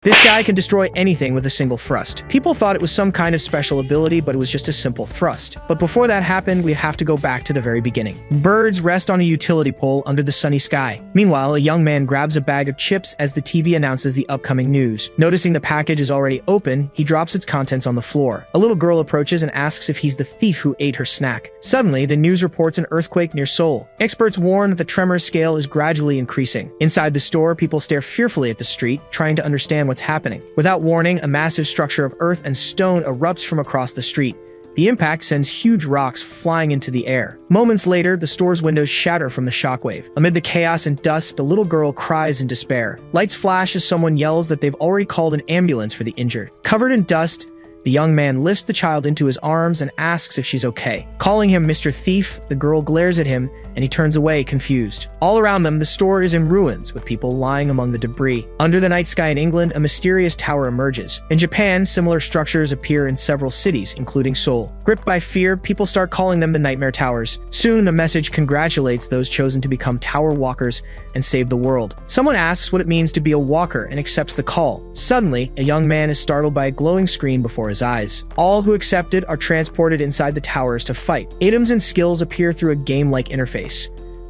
This guy can destroy anything with a single thrust. People thought it was some kind of special ability, but it was just a simple thrust. But before that happened, we have to go back to the very beginning. Birds rest on a utility pole under the sunny sky. Meanwhile, a young man grabs a bag of chips as the TV announces the upcoming news. Noticing the package is already open, he drops its contents on the floor. A little girl approaches and asks if he's the thief who ate her snack. Suddenly, the news reports an earthquake near Seoul. Experts warn that the tremor scale is gradually increasing. Inside the store, people stare fearfully at the street, trying to understand what's happening. Without warning, a massive structure of earth and stone erupts from across the street. The impact sends huge rocks flying into the air. Moments later, the store's windows shatter from the shockwave. Amid the chaos and dust, a little girl cries in despair. Lights flash as someone yells that they've already called an ambulance for the injured. Covered in dust, the young man lifts the child into his arms and asks if she's okay. Calling him Mr. Thief, the girl glares at him and he turns away confused. All around them, the store is in ruins, with people lying among the debris. Under the night sky in England, a mysterious tower emerges. In Japan, similar structures appear in several cities, including Seoul. Gripped by fear, people start calling them the Nightmare Towers. Soon, a message congratulates those chosen to become tower walkers and save the world. Someone asks what it means to be a walker and accepts the call. Suddenly, a young man is startled by a glowing screen before his eyes. All who accepted are transported inside the towers to fight. Items and skills appear through a game-like interface.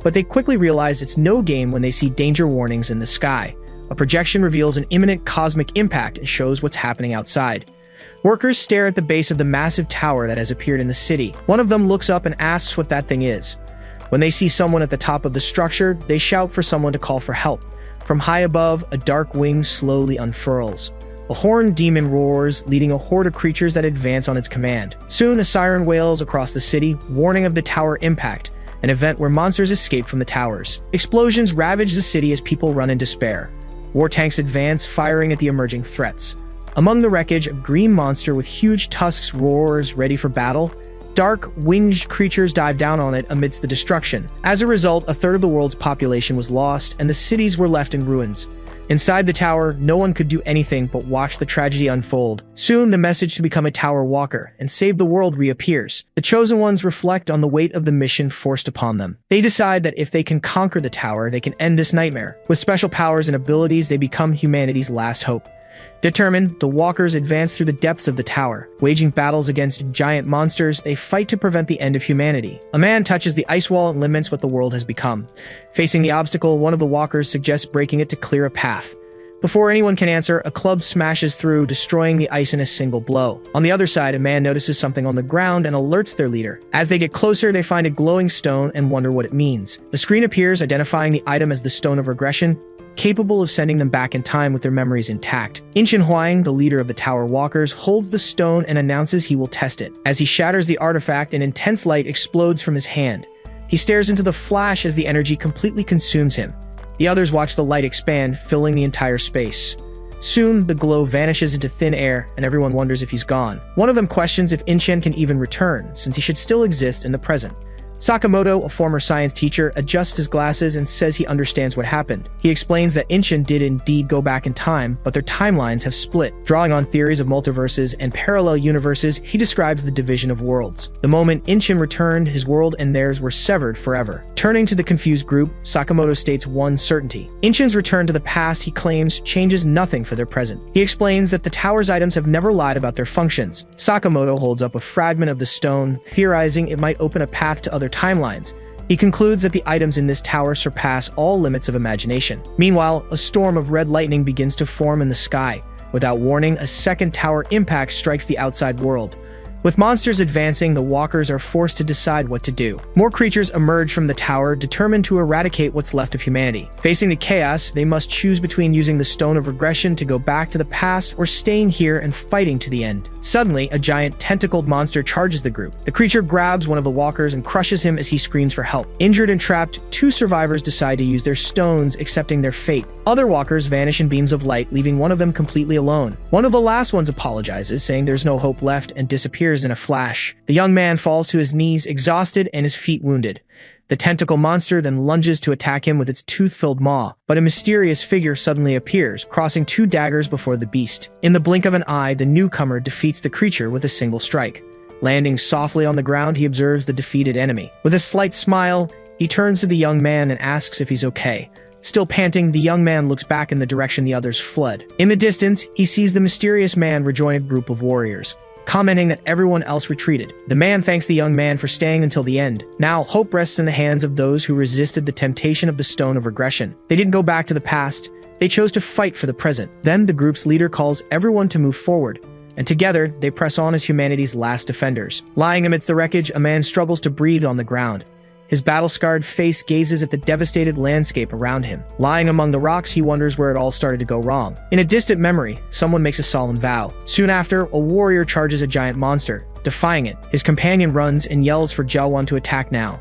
But they quickly realize it's no game when they see danger warnings in the sky. A projection reveals an imminent cosmic impact and shows what's happening outside. Workers stare at the base of the massive tower that has appeared in the city. One of them looks up and asks what that thing is. When they see someone at the top of the structure, they shout for someone to call for help. From high above, a dark wing slowly unfurls. A horned demon roars, leading a horde of creatures that advance on its command. Soon, a siren wails across the city, warning of the tower impact, an event where monsters escape from the towers. Explosions ravage the city as people run in despair. War tanks advance, firing at the emerging threats. Among the wreckage, a green monster with huge tusks roars, ready for battle. Dark, winged creatures dive down on it amidst the destruction. As a result, a third of the world's population was lost, and the cities were left in ruins. Inside the tower, no one could do anything but watch the tragedy unfold. Soon, the message to become a tower walker and save the world reappears. The chosen ones reflect on the weight of the mission forced upon them. They decide that if they can conquer the tower, they can end this nightmare. With special powers and abilities, they become humanity's last hope. Determined, the walkers advance through the depths of the tower. Waging battles against giant monsters, they fight to prevent the end of humanity. A man touches the ice wall and limits what the world has become. Facing the obstacle, one of the walkers suggests breaking it to clear a path. Before anyone can answer, a club smashes through, destroying the ice in a single blow. On the other side, a man notices something on the ground and alerts their leader. As they get closer, they find a glowing stone and wonder what it means. The screen appears, identifying the item as the Stone of Regression, capable of sending them back in time with their memories intact. Inchin Huang, the leader of the Tower Walkers, holds the stone and announces he will test it. As he shatters the artifact, an intense light explodes from his hand. He stares into the flash as the energy completely consumes him. The others watch the light expand, filling the entire space. Soon, the glow vanishes into thin air, and everyone wonders if he's gone. One of them questions if Inchin can even return, since he should still exist in the present. Sakamoto, a former science teacher, adjusts his glasses and says he understands what happened. He explains that Inchin did indeed go back in time, but their timelines have split. Drawing on theories of multiverses and parallel universes, he describes the division of worlds. The moment Inchin returned, his world and theirs were severed forever. Turning to the confused group, Sakamoto states one certainty. Inchin's return to the past, he claims, changes nothing for their present. He explains that the tower's items have never lied about their functions. Sakamoto holds up a fragment of the stone, theorizing it might open a path to other timelines. He concludes that the items in this tower surpass all limits of imagination. Meanwhile, a storm of red lightning begins to form in the sky. Without warning, a second tower impact strikes the outside world. With monsters advancing, the walkers are forced to decide what to do. More creatures emerge from the tower, determined to eradicate what's left of humanity. Facing the chaos, they must choose between using the Stone of Regression to go back to the past or staying here and fighting to the end. Suddenly, a giant tentacled monster charges the group. The creature grabs one of the walkers and crushes him as he screams for help. Injured and trapped, two survivors decide to use their stones, accepting their fate. Other walkers vanish in beams of light, leaving one of them completely alone. One of the last ones apologizes, saying there's no hope left, and disappears in a flash. The young man falls to his knees, exhausted and his feet wounded. The tentacle monster then lunges to attack him with its tooth-filled maw, but a mysterious figure suddenly appears, crossing two daggers before the beast. In the blink of an eye, the newcomer defeats the creature with a single strike. Landing softly on the ground, he observes the defeated enemy. With a slight smile, he turns to the young man and asks if he's okay. Still panting, the young man looks back in the direction the others fled. In the distance, he sees the mysterious man rejoin a group of warriors, commenting that everyone else retreated. The man thanks the young man for staying until the end. Now, hope rests in the hands of those who resisted the temptation of the Stone of Regression. They didn't go back to the past. They chose to fight for the present. Then the group's leader calls everyone to move forward, and together they press on as humanity's last defenders. Lying amidst the wreckage, a man struggles to breathe on the ground. His battle-scarred face gazes at the devastated landscape around him. Lying among the rocks, he wonders where it all started to go wrong. In a distant memory, someone makes a solemn vow. Soon after, a warrior charges a giant monster, defying it. His companion runs and yells for Jawan to attack now.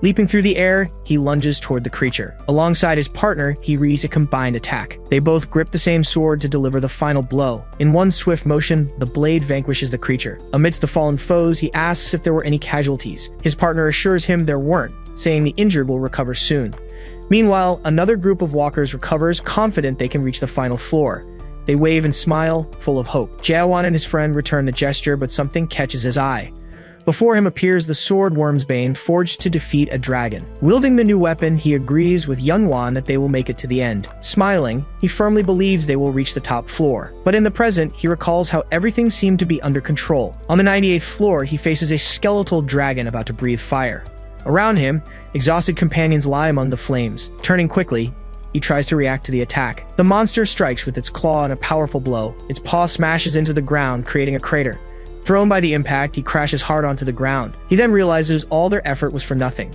Leaping through the air, he lunges toward the creature. Alongside his partner, he readies a combined attack. They both grip the same sword to deliver the final blow. In one swift motion, the blade vanquishes the creature. Amidst the fallen foes, he asks if there were any casualties. His partner assures him there weren't, saying the injured will recover soon. Meanwhile, another group of walkers recovers, confident they can reach the final floor. They wave and smile, full of hope. Jawan and his friend return the gesture, but something catches his eye. Before him appears the sword Wormsbane, forged to defeat a dragon. Wielding the new weapon, he agrees with Yunwan that they will make it to the end. Smiling, he firmly believes they will reach the top floor. But in the present, he recalls how everything seemed to be under control. On the 98th floor, he faces a skeletal dragon about to breathe fire. Around him, exhausted companions lie among the flames. Turning quickly, he tries to react to the attack. The monster strikes with its claw in a powerful blow. Its paw smashes into the ground, creating a crater. Thrown by the impact, he crashes hard onto the ground. He then realizes all their effort was for nothing.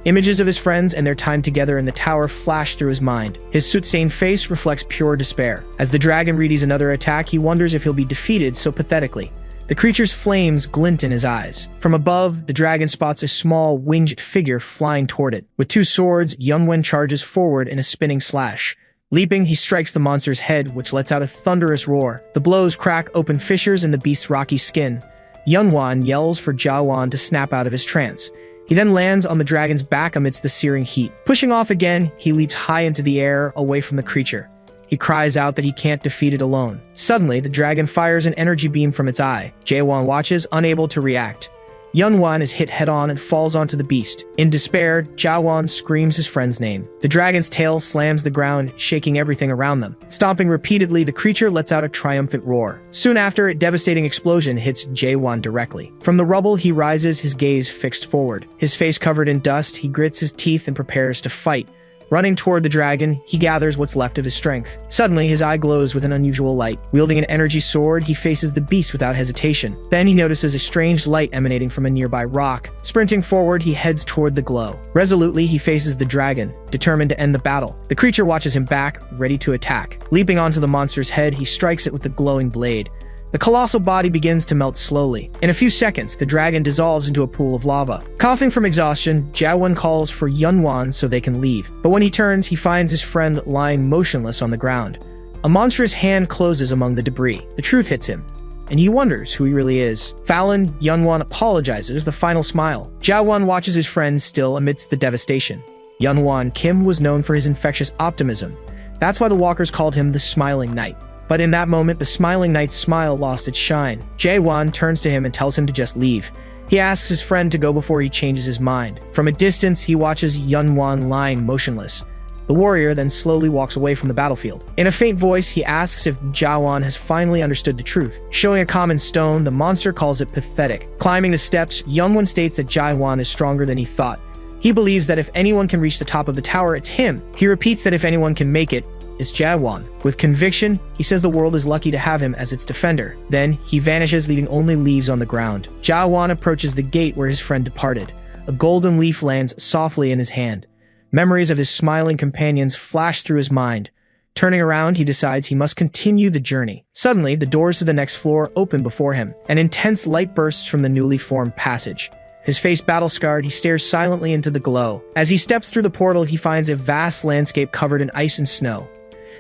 Images of his friends and their time together in the tower flash through his mind. His soot-stained face reflects pure despair. As the dragon readies another attack, he wonders if he'll be defeated so pathetically. The creature's flames glint in his eyes. From above, the dragon spots a small, winged figure flying toward it. With two swords, Yunwen charges forward in a spinning slash. Leaping, he strikes the monster's head, which lets out a thunderous roar. The blows crack open fissures in the beast's rocky skin. Yunwan yells for Jawan to snap out of his trance. He then lands on the dragon's back amidst the searing heat. Pushing off again, he leaps high into the air, away from the creature. He cries out that he can't defeat it alone. Suddenly, the dragon fires an energy beam from its eye. Jawan watches, unable to react. Yunwan is hit head-on and falls onto the beast. In despair, Jawan screams his friend's name. The dragon's tail slams the ground, shaking everything around them. Stomping repeatedly, the creature lets out a triumphant roar. Soon after, a devastating explosion hits Jawan directly. From the rubble, he rises, his gaze fixed forward. His face covered in dust, he grits his teeth and prepares to fight. Running toward the dragon, he gathers what's left of his strength. Suddenly, his eye glows with an unusual light. Wielding an energy sword, he faces the beast without hesitation. Then he notices a strange light emanating from a nearby rock. Sprinting forward, he heads toward the glow. Resolutely, he faces the dragon, determined to end the battle. The creature watches him back, ready to attack. Leaping onto the monster's head, he strikes it with the glowing blade. The colossal body begins to melt slowly. In a few seconds, the dragon dissolves into a pool of lava. Coughing from exhaustion, Jawan calls for Yunwan so they can leave. But when he turns, he finds his friend lying motionless on the ground. A monstrous hand closes among the debris. The truth hits him, and he wonders who he really is. Fallon, Yunwan apologizes with a final smile. Jawan watches his friend still amidst the devastation. Yunwan Kim was known for his infectious optimism. That's why the walkers called him the Smiling Knight. But in that moment, the Smiling Knight's smile lost its shine. Jawan turns to him and tells him to just leave. He asks his friend to go before he changes his mind. From a distance, he watches Yunwan lying motionless. The warrior then slowly walks away from the battlefield. In a faint voice, he asks if Jawan has finally understood the truth. Showing a common stone, the monster calls it pathetic. Climbing the steps, Yunwan states that Jawan is stronger than he thought. He believes that if anyone can reach the top of the tower, it's him. He repeats that if anyone can make it, it's Jawan. With conviction, he says the world is lucky to have him as its defender. Then, he vanishes, leaving only leaves on the ground. Jawan approaches the gate where his friend departed. A golden leaf lands softly in his hand. Memories of his smiling companions flash through his mind. Turning around, he decides he must continue the journey. Suddenly, the doors to the next floor open before him. An intense light bursts from the newly formed passage. His face battle-scarred, he stares silently into the glow. As he steps through the portal, he finds a vast landscape covered in ice and snow.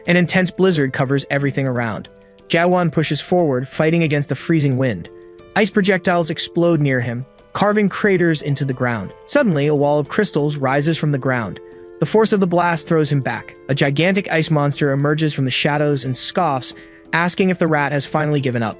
An intense blizzard covers everything around. Jawan pushes forward, fighting against the freezing wind. Ice projectiles explode near him, carving craters into the ground. Suddenly, a wall of crystals rises from the ground. The force of the blast throws him back. A gigantic ice monster emerges from the shadows and scoffs, asking if the rat has finally given up.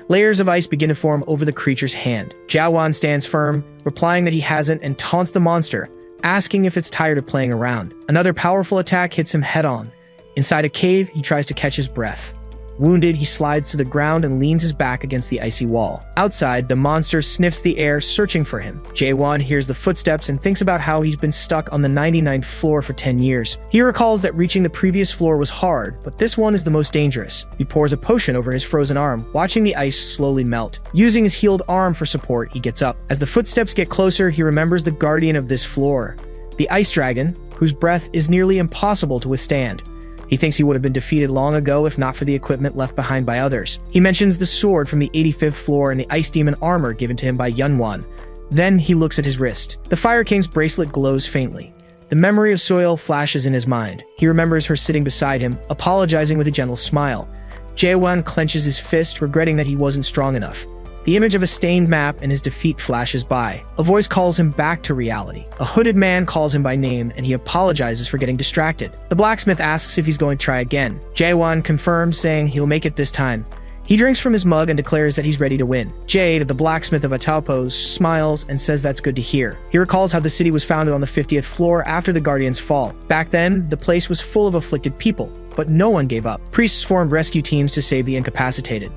Layers of ice begin to form over the creature's hand. Jawan stands firm, replying that he hasn't, and taunts the monster, asking if it's tired of playing around. Another powerful attack hits him head-on. Inside a cave, he tries to catch his breath. Wounded, he slides to the ground and leans his back against the icy wall. Outside, the monster sniffs the air, searching for him. Jae-won hears the footsteps and thinks about how he's been stuck on the 99th floor for 10 years. He recalls that reaching the previous floor was hard, but this one is the most dangerous. He pours a potion over his frozen arm, watching the ice slowly melt. Using his healed arm for support, he gets up. As the footsteps get closer, he remembers the guardian of this floor, the ice dragon, whose breath is nearly impossible to withstand. He thinks he would have been defeated long ago if not for the equipment left behind by others. He mentions the sword from the 85th floor and the ice demon armor given to him by Yunwan. Then he looks at his wrist. The Fire King's bracelet glows faintly. The memory of Soil flashes in his mind. He remembers her sitting beside him, apologizing with a gentle smile. Jae-won clenches his fist, regretting that he wasn't strong enough. The image of a stained map and his defeat flashes by. A voice calls him back to reality. A hooded man calls him by name, and he apologizes for getting distracted. The blacksmith asks if he's going to try again. Jae-won confirms, saying he'll make it this time. He drinks from his mug and declares that he's ready to win. Jade, the blacksmith of Outpost, smiles and says that's good to hear. He recalls how the city was founded on the 50th floor after the Guardian's fall. Back then, the place was full of afflicted people, but no one gave up. Priests formed rescue teams to save the incapacitated.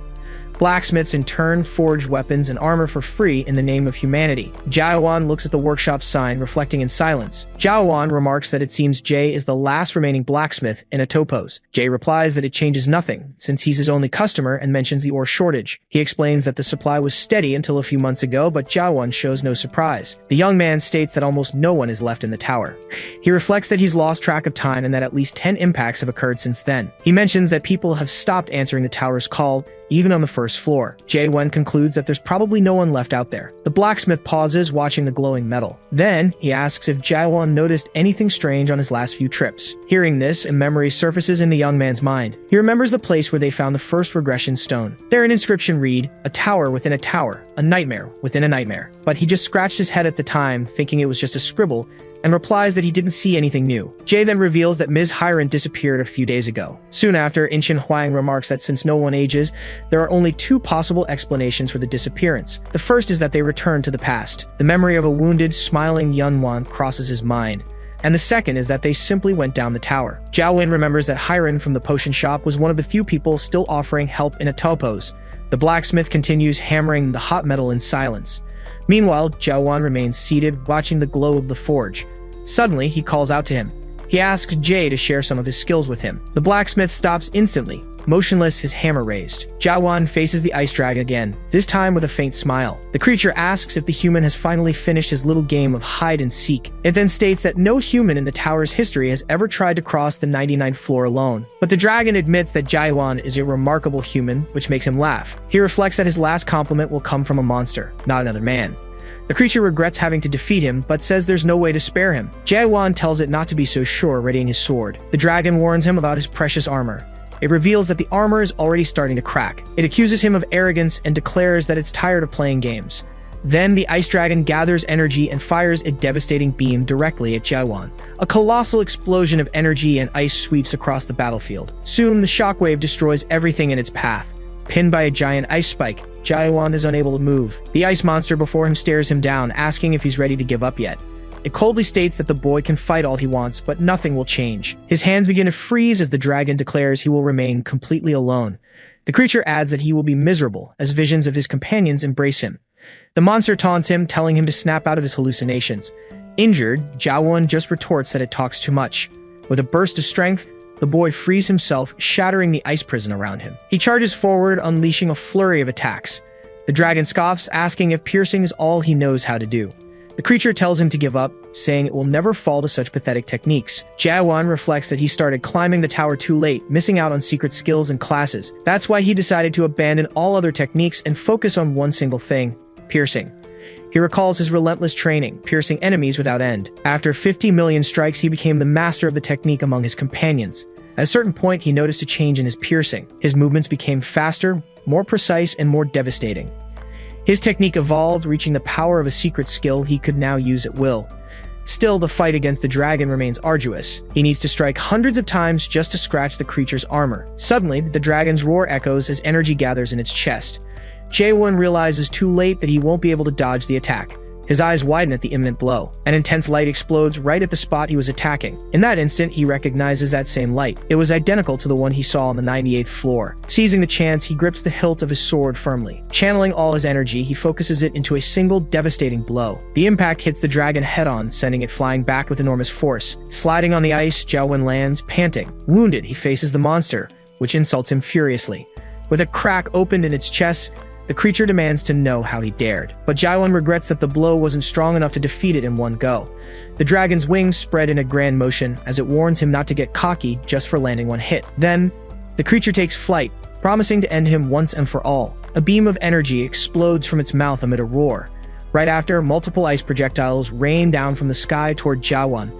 Blacksmiths in turn forged weapons and armor for free in the name of humanity. Jae-won looks at the workshop sign, reflecting in silence. Jae-won remarks that it seems Jay is the last remaining blacksmith in Atopos. Jay replies that it changes nothing, since he's his only customer, and mentions the ore shortage. He explains that the supply was steady until a few months ago, but Jae-won shows no surprise. The young man states that almost no one is left in the tower. He reflects that he's lost track of time and that at least 10 impacts have occurred since then. He mentions that people have stopped answering the tower's call, even on the first floor. Jae-won concludes that there's probably no one left out there. The blacksmith pauses, watching the glowing metal. Then, he asks if Jae-won noticed anything strange on his last few trips. Hearing this, a memory surfaces in the young man's mind. He remembers the place where they found the first regression stone. There an inscription read, "A tower within a tower, a nightmare within a nightmare." But he just scratched his head at the time, thinking it was just a scribble, and replies that he didn't see anything new. Jay then reveals that Ms. Hiren disappeared a few days ago. Soon after, Inchin Huang remarks that since no one ages, there are only two possible explanations for the disappearance. The first is that they returned to the past. The memory of a wounded, smiling Yunwan crosses his mind. And the second is that they simply went down the tower. Jiaowin remembers that Hiren from the potion shop was one of the few people still offering help in Atopos. The blacksmith continues hammering the hot metal in silence. Meanwhile, Jiaowon remains seated, watching the glow of the forge. Suddenly, he calls out to him. He asks Jay to share some of his skills with him. The blacksmith stops instantly, motionless, his hammer raised. Jiaowon faces the ice dragon again, this time with a faint smile. The creature asks if the human has finally finished his little game of hide and seek. It then states that no human in the tower's history has ever tried to cross the 99th floor alone. But the dragon admits that Jiaowon is a remarkable human, which makes him laugh. He reflects that his last compliment will come from a monster, not another man. The creature regrets having to defeat him, but says there's no way to spare him. Jae-won tells it not to be so sure, readying his sword. The dragon warns him about his precious armor. It reveals that the armor is already starting to crack. It accuses him of arrogance and declares that it's tired of playing games. Then the ice dragon gathers energy and fires a devastating beam directly at Jae-won. A colossal explosion of energy and ice sweeps across the battlefield. Soon, the shockwave destroys everything in its path. Pinned by a giant ice spike, Jae-won is unable to move. The ice monster before him stares him down, asking if he's ready to give up yet. It coldly states that the boy can fight all he wants, but nothing will change. His hands begin to freeze as the dragon declares he will remain completely alone. The creature adds that he will be miserable, as visions of his companions embrace him. The monster taunts him, telling him to snap out of his hallucinations. Injured, Jae-won just retorts that it talks too much. With a burst of strength, the boy frees himself, shattering the ice prison around him. He charges forward, unleashing a flurry of attacks. The dragon scoffs, asking if piercing is all he knows how to do. The creature tells him to give up, saying it will never fall to such pathetic techniques. Jae-won reflects that he started climbing the tower too late, missing out on secret skills and classes. That's why he decided to abandon all other techniques and focus on one single thing: piercing. He recalls his relentless training, piercing enemies without end. After 50 million strikes, he became the master of the technique among his companions. At a certain point, he noticed a change in his piercing. His movements became faster, more precise, and more devastating. His technique evolved, reaching the power of a secret skill he could now use at will. Still, the fight against the dragon remains arduous. He needs to strike hundreds of times just to scratch the creature's armor. Suddenly, the dragon's roar echoes as energy gathers in its chest. Jae-won realizes too late that he won't be able to dodge the attack. His eyes widen at the imminent blow. An intense light explodes right at the spot he was attacking. In that instant, he recognizes that same light. It was identical to the one he saw on the 98th floor. Seizing the chance, he grips the hilt of his sword firmly. Channeling all his energy, he focuses it into a single devastating blow. The impact hits the dragon head-on, sending it flying back with enormous force. Sliding on the ice, Jiawen lands, panting. Wounded, he faces the monster, which insults him furiously. With a crack opened in its chest, the creature demands to know how he dared. But Jiawen regrets that the blow wasn't strong enough to defeat it in one go. The dragon's wings spread in a grand motion as it warns him not to get cocky just for landing one hit. Then, the creature takes flight, promising to end him once and for all. A beam of energy explodes from its mouth amid a roar. Right after, multiple ice projectiles rain down from the sky toward Jiawen.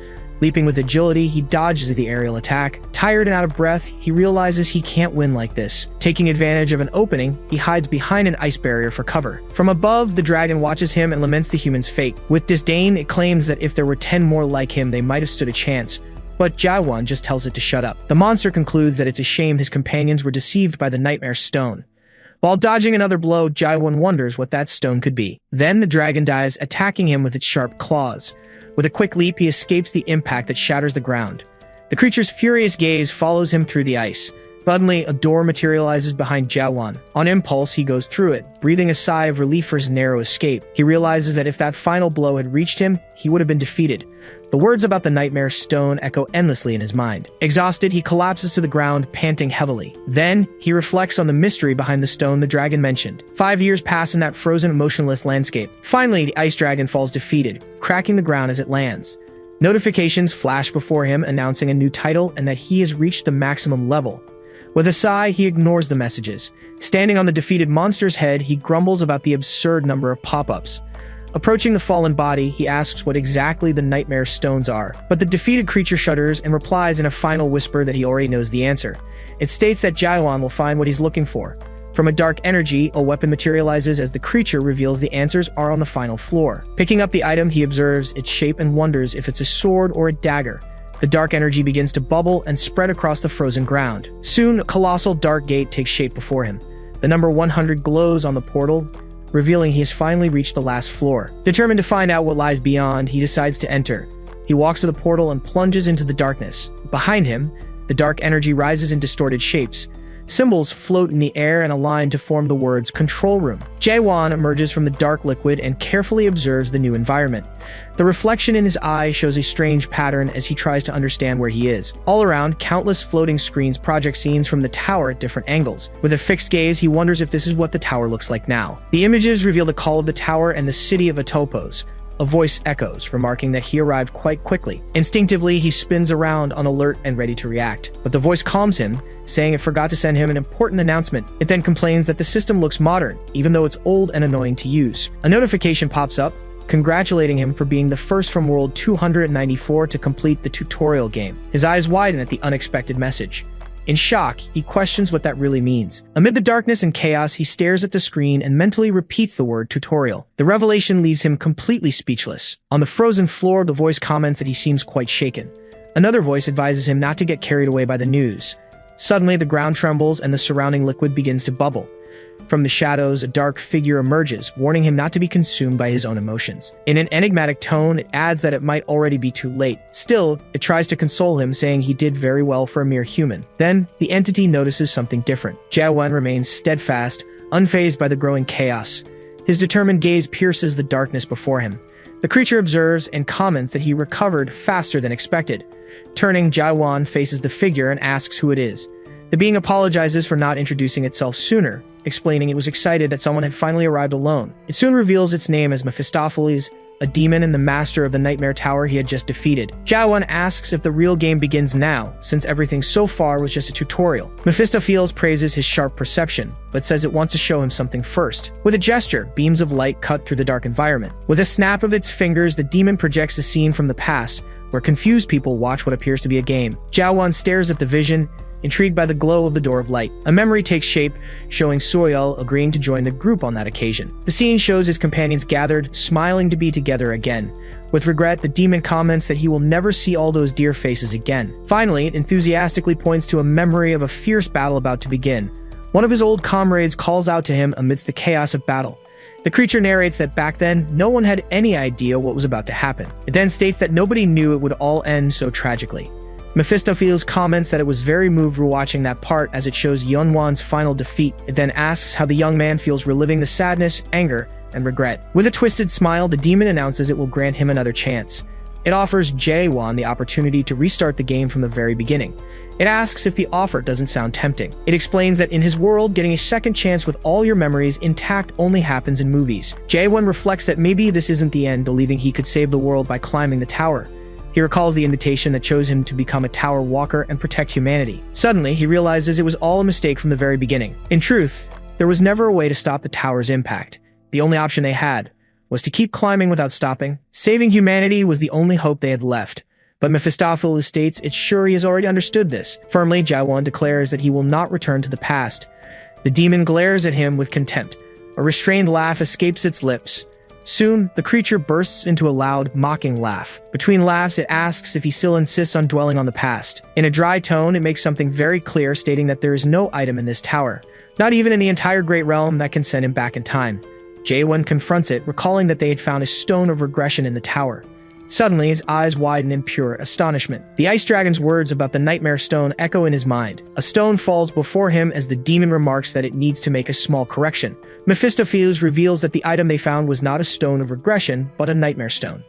Leaping with agility, he dodges the aerial attack. Tired and out of breath, he realizes he can't win like this. Taking advantage of an opening, he hides behind an ice barrier for cover. From above, the dragon watches him and laments the human's fate. With disdain, it claims that if there were 10 more like him, they might have stood a chance. But Jiawen just tells it to shut up. The monster concludes that it's a shame his companions were deceived by the nightmare stone. While dodging another blow, Jiawen wonders what that stone could be. Then the dragon dives, attacking him with its sharp claws. With a quick leap, he escapes the impact that shatters the ground. The creature's furious gaze follows him through the ice. Suddenly, a door materializes behind Jiawen. On impulse, he goes through it, breathing a sigh of relief for his narrow escape. He realizes that if that final blow had reached him, he would have been defeated. The words about the nightmare stone echo endlessly in his mind. Exhausted, he collapses to the ground, panting heavily. Then, he reflects on the mystery behind the stone the dragon mentioned. 5 years pass in that frozen, motionless landscape. Finally, the ice dragon falls defeated, cracking the ground as it lands. Notifications flash before him announcing a new title and that he has reached the maximum level. With a sigh, he ignores the messages. Standing on the defeated monster's head, he grumbles about the absurd number of pop-ups. Approaching the fallen body, he asks what exactly the nightmare stones are, but the defeated creature shudders and replies in a final whisper that he already knows the answer. It states that Jiawen will find what he's looking for. From a dark energy, a weapon materializes as the creature reveals the answers are on the final floor. Picking up the item, he observes its shape and wonders if it's a sword or a dagger. The dark energy begins to bubble and spread across the frozen ground. Soon, a colossal dark gate takes shape before him. The number 100 glows on the portal, revealing he has finally reached the last floor. Determined to find out what lies beyond, he decides to enter. He walks to the portal and plunges into the darkness. Behind him, the dark energy rises in distorted shapes. Symbols float in the air and align to form the words Control Room. Jiawen emerges from the dark liquid and carefully observes the new environment. The reflection in his eye shows a strange pattern as he tries to understand where he is. All around, countless floating screens project scenes from the tower at different angles. With a fixed gaze, he wonders if this is what the tower looks like now. The images reveal the call of the tower and the city of Atopos. A voice echoes, remarking that he arrived quite quickly. Instinctively, he spins around on alert and ready to react. But the voice calms him, saying it forgot to send him an important announcement. It then complains that the system looks modern, even though it's old and annoying to use. A notification pops up, congratulating him for being the first from World 294 to complete the tutorial game. His eyes widen at the unexpected message. In shock, he questions what that really means. Amid the darkness and chaos, he stares at the screen and mentally repeats the word tutorial. The revelation leaves him completely speechless. On the frozen floor, the voice comments that he seems quite shaken. Another voice advises him not to get carried away by the news. Suddenly, the ground trembles and the surrounding liquid begins to bubble. From the shadows, a dark figure emerges, warning him not to be consumed by his own emotions. In an enigmatic tone, it adds that it might already be too late. Still, it tries to console him, saying he did very well for a mere human. Then, the entity notices something different. Jiawen remains steadfast, unfazed by the growing chaos. His determined gaze pierces the darkness before him. The creature observes and comments that he recovered faster than expected. Turning, Jiawen faces the figure and asks who it is. The being apologizes for not introducing itself sooner, explaining it was excited that someone had finally arrived alone. It soon reveals its name as Mephistopheles, a demon and the master of the Nightmare Tower he had just defeated. Jiawen asks if the real game begins now, since everything so far was just a tutorial. Mephistopheles praises his sharp perception, but says it wants to show him something first. With a gesture, beams of light cut through the dark environment. With a snap of its fingers, the demon projects a scene from the past, where confused people watch what appears to be a game. Jiawen stares at the vision, intrigued by the glow of the Door of Light. A memory takes shape, showing Soyel agreeing to join the group on that occasion. The scene shows his companions gathered, smiling to be together again. With regret, the demon comments that he will never see all those dear faces again. Finally, it enthusiastically points to a memory of a fierce battle about to begin. One of his old comrades calls out to him amidst the chaos of battle. The creature narrates that back then, no one had any idea what was about to happen. It then states that nobody knew it would all end so tragically. Mephistopheles comments that it was very moved rewatching that part as it shows Yunwan's final defeat. It then asks how the young man feels reliving the sadness, anger, and regret. With a twisted smile, the demon announces it will grant him another chance. It offers Jaewan the opportunity to restart the game from the very beginning. It asks if the offer doesn't sound tempting. It explains that in his world, getting a second chance with all your memories intact only happens in movies. Jaewan reflects that maybe this isn't the end, believing he could save the world by climbing the tower. He recalls the invitation that chose him to become a tower walker and protect humanity. Suddenly, he realizes it was all a mistake from the very beginning. In truth, there was never a way to stop the tower's impact. The only option they had was to keep climbing without stopping. Saving humanity was the only hope they had left. But Mephistopheles states it's sure he has already understood this. Firmly, Jaewan declares that he will not return to the past. The demon glares at him with contempt. A restrained laugh escapes its lips. Soon, the creature bursts into a loud, mocking laugh. Between laughs, it asks if he still insists on dwelling on the past. In a dry tone, it makes something very clear, stating that there is no item in this tower, not even in the entire Great Realm, that can send him back in time. Jaewan confronts it, recalling that they had found a stone of regression in the tower. Suddenly, his eyes widen in pure astonishment. The Ice Dragon's words about the Nightmare Stone echo in his mind. A stone falls before him as the demon remarks that it needs to make a small correction. Mephistopheles reveals that the item they found was not a stone of regression, but a Nightmare Stone.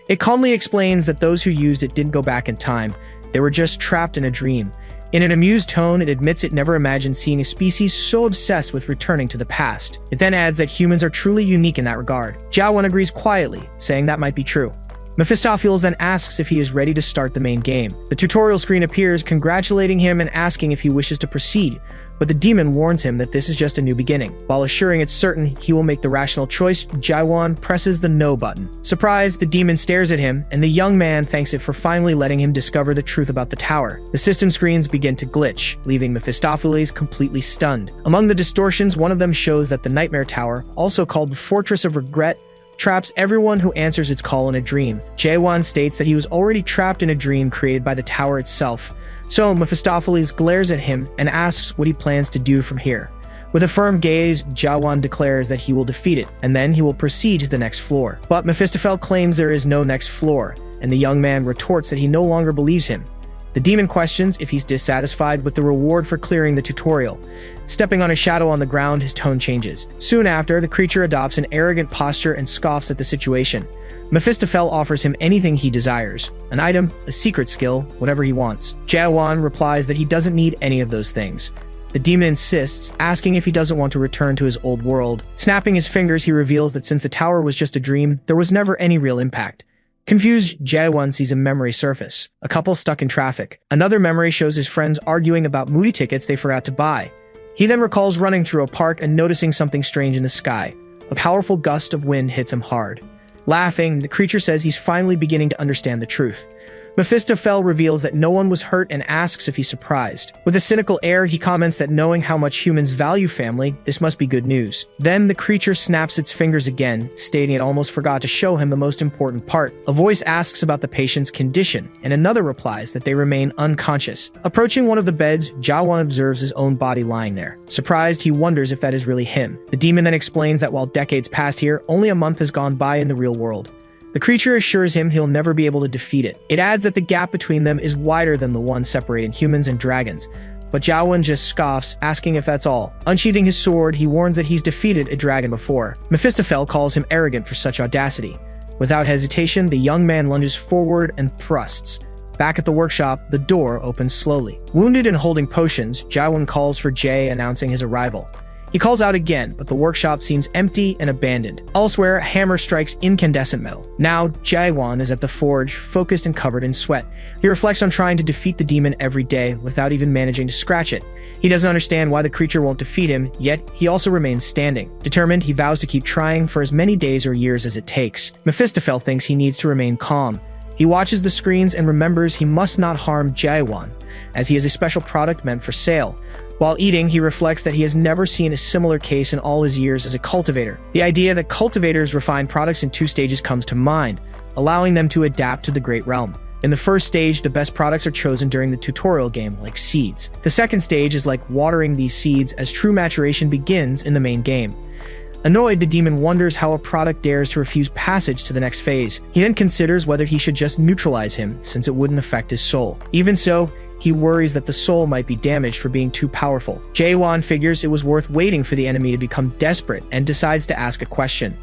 It calmly explains that those who used it didn't go back in time. They were just trapped in a dream. In an amused tone, it admits it never imagined seeing a species so obsessed with returning to the past. It then adds that humans are truly unique in that regard. Jaewan agrees quietly, saying that might be true. Mephistopheles then asks if he is ready to start the main game. The tutorial screen appears, congratulating him and asking if he wishes to proceed, but the demon warns him that this is just a new beginning. While assuring it's certain he will make the rational choice, Jaewan presses the no button. Surprised, the demon stares at him, and the young man thanks it for finally letting him discover the truth about the tower. The system screens begin to glitch, leaving Mephistopheles completely stunned. Among the distortions, one of them shows that the Nightmare Tower, also called the Fortress of Regret, traps everyone who answers its call in a dream. Jaewan states that he was already trapped in a dream created by the tower itself. So Mephistopheles glares at him and asks what he plans to do from here. With a firm gaze, Jaewan declares that he will defeat it, and then he will proceed to the next floor. But Mephistopheles claims there is no next floor, and the young man retorts that he no longer believes him. The demon questions if he's dissatisfied with the reward for clearing the tutorial. Stepping on a shadow on the ground, his tone changes. Soon after, the creature adopts an arrogant posture and scoffs at the situation. Mephistopheles offers him anything he desires. An item, a secret skill, whatever he wants. Jaewan replies that he doesn't need any of those things. The demon insists, asking if he doesn't want to return to his old world. Snapping his fingers, he reveals that since the tower was just a dream, there was never any real impact. Confused, Jaewan sees a memory surface. A couple stuck in traffic. Another memory shows his friends arguing about movie tickets they forgot to buy. He then recalls running through a park and noticing something strange in the sky. A powerful gust of wind hits him hard. Laughing, the creature says he's finally beginning to understand the truth. Mephistopheles reveals that no one was hurt and asks if he's surprised. With a cynical air, he comments that knowing how much humans value family, this must be good news. Then the creature snaps its fingers again, stating it almost forgot to show him the most important part. A voice asks about the patient's condition, and another replies that they remain unconscious. Approaching one of the beds, Jaewan observes his own body lying there. Surprised, he wonders if that is really him. The demon then explains that while decades passed here, only a month has gone by in the real world. The creature assures him he'll never be able to defeat it. It adds that the gap between them is wider than the one separating humans and dragons. But Jaewan just scoffs, asking if that's all. Unsheathing his sword, he warns that he's defeated a dragon before. Mephistopheles calls him arrogant for such audacity. Without hesitation, the young man lunges forward and thrusts. Back at the workshop, the door opens slowly. Wounded and holding potions, Jaewan calls for Jay, announcing his arrival. He calls out again, but the workshop seems empty and abandoned. Elsewhere, a hammer strikes incandescent metal. Now, Jaewan is at the forge, focused and covered in sweat. He reflects on trying to defeat the demon every day without even managing to scratch it. He doesn't understand why the creature won't defeat him, yet he also remains standing. Determined, he vows to keep trying for as many days or years as it takes. Mephistopheles thinks he needs to remain calm. He watches the screens and remembers he must not harm Jaewan, as he is a special product meant for sale. While eating, he reflects that he has never seen a similar case in all his years as a cultivator. The idea that cultivators refine products in 2 stages comes to mind, allowing them to adapt to the Great Realm. In the first stage, the best products are chosen during the tutorial game, like seeds. The second stage is like watering these seeds as true maturation begins in the main game. Annoyed, the demon wonders how a product dares to refuse passage to the next phase. He then considers whether he should just neutralize him, since it wouldn't affect his soul. Even so, he worries that the soul might be damaged for being too powerful. Jae-won figures it was worth waiting for the enemy to become desperate and decides to ask a question.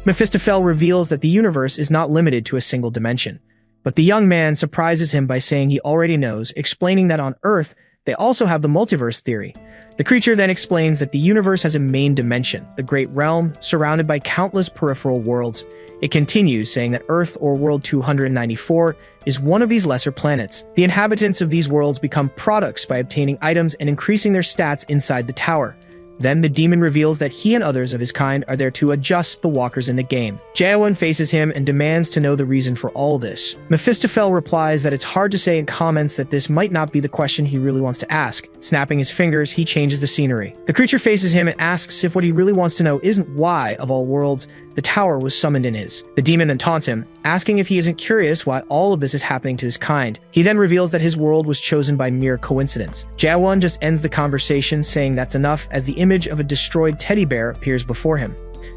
Mephistophel reveals that the universe is not limited to a single dimension. But the young man surprises him by saying he already knows, explaining that on Earth, they also have the multiverse theory. The creature then explains that the universe has a main dimension, the Great Realm, surrounded by countless peripheral worlds. It continues, saying that Earth, or World 294, is one of these lesser planets. The inhabitants of these worlds become products by obtaining items and increasing their stats inside the tower. Then the demon reveals that he and others of his kind are there to adjust the walkers in the game. Jae-won faces him and demands to know the reason for all this. Mephistophel replies that it's hard to say and comments that this might not be the question he really wants to ask. Snapping his fingers, he changes the scenery. The creature faces him and asks if what he really wants to know isn't why, of all worlds, the tower was summoned in his. The demon then taunts him, asking if he isn't curious why all of this is happening to his kind. He then reveals that his world was chosen by mere coincidence. Jae-won just ends the conversation, saying that's enough, as the image of a destroyed teddy bear appears before him.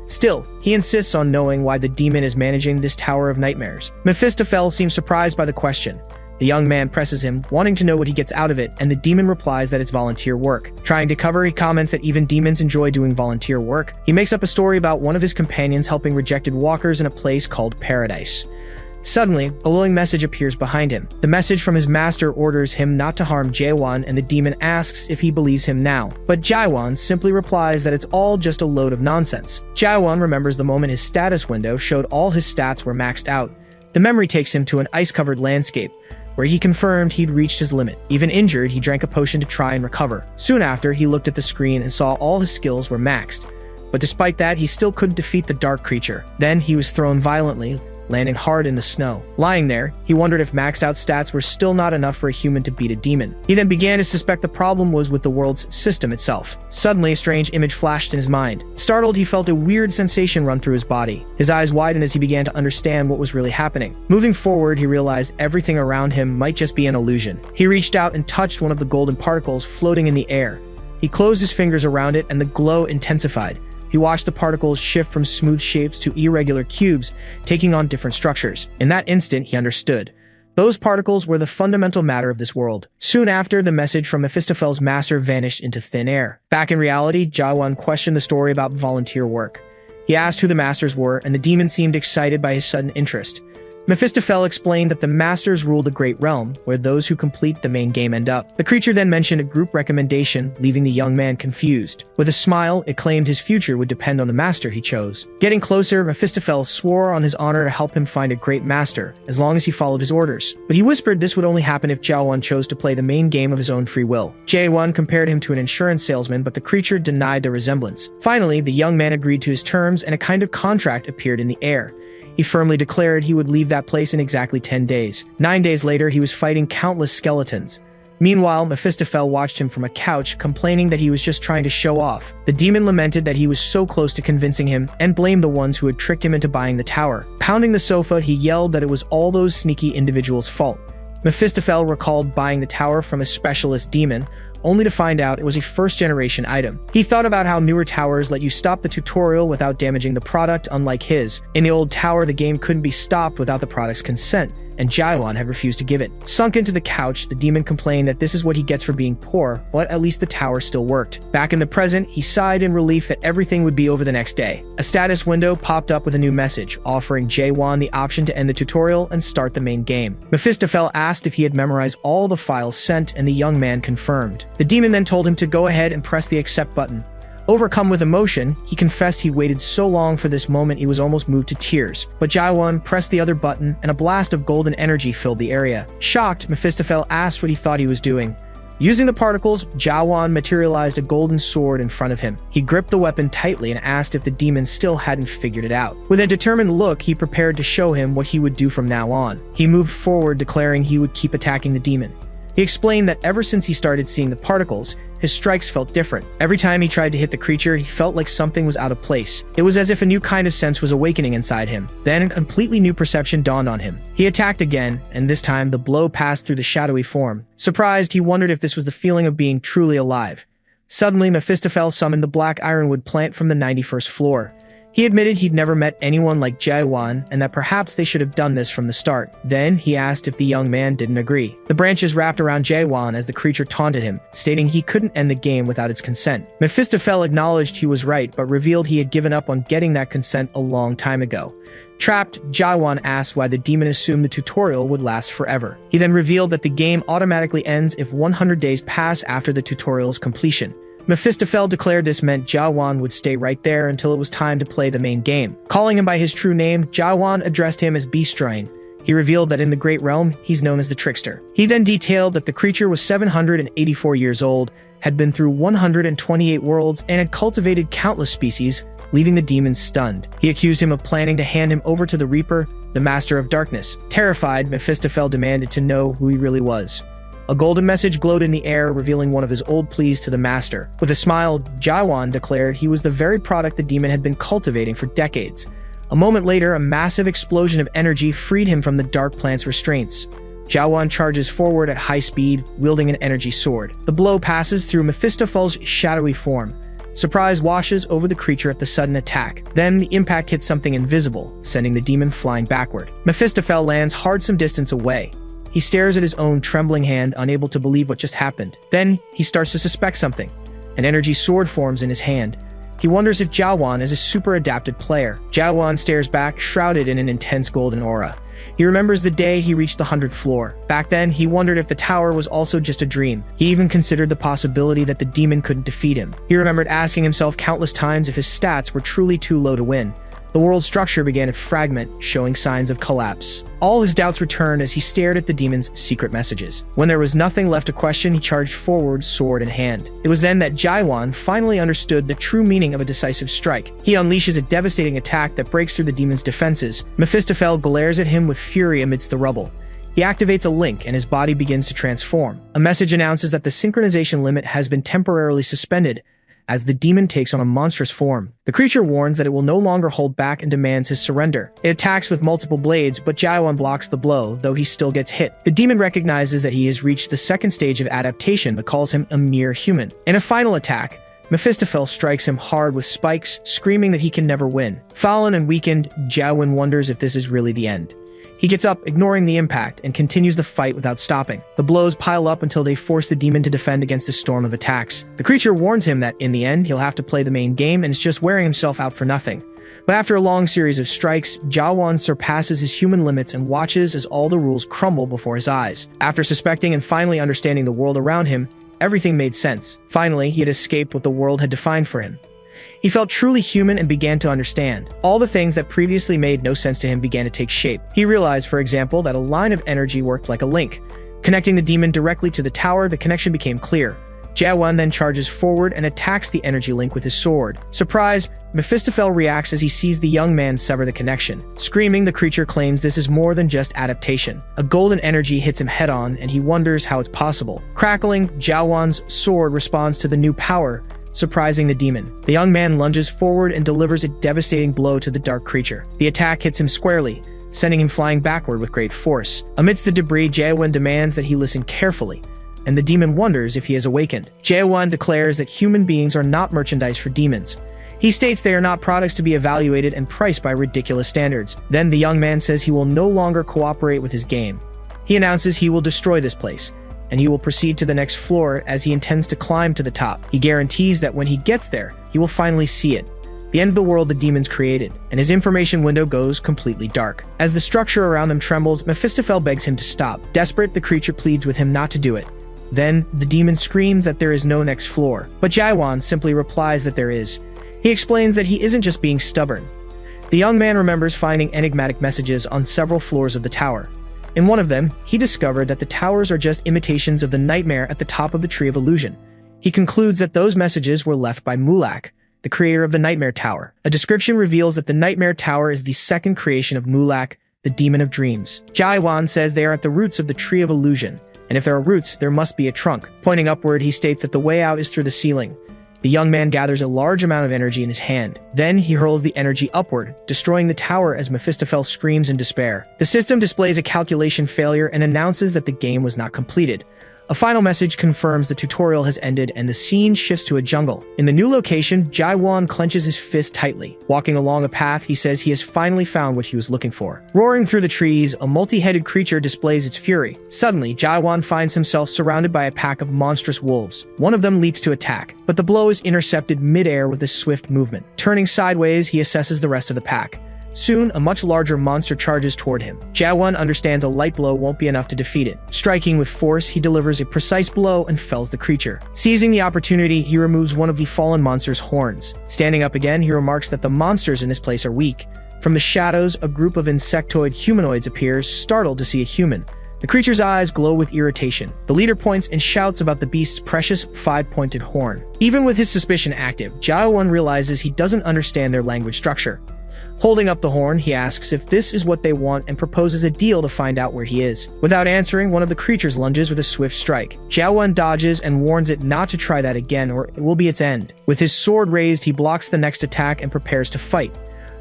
Still, he insists on knowing why the demon is managing this tower of nightmares. Mephistophel seems surprised by the question. The young man presses him, wanting to know what he gets out of it, and the demon replies that it's volunteer work. Trying to cover, he comments that even demons enjoy doing volunteer work. He makes up a story about one of his companions helping rejected walkers in a place called Paradise. Suddenly, a glowing message appears behind him. The message from his master orders him not to harm Jae-won, and the demon asks if he believes him now. But Jae-won simply replies that it's all just a load of nonsense. Jae-won remembers the moment his status window showed all his stats were maxed out. The memory takes him to an ice-covered landscape, where he confirmed he'd reached his limit. Even injured, he drank a potion to try and recover. Soon after, he looked at the screen and saw all his skills were maxed. But despite that, he still couldn't defeat the dark creature. Then he was thrown violently, landing hard in the snow. Lying there, he wondered if maxed out stats were still not enough for a human to beat a demon. He then began to suspect the problem was with the world's system itself. Suddenly, a strange image flashed in his mind. Startled, he felt a weird sensation run through his body. His eyes widened as he began to understand what was really happening. Moving forward, he realized everything around him might just be an illusion. He reached out and touched one of the golden particles floating in the air. He closed his fingers around it and the glow intensified. He watched the particles shift from smooth shapes to irregular cubes, taking on different structures. In that instant, he understood. Those particles were the fundamental matter of this world. Soon after, the message from Mephistophel's master vanished into thin air. Back in reality, Jae-won questioned the story about volunteer work. He asked who the masters were, and the demon seemed excited by his sudden interest. Mephistophel explained that the masters rule the Great Realm, where those who complete the main game end up. The creature then mentioned a group recommendation, leaving the young man confused. With a smile, it claimed his future would depend on the master he chose. Getting closer, Mephistophel swore on his honor to help him find a great master, as long as he followed his orders. But he whispered this would only happen if Jae-won chose to play the main game of his own free will. Jae-won compared him to an insurance salesman, but the creature denied the resemblance. Finally, the young man agreed to his terms, and a kind of contract appeared in the air. He firmly declared he would leave that place in exactly 10 days. 9 days later, he was fighting countless skeletons. Meanwhile, Mephistophel watched him from a couch, complaining that he was just trying to show off. The demon lamented that he was so close to convincing him, and blamed the ones who had tricked him into buying the tower. Pounding the sofa, he yelled that it was all those sneaky individuals' fault. Mephistophel recalled buying the tower from a specialist demon, only to find out it was a first-generation item. He thought about how newer towers let you stop the tutorial without damaging the product, unlike his. In the old tower, the game couldn't be stopped without the product's consent, and Jae-won had refused to give it. Sunk into the couch, the demon complained that this is what he gets for being poor, but at least the tower still worked. Back in the present, he sighed in relief that everything would be over the next day. A status window popped up with a new message, offering Jae-won the option to end the tutorial and start the main game. Mephistophel asked if he had memorized all the files sent, and the young man confirmed. The demon then told him to go ahead and press the accept button. Overcome with emotion, he confessed he waited so long for this moment he was almost moved to tears. But Jae-won pressed the other button, and a blast of golden energy filled the area. Shocked, Mephistophel asked what he thought he was doing. Using the particles, Jae-won materialized a golden sword in front of him. He gripped the weapon tightly and asked if the demon still hadn't figured it out. With a determined look, he prepared to show him what he would do from now on. He moved forward, declaring he would keep attacking the demon. He explained that ever since he started seeing the particles, his strikes felt different. Every time he tried to hit the creature, he felt like something was out of place. It was as if a new kind of sense was awakening inside him. Then a completely new perception dawned on him. He attacked again, and this time the blow passed through the shadowy form. Surprised, he wondered if this was the feeling of being truly alive. Suddenly, Mephistophel summoned the black ironwood plant from the 91st floor. He admitted he'd never met anyone like Jaewan and that perhaps they should have done this from the start. Then, he asked if the young man didn't agree. The branches wrapped around Jaewan as the creature taunted him, stating he couldn't end the game without its consent. Mephistophel acknowledged he was right, but revealed he had given up on getting that consent a long time ago. Trapped, Jaewan asked why the demon assumed the tutorial would last forever. He then revealed that the game automatically ends if 100 days pass after the tutorial's completion. Mephistophel declared this meant Jaewan would stay right there until it was time to play the main game. Calling him by his true name, Jaewan addressed him as Beastrain. He revealed that in the Great Realm, he's known as the Trickster. He then detailed that the creature was 784 years old, had been through 128 worlds, and had cultivated countless species, leaving the demon stunned. He accused him of planning to hand him over to the Reaper, the Master of Darkness. Terrified, Mephistophel demanded to know who he really was. A golden message glowed in the air, revealing one of his old pleas to the Master. With a smile, Jaewan declared he was the very product the demon had been cultivating for decades. A moment later, a massive explosion of energy freed him from the dark plant's restraints. Jaewan charges forward at high speed, wielding an energy sword. The blow passes through Mephistophel's shadowy form. Surprise washes over the creature at the sudden attack. Then, the impact hits something invisible, sending the demon flying backward. Mephistophel lands hard some distance away. He stares at his own trembling hand, unable to believe what just happened. Then, he starts to suspect something. An energy sword forms in his hand. He wonders if Jaewan is a super adapted player. Jaewan stares back, shrouded in an intense golden aura. He remembers the day he reached the 100th floor. Back then, he wondered if the tower was also just a dream. He even considered the possibility that the demon couldn't defeat him. He remembered asking himself countless times if his stats were truly too low to win. The world's structure began to fragment, showing signs of collapse. All his doubts returned as he stared at the demon's secret messages. When there was nothing left to question, he charged forward, sword in hand. It was then that Jaewan finally understood the true meaning of a decisive strike. He unleashes a devastating attack that breaks through the demon's defenses. Mephistophel glares at him with fury amidst the rubble. He activates a link and his body begins to transform. A message announces that the synchronization limit has been temporarily suspended, as the demon takes on a monstrous form. The creature warns that it will no longer hold back and demands his surrender. It attacks with multiple blades, but Jaewan blocks the blow, though he still gets hit. The demon recognizes that he has reached the second stage of adaptation, but calls him a mere human. In a final attack, Mephistophel strikes him hard with spikes, screaming that he can never win. Fallen and weakened, Jaewan wonders if this is really the end. He gets up, ignoring the impact, and continues the fight without stopping. The blows pile up until they force the demon to defend against a storm of attacks. The creature warns him that, in the end, he'll have to play the main game and is just wearing himself out for nothing. But after a long series of strikes, Jaewan surpasses his human limits and watches as all the rules crumble before his eyes. After suspecting and finally understanding the world around him, everything made sense. Finally, he had escaped what the world had defined for him. He felt truly human and began to understand. All the things that previously made no sense to him began to take shape. He realized, for example, that a line of energy worked like a link. Connecting the demon directly to the tower, the connection became clear. Jaewan then charges forward and attacks the energy link with his sword. Surprised, Mephistophel reacts as he sees the young man sever the connection. Screaming, the creature claims this is more than just adaptation. A golden energy hits him head-on, and he wonders how it's possible. Crackling, Jaewan's sword responds to the new power, surprising the demon. The young man lunges forward and delivers a devastating blow to the dark creature. The attack hits him squarely, sending him flying backward with great force. Amidst the debris, Jaewan demands that he listen carefully, and the demon wonders if he has awakened. Jaewan declares that human beings are not merchandise for demons. He states they are not products to be evaluated and priced by ridiculous standards. Then the young man says he will no longer cooperate with his game. He announces he will destroy this place, and he will proceed to the next floor as he intends to climb to the top. He guarantees that when he gets there, he will finally see it, the end of the world the demons created, and his information window goes completely dark. As the structure around them trembles, Mephistophel begs him to stop. Desperate, the creature pleads with him not to do it. Then, the demon screams that there is no next floor, but Jaewan simply replies that there is. He explains that he isn't just being stubborn. The young man remembers finding enigmatic messages on several floors of the tower. In one of them, he discovered that the towers are just imitations of the nightmare at the top of the Tree of Illusion. He concludes that those messages were left by Mulak, the creator of the Nightmare Tower. A description reveals that the Nightmare Tower is the second creation of Mulak, the Demon of Dreams. Jaewan says they are at the roots of the Tree of Illusion, and if there are roots, there must be a trunk. Pointing upward, he states that the way out is through the ceiling. The young man gathers a large amount of energy in his hand. Then he hurls the energy upward, destroying the tower as Mephistophel screams in despair. The system displays a calculation failure and announces that the game was not completed. A final message confirms the tutorial has ended and the scene shifts to a jungle. In the new location, Jaewon clenches his fist tightly. Walking along a path, he says he has finally found what he was looking for. Roaring through the trees, a multi-headed creature displays its fury. Suddenly, Jaewon finds himself surrounded by a pack of monstrous wolves. One of them leaps to attack, but the blow is intercepted mid-air with a swift movement. Turning sideways, he assesses the rest of the pack. Soon, a much larger monster charges toward him. Jaewon understands a light blow won't be enough to defeat it. Striking with force, he delivers a precise blow and fells the creature. Seizing the opportunity, he removes one of the fallen monster's horns. Standing up again, he remarks that the monsters in this place are weak. From the shadows, a group of insectoid humanoids appears, startled to see a human. The creature's eyes glow with irritation. The leader points and shouts about the beast's precious 5-pointed horn. Even with his suspicion active, Jaewon realizes he doesn't understand their language structure. Holding up the horn, he asks if this is what they want and proposes a deal to find out where he is. Without answering, one of the creatures lunges with a swift strike. Jaewon dodges and warns it not to try that again or it will be its end. With his sword raised, he blocks the next attack and prepares to fight.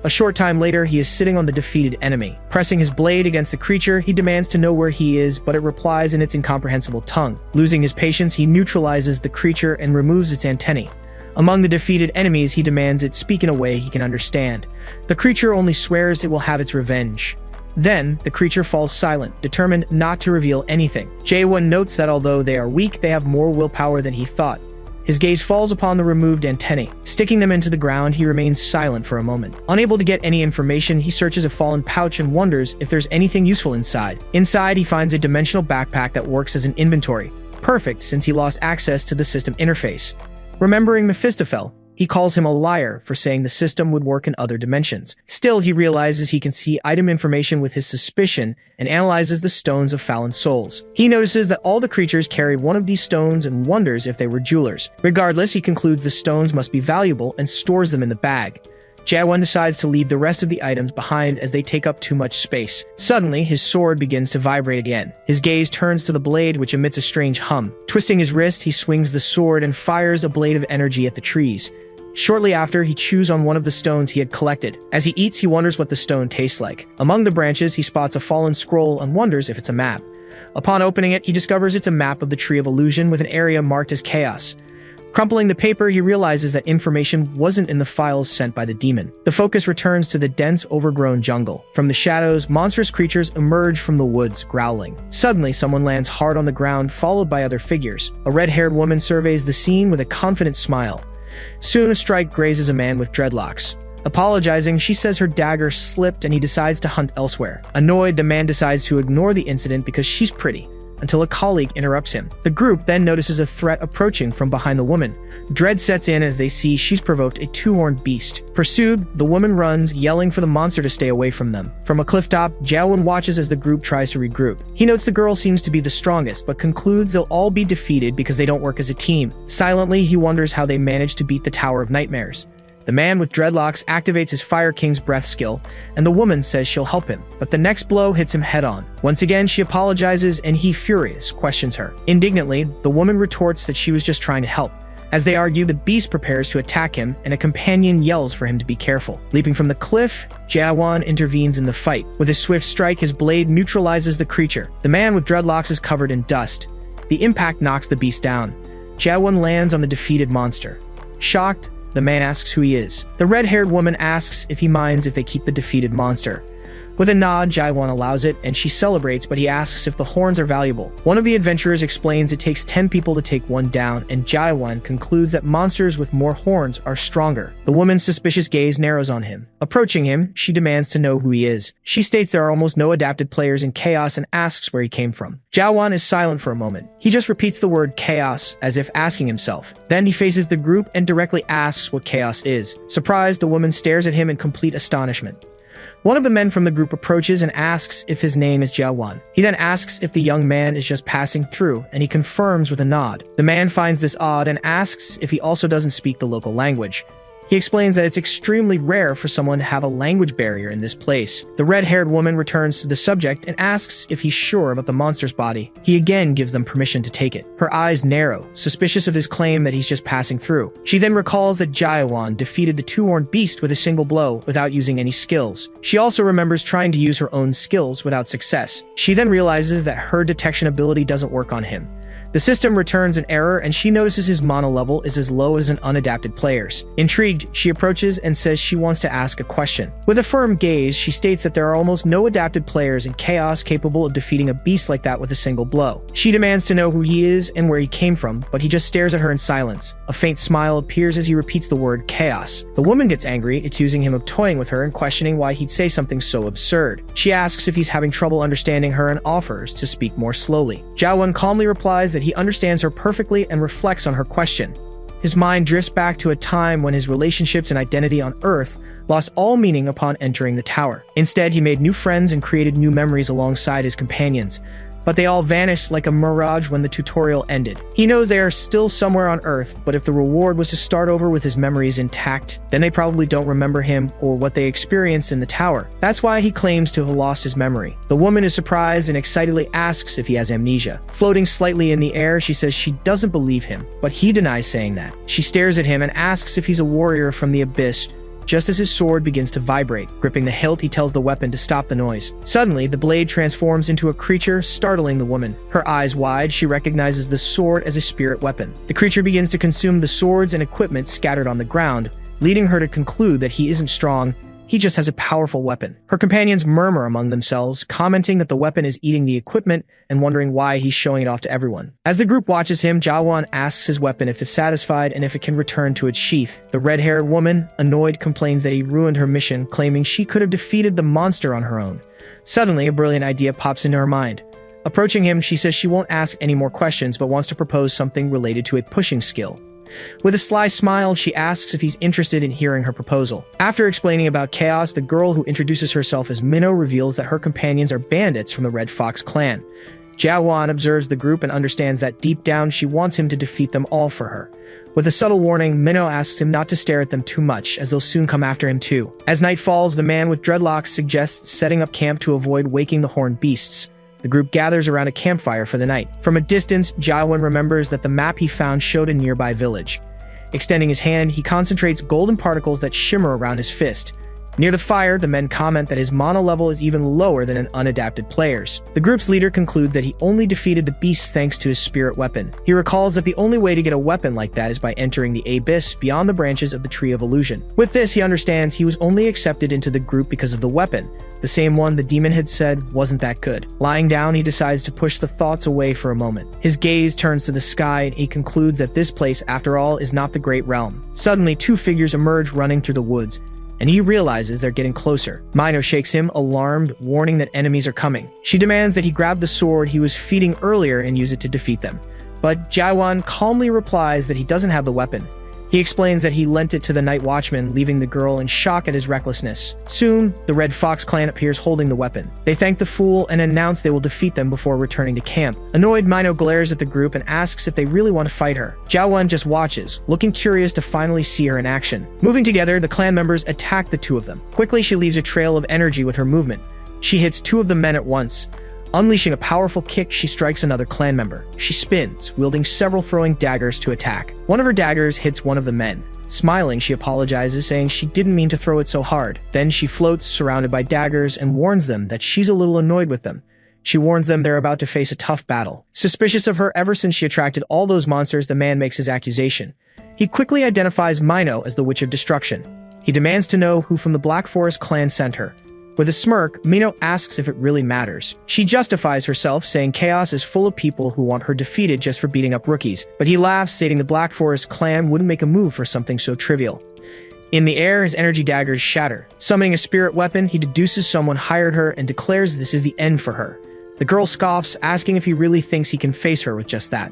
A short time later, he is sitting on the defeated enemy. Pressing his blade against the creature, he demands to know where he is, but it replies in its incomprehensible tongue. Losing his patience, he neutralizes the creature and removes its antennae. Among the defeated enemies, he demands it speak in a way he can understand. The creature only swears it will have its revenge. Then, the creature falls silent, determined not to reveal anything. Jaewon notes that although they are weak, they have more willpower than he thought. His gaze falls upon the removed antennae. Sticking them into the ground, he remains silent for a moment. Unable to get any information, he searches a fallen pouch and wonders if there's anything useful inside. Inside, he finds a dimensional backpack that works as an inventory. Perfect, since he lost access to the system interface. Remembering Mephistophel, he calls him a liar for saying the system would work in other dimensions. Still, he realizes he can see item information with his suspicion and analyzes the stones of fallen souls. He notices that all the creatures carry one of these stones and wonders if they were jewelers. Regardless, he concludes the stones must be valuable and stores them in the bag. Jaewon decides to leave the rest of the items behind as they take up too much space. Suddenly, his sword begins to vibrate again. His gaze turns to the blade, which emits a strange hum. Twisting his wrist, he swings the sword and fires a blade of energy at the trees. Shortly after, he chews on one of the stones he had collected. As he eats, he wonders what the stone tastes like. Among the branches, he spots a fallen scroll and wonders if it's a map. Upon opening it, he discovers it's a map of the Tree of Illusion with an area marked as Chaos. Crumpling the paper, he realizes that information wasn't in the files sent by the demon. The focus returns to the dense, overgrown jungle. From the shadows, monstrous creatures emerge from the woods, growling. Suddenly, someone lands hard on the ground, followed by other figures. A red-haired woman surveys the scene with a confident smile. Soon, a strike grazes a man with dreadlocks. Apologizing, she says her dagger slipped and he decides to hunt elsewhere. Annoyed, the man decides to ignore the incident because she's pretty, until a colleague interrupts him. The group then notices a threat approaching from behind the woman. Dread sets in as they see she's provoked a two-horned beast. Pursued, the woman runs, yelling for the monster to stay away from them. From a clifftop, Jaewon watches as the group tries to regroup. He notes the girl seems to be the strongest, but concludes they'll all be defeated because they don't work as a team. Silently, he wonders how they managed to beat the Tower of Nightmares. The man with dreadlocks activates his Fire King's breath skill, and the woman says she'll help him, but the next blow hits him head-on. Once again, she apologizes, and he, furious, questions her. Indignantly, the woman retorts that she was just trying to help. As they argue, the beast prepares to attack him, and a companion yells for him to be careful. Leaping from the cliff, Jaewon intervenes in the fight. With his swift strike, his blade neutralizes the creature. The man with dreadlocks is covered in dust. The impact knocks the beast down. Jaewon lands on the defeated monster. Shocked, the man asks who he is. The red-haired woman asks if he minds if they keep the defeated monster. With a nod, Jaewon allows it, and she celebrates, but he asks if the horns are valuable. One of the adventurers explains it takes 10 people to take one down, and Jaewon concludes that monsters with more horns are stronger. The woman's suspicious gaze narrows on him. Approaching him, she demands to know who he is. She states there are almost no adapted players in Chaos and asks where he came from. Jaewon is silent for a moment. He just repeats the word Chaos, as if asking himself. Then he faces the group and directly asks what Chaos is. Surprised, the woman stares at him in complete astonishment. One of the men from the group approaches and asks if his name is Jaewon. He then asks if the young man is just passing through, and he confirms with a nod. The man finds this odd and asks if he also doesn't speak the local language. He explains that it's extremely rare for someone to have a language barrier in this place. The red-haired woman returns to the subject and asks if he's sure about the monster's body. He again gives them permission to take it. Her eyes narrow, suspicious of his claim that he's just passing through. She then recalls that Jaewon defeated the two-horned beast with a single blow without using any skills. She also remembers trying to use her own skills without success. She then realizes that her detection ability doesn't work on him. The system returns an error and she notices his mana level is as low as an unadapted player's. Intrigued, she approaches and says she wants to ask a question. With a firm gaze, she states that there are almost no adapted players in Chaos capable of defeating a beast like that with a single blow. She demands to know who he is and where he came from, but he just stares at her in silence. A faint smile appears as he repeats the word Chaos. The woman gets angry, accusing him of toying with her and questioning why he'd say something so absurd. She asks if he's having trouble understanding her and offers to speak more slowly. Jaewon calmly replies that he understands her perfectly and reflects on her question. His mind drifts back to a time when his relationships and identity on Earth lost all meaning upon entering the tower. Instead, he made new friends and created new memories alongside his companions, but they all vanished like a mirage when the tutorial ended. He knows they are still somewhere on Earth, but if the reward was to start over with his memories intact, then they probably don't remember him or what they experienced in the tower. That's why he claims to have lost his memory. The woman is surprised and excitedly asks if he has amnesia. Floating slightly in the air, she says she doesn't believe him, but he denies saying that. She stares at him and asks if he's a warrior from the abyss. Just as his sword begins to vibrate, gripping the hilt, he tells the weapon to stop the noise. Suddenly, the blade transforms into a creature, startling the woman. Her eyes wide, she recognizes the sword as a spirit weapon. The creature begins to consume the swords and equipment scattered on the ground, leading her to conclude that he isn't strong, he just has a powerful weapon. Her companions murmur among themselves, commenting that the weapon is eating the equipment and wondering why he's showing it off to everyone. As the group watches him, Jaewon asks his weapon if it's satisfied and if it can return to its sheath. The red-haired woman, annoyed, complains that he ruined her mission, claiming she could have defeated the monster on her own. Suddenly, a brilliant idea pops into her mind. Approaching him, she says she won't ask any more questions but wants to propose something related to a pushing skill. With a sly smile, she asks if he's interested in hearing her proposal. After explaining about Chaos, the girl who introduces herself as Minho reveals that her companions are bandits from the Red Fox clan. Jaewon observes the group and understands that deep down she wants him to defeat them all for her. With a subtle warning, Minho asks him not to stare at them too much, as they'll soon come after him too. As night falls, the man with dreadlocks suggests setting up camp to avoid waking the horned beasts. The group gathers around a campfire for the night. From a distance, Jaewon remembers that the map he found showed a nearby village. Extending his hand, he concentrates golden particles that shimmer around his fist. Near the fire, the men comment that his mana level is even lower than an unadapted player's. The group's leader concludes that he only defeated the beast thanks to his spirit weapon. He recalls that the only way to get a weapon like that is by entering the abyss beyond the branches of the Tree of Illusion. With this, he understands he was only accepted into the group because of the weapon, the same one the demon had said wasn't that good. Lying down, he decides to push the thoughts away for a moment. His gaze turns to the sky and he concludes that this place, after all, is not the Great Realm. Suddenly, two figures emerge running through the woods, and he realizes they're getting closer. Minho shakes him, alarmed, warning that enemies are coming. She demands that he grab the sword he was feeding earlier and use it to defeat them. But Jaewon calmly replies that he doesn't have the weapon. He explains that he lent it to the night watchman, leaving the girl in shock at his recklessness. Soon, the Red Fox clan appears holding the weapon. They thank the fool and announce they will defeat them before returning to camp. Annoyed, Minho glares at the group and asks if they really want to fight her. Jaewon just watches, looking curious to finally see her in action. Moving together, the clan members attack the two of them. Quickly, she leaves a trail of energy with her movement. She hits two of the men at once. Unleashing a powerful kick, she strikes another clan member. She spins, wielding several throwing daggers to attack. One of her daggers hits one of the men. Smiling, she apologizes, saying she didn't mean to throw it so hard. Then she floats, surrounded by daggers, and warns them that she's a little annoyed with them. She warns them they're about to face a tough battle. Suspicious of her ever since she attracted all those monsters, the man makes his accusation. He quickly identifies Minho as the Witch of Destruction. He demands to know who from the Black Forest clan sent her. With a smirk, Minho asks if it really matters. She justifies herself, saying Chaos is full of people who want her defeated just for beating up rookies, but he laughs, stating the Black Forest clan wouldn't make a move for something so trivial. In the air, his energy daggers shatter. Summoning a spirit weapon, he deduces someone hired her and declares this is the end for her. The girl scoffs, asking if he really thinks he can face her with just that.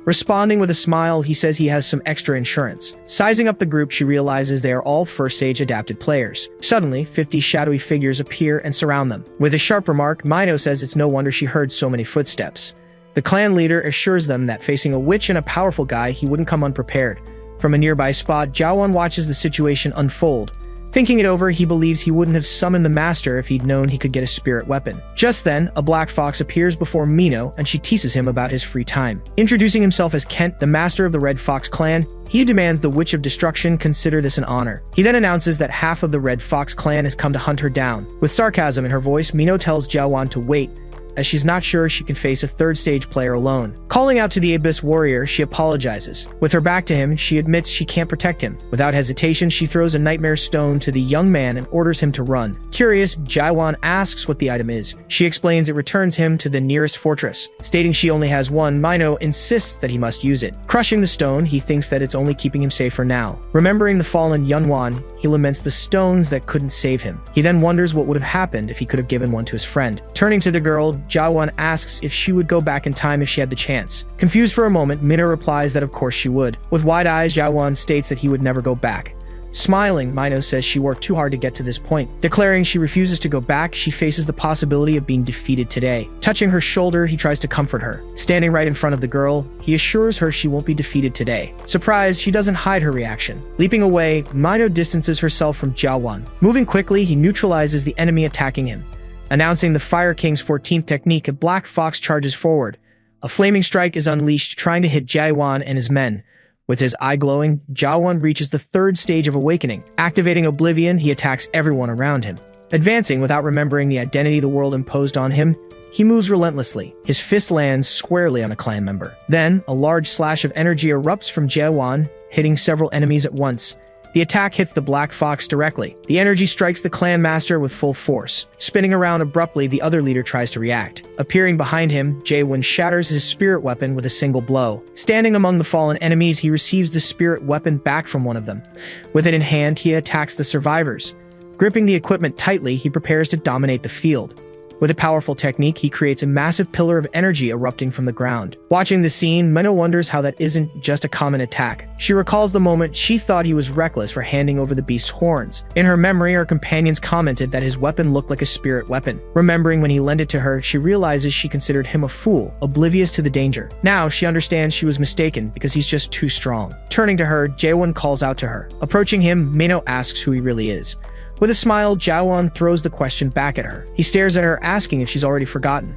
Responding with a smile, he says he has some extra insurance. Sizing up the group, she realizes they are all First Stage adapted players. Suddenly, 50 shadowy figures appear and surround them. With a sharp remark, Minho says it's no wonder she heard so many footsteps. The clan leader assures them that facing a witch and a powerful guy, he wouldn't come unprepared. From a nearby spot, Jaewon watches the situation unfold. Thinking it over, he believes he wouldn't have summoned the master if he'd known he could get a spirit weapon. Just then, a black fox appears before Minho, and she teases him about his free time. Introducing himself as Kent, the master of the Red Fox clan, he demands the Witch of Destruction consider this an honor. He then announces that half of the Red Fox clan has come to hunt her down. With sarcasm in her voice, Minho tells Jaewon to wait, as she's not sure she can face a third-stage player alone. Calling out to the Abyss Warrior, she apologizes. With her back to him, she admits she can't protect him. Without hesitation, she throws a nightmare stone to the young man and orders him to run. Curious, Jaiwan asks what the item is. She explains it returns him to the nearest fortress. Stating she only has one, Mino insists that he must use it. Crushing the stone, he thinks that it's only keeping him safe for now. Remembering the fallen Yunwan, he laments the stones that couldn't save him. He then wonders what would have happened if he could have given one to his friend. Turning to the girl, Jaiwan asks if she would go back in time if she had the chance. Confused for a moment, Mina replies that of course she would. With wide eyes, Jaiwan states that he would never go back. Smiling, Mino says she worked too hard to get to this point. Declaring she refuses to go back, she faces the possibility of being defeated today. Touching her shoulder, he tries to comfort her. Standing right in front of the girl, he assures her she won't be defeated today. Surprised, she doesn't hide her reaction. Leaping away, Mino distances herself from Jaiwan. Moving quickly, he neutralizes the enemy attacking him. Announcing the Fire King's 14th technique, a Black Fox charges forward. A flaming strike is unleashed, trying to hit Jaiwan and his men. With his eye glowing, Jaiwan reaches the third stage of awakening. Activating Oblivion, he attacks everyone around him. Advancing without remembering the identity the world imposed on him, he moves relentlessly. His fist lands squarely on a clan member. Then, a large slash of energy erupts from Jaiwan, hitting several enemies at once. The attack hits the Black Fox directly. The energy strikes the clan master with full force. Spinning around abruptly, the other leader tries to react. Appearing behind him, Jaewon shatters his spirit weapon with a single blow. Standing among the fallen enemies, he receives the spirit weapon back from one of them. With it in hand, he attacks the survivors. Gripping the equipment tightly, he prepares to dominate the field. With a powerful technique, he creates a massive pillar of energy erupting from the ground. Watching the scene, Mino wonders how that isn't just a common attack. She recalls the moment she thought he was reckless for handing over the beast's horns. In her memory, her companions commented that his weapon looked like a spirit weapon. Remembering when he lent it to her, she realizes she considered him a fool, oblivious to the danger. Now, she understands she was mistaken because he's just too strong. Turning to her, Jaewon calls out to her. Approaching him, Mino asks who he really is. With a smile, Jaiwan throws the question back at her. He stares at her, asking if she's already forgotten.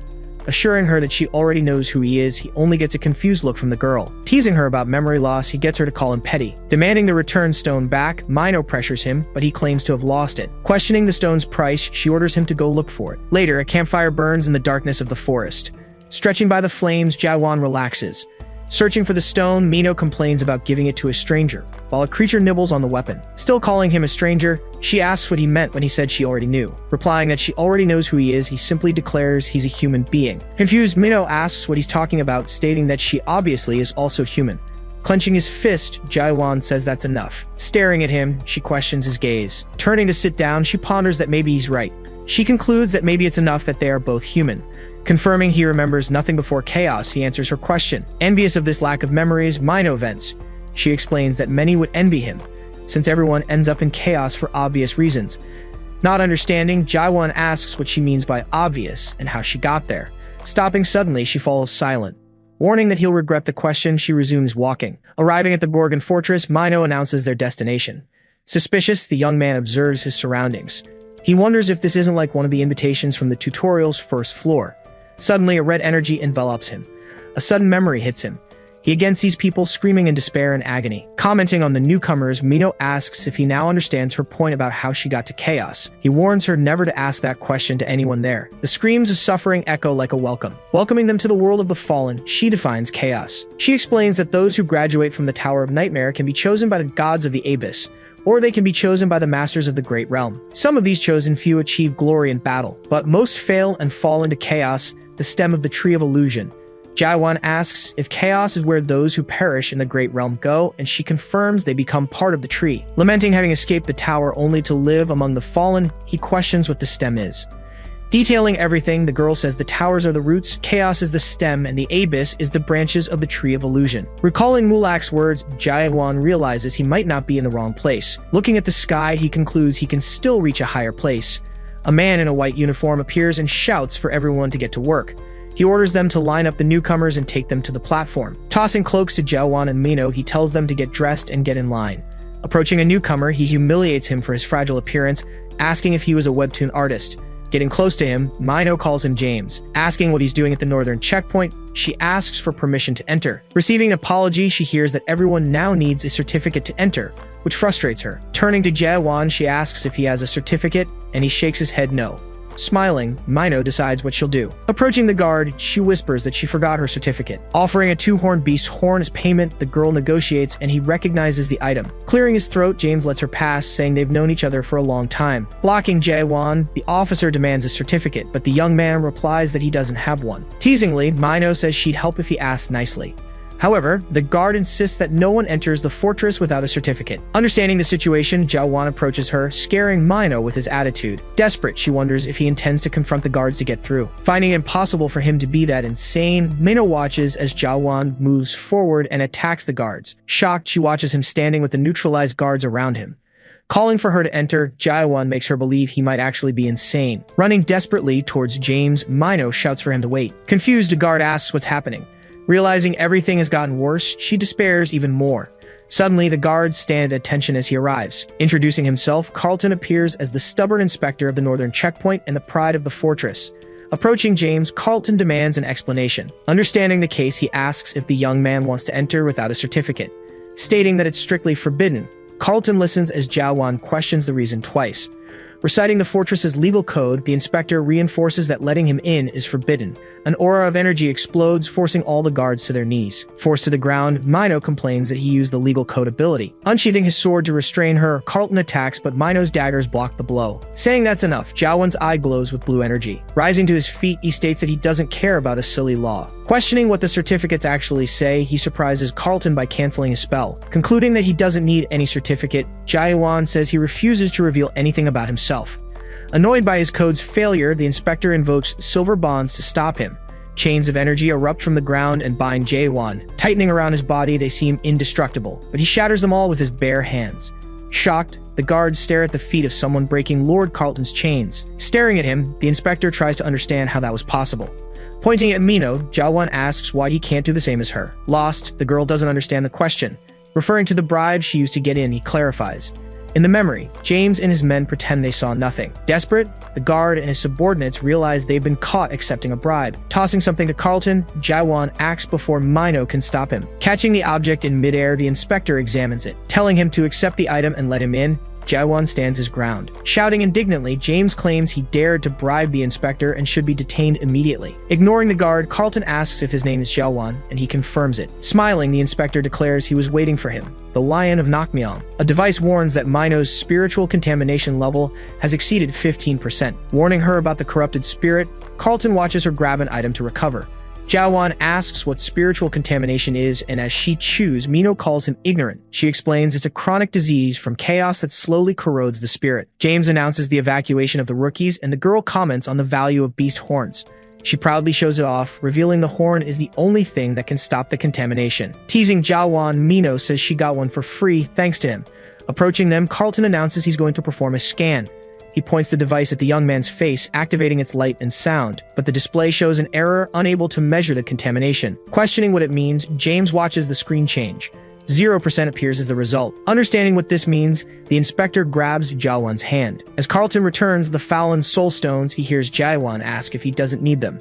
Assuring her that she already knows who he is, he only gets a confused look from the girl. Teasing her about memory loss, he gets her to call him petty. Demanding the return stone back, Mino pressures him, but he claims to have lost it. Questioning the stone's price, she orders him to go look for it. Later, a campfire burns in the darkness of the forest. Stretching by the flames, Jaiwan relaxes. Searching for the stone, Mino complains about giving it to a stranger, while a creature nibbles on the weapon. Still calling him a stranger, she asks what he meant when he said she already knew. Replying that she already knows who he is, he simply declares he's a human being. Confused, Mino asks what he's talking about, stating that she obviously is also human. Clenching his fist, Jaiwan says that's enough. Staring at him, she questions his gaze. Turning to sit down, she ponders that maybe he's right. She concludes that maybe it's enough that they are both human. Confirming he remembers nothing before chaos, he answers her question. Envious of this lack of memories, Mino vents. She explains that many would envy him, since everyone ends up in chaos for obvious reasons. Not understanding, Jaiwan asks what she means by obvious and how she got there. Stopping suddenly, she falls silent. Warning that he'll regret the question, she resumes walking. Arriving at the Gorgon fortress, Mino announces their destination. Suspicious, the young man observes his surroundings. He wonders if this isn't like one of the invitations from the tutorial's first floor. Suddenly, a red energy envelops him. A sudden memory hits him. He again sees people screaming in despair and agony. Commenting on the newcomers, Mino asks if he now understands her point about how she got to chaos. He warns her never to ask that question to anyone there. The screams of suffering echo like a welcome. Welcoming them to the world of the fallen, she defines chaos. She explains that those who graduate from the Tower of Nightmare can be chosen by the gods of the Abyss, or they can be chosen by the masters of the Great Realm. Some of these chosen few achieve glory in battle, but most fail and fall into chaos, the stem of the Tree of Illusion. Jaiwan asks if chaos is where those who perish in the Great Realm go, and she confirms they become part of the tree. Lamenting having escaped the tower only to live among the fallen, he questions what the stem is. Detailing everything, the girl says the towers are the roots, chaos is the stem, and the abyss is the branches of the Tree of Illusion. Recalling Mulak's words, Jaiwan realizes he might not be in the wrong place. Looking at the sky, he concludes he can still reach a higher place. A man in a white uniform appears and shouts for everyone to get to work. He orders them to line up the newcomers and take them to the platform. Tossing cloaks to Jaiwan and Mino, he tells them to get dressed and get in line. Approaching a newcomer, he humiliates him for his fragile appearance, asking if he was a webtoon artist. Getting close to him, Mino calls him James. Asking what he's doing at the northern checkpoint, she asks for permission to enter. Receiving an apology, she hears that everyone now needs a certificate to enter, which frustrates her. Turning to Jaiwan, she asks if he has a certificate, and he shakes his head no. Smiling, Mino decides what she'll do. Approaching the guard, she whispers that she forgot her certificate. Offering a two-horned beast's horn as payment, the girl negotiates and he recognizes the item. Clearing his throat, James lets her pass, saying they've known each other for a long time. Blocking Jae-won, the officer demands a certificate, but the young man replies that he doesn't have one. Teasingly, Mino says she'd help if he asked nicely. However, the guard insists that no one enters the fortress without a certificate. Understanding the situation, Jae-won approaches her, scaring Mino with his attitude. Desperate, she wonders if he intends to confront the guards to get through. Finding it impossible for him to be that insane, Mino watches as Jae-won moves forward and attacks the guards. Shocked, she watches him standing with the neutralized guards around him. Calling for her to enter, Jae-won makes her believe he might actually be insane. Running desperately towards James, Mino shouts for him to wait. Confused, the guard asks what's happening. Realizing everything has gotten worse, she despairs even more. Suddenly, the guards stand at attention as he arrives. Introducing himself, Carlton appears as the stubborn inspector of the northern checkpoint and the pride of the fortress. Approaching James, Carlton demands an explanation. Understanding the case, he asks if the young man wants to enter without a certificate. Stating that it's strictly forbidden, Carlton listens as Jae-won questions the reason twice. Reciting the fortress's legal code, the inspector reinforces that letting him in is forbidden. An aura of energy explodes, forcing all the guards to their knees. Forced to the ground, Mino complains that he used the legal code ability. Unsheathing his sword to restrain her, Carlton attacks, but Mino's daggers block the blow. Saying that's enough, Jae-won's eye glows with blue energy. Rising to his feet, he states that he doesn't care about a silly law. Questioning what the certificates actually say, he surprises Carlton by canceling his spell. Concluding that he doesn't need any certificate, Jae-won says he refuses to reveal anything about himself. Annoyed by his code's failure, the inspector invokes silver bonds to stop him. Chains of energy erupt from the ground and bind Jae-won. Tightening around his body, they seem indestructible, but he shatters them all with his bare hands. Shocked, the guards stare at the feet of someone breaking Lord Carlton's chains. Staring at him, the inspector tries to understand how that was possible. Pointing at Mino, Jae-won asks why he can't do the same as her. Lost, the girl doesn't understand the question. Referring to the bribe she used to get in, he clarifies. In the memory, James and his men pretend they saw nothing. Desperate, the guard and his subordinates realize they've been caught accepting a bribe. Tossing something to Carlton, Jae-won acts before Mino can stop him. Catching the object in midair, the inspector examines it. Telling him to accept the item and let him in, Jae-won stands his ground. Shouting indignantly, James claims he dared to bribe the inspector and should be detained immediately. Ignoring the guard, Carlton asks if his name is Jae-won, and he confirms it. Smiling, the inspector declares he was waiting for him. The Lion of Nakmyeon. A device warns that Mino's spiritual contamination level has exceeded 15%. Warning her about the corrupted spirit, Carlton watches her grab an item to recover. Jae-won asks what spiritual contamination is, and as she chews, Mino calls him ignorant. She explains it's a chronic disease from chaos that slowly corrodes the spirit. James announces the evacuation of the rookies, and the girl comments on the value of beast horns. She proudly shows it off, revealing the horn is the only thing that can stop the contamination. Teasing Jae-won, Mino says she got one for free thanks to him. Approaching them, Carlton announces he's going to perform a scan. He points the device at the young man's face, activating its light and sound, but the display shows an error, unable to measure the contamination. Questioning what it means, James watches the screen change. 0% appears as the result. Understanding what this means, the inspector grabs Jae-won's hand. As Carlton returns the Fallon soul stones, he hears Jae-won ask if he doesn't need them.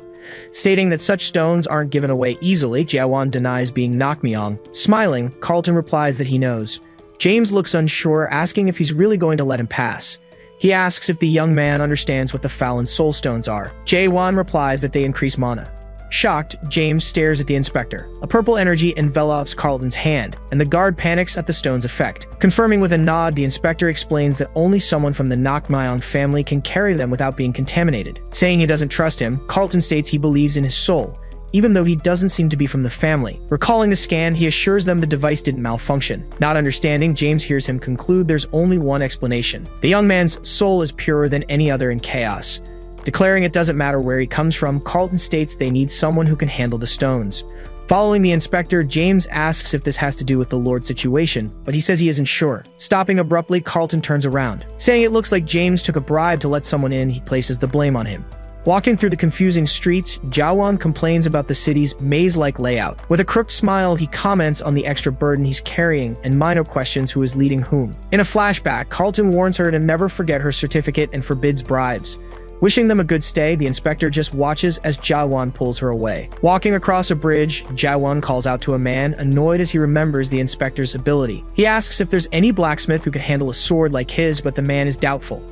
Stating that such stones aren't given away easily, Jae-won denies being Nakmyeon. Smiling, Carlton replies that he knows. James looks unsure, asking if he's really going to let him pass. He asks if the young man understands what the Fallon soul stones are. Jae-won replies that they increase mana. Shocked, James stares at the inspector. A purple energy envelops Carlton's hand, and the guard panics at the stone's effect. Confirming with a nod, the inspector explains that only someone from the Nakmyeon family can carry them without being contaminated. Saying he doesn't trust him, Carlton states he believes in his soul, even though he doesn't seem to be from the family. Recalling the scan, he assures them the device didn't malfunction. Not understanding, James hears him conclude there's only one explanation. The young man's soul is purer than any other in chaos. Declaring it doesn't matter where he comes from, Carlton states they need someone who can handle the stones. Following the inspector, James asks if this has to do with the Lord situation, but he says he isn't sure. Stopping abruptly, Carlton turns around. Saying it looks like James took a bribe to let someone in, he places the blame on him. Walking through the confusing streets, Jae-won complains about the city's maze-like layout. With a crooked smile, he comments on the extra burden he's carrying, and Mino questions who is leading whom. In a flashback, Carlton warns her to never forget her certificate and forbids bribes. Wishing them a good stay, the inspector just watches as Jae-won pulls her away. Walking across a bridge, Jae-won calls out to a man, annoyed as he remembers the inspector's ability. He asks if there's any blacksmith who can handle a sword like his, but the man is doubtful.